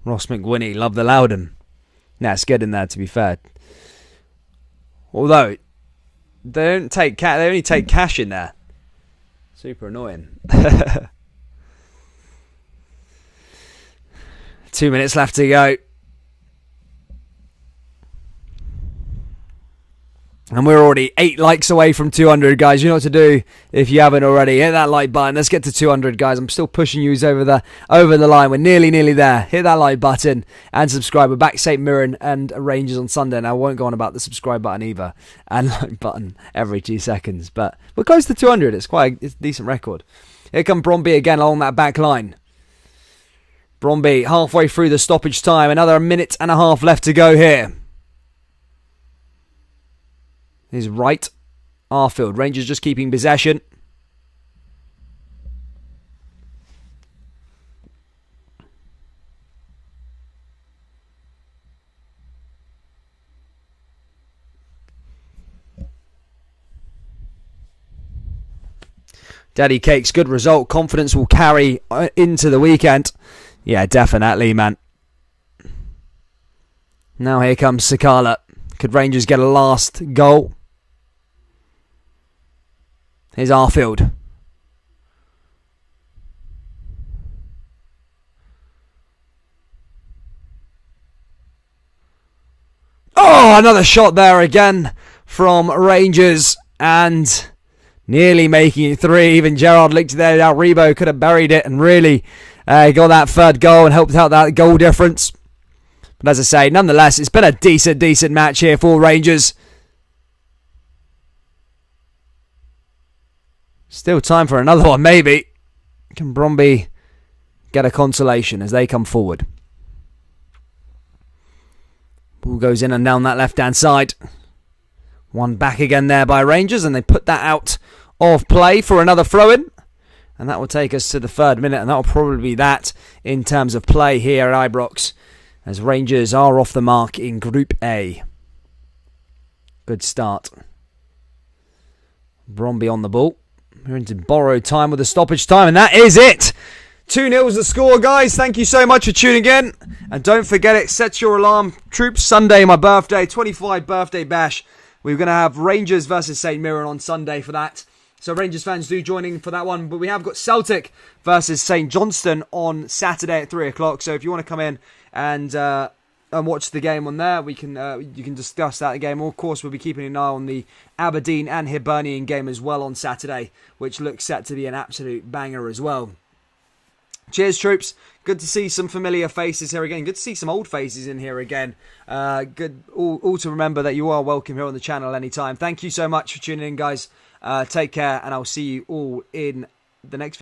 Ross McGuinney, love the Loudon. Nah, it's good in there, to be fair. Although, they only take cash in there. Super annoying. 2 minutes left to go. And we're already 8 likes away from 200, guys. You know what to do if you haven't already. Hit that like button. Let's get to 200, guys. I'm still pushing you over the line. We're nearly there. Hit that like button and subscribe. We're back St Mirren and Rangers on Sunday. And I won't go on about the subscribe button either. And like button every 2 seconds. But we're close to 200. It's a decent record. Here come Brondby again along that back line. Brondby halfway through the stoppage time. Another minute and a half left to go here. His right, Arfield. Rangers just keeping possession. Daddy Cakes, good result. Confidence will carry into the weekend. Yeah, definitely, man. Now here comes Sakala. Could Rangers get a last goal? Here's Arfield. Oh, another shot there again from Rangers. And nearly making it 3. Even Gerard looked there. Now Rebo could have buried it and really got that third goal and helped out that goal difference. But as I say, nonetheless, it's been a decent match here for Rangers. Still time for another one, maybe. Can Brondby get a consolation as they come forward? Ball goes in and down that left-hand side. One back again there by Rangers, and they put that out of play for another throw-in. And that will take us to the 3rd minute, and that will probably be that in terms of play here at Ibrox, as Rangers are off the mark in Group A. Good start. Brondby on the ball. We're into borrowed time with the stoppage time, and that is it! 2-0 is the score, guys. Thank you so much for tuning in. And don't forget it, set your alarm. Troops, Sunday, my birthday, 25 birthday bash. We're going to have Rangers versus St Mirren on Sunday for that. So Rangers fans do join in for that one. But we have got Celtic versus St Johnstone on Saturday at 3 o'clock. So if you want to come in and watch the game on there, you can discuss that game. Of course, we'll be keeping an eye on the Aberdeen and Hibernian game as well on Saturday, which looks set to be an absolute banger as well. Cheers, troops. Good to see some familiar faces here again. Good to see some old faces in here again. Good all to remember that you are welcome here on the channel anytime. Thank you so much for tuning in, guys. Take care, and I'll see you all in the next video.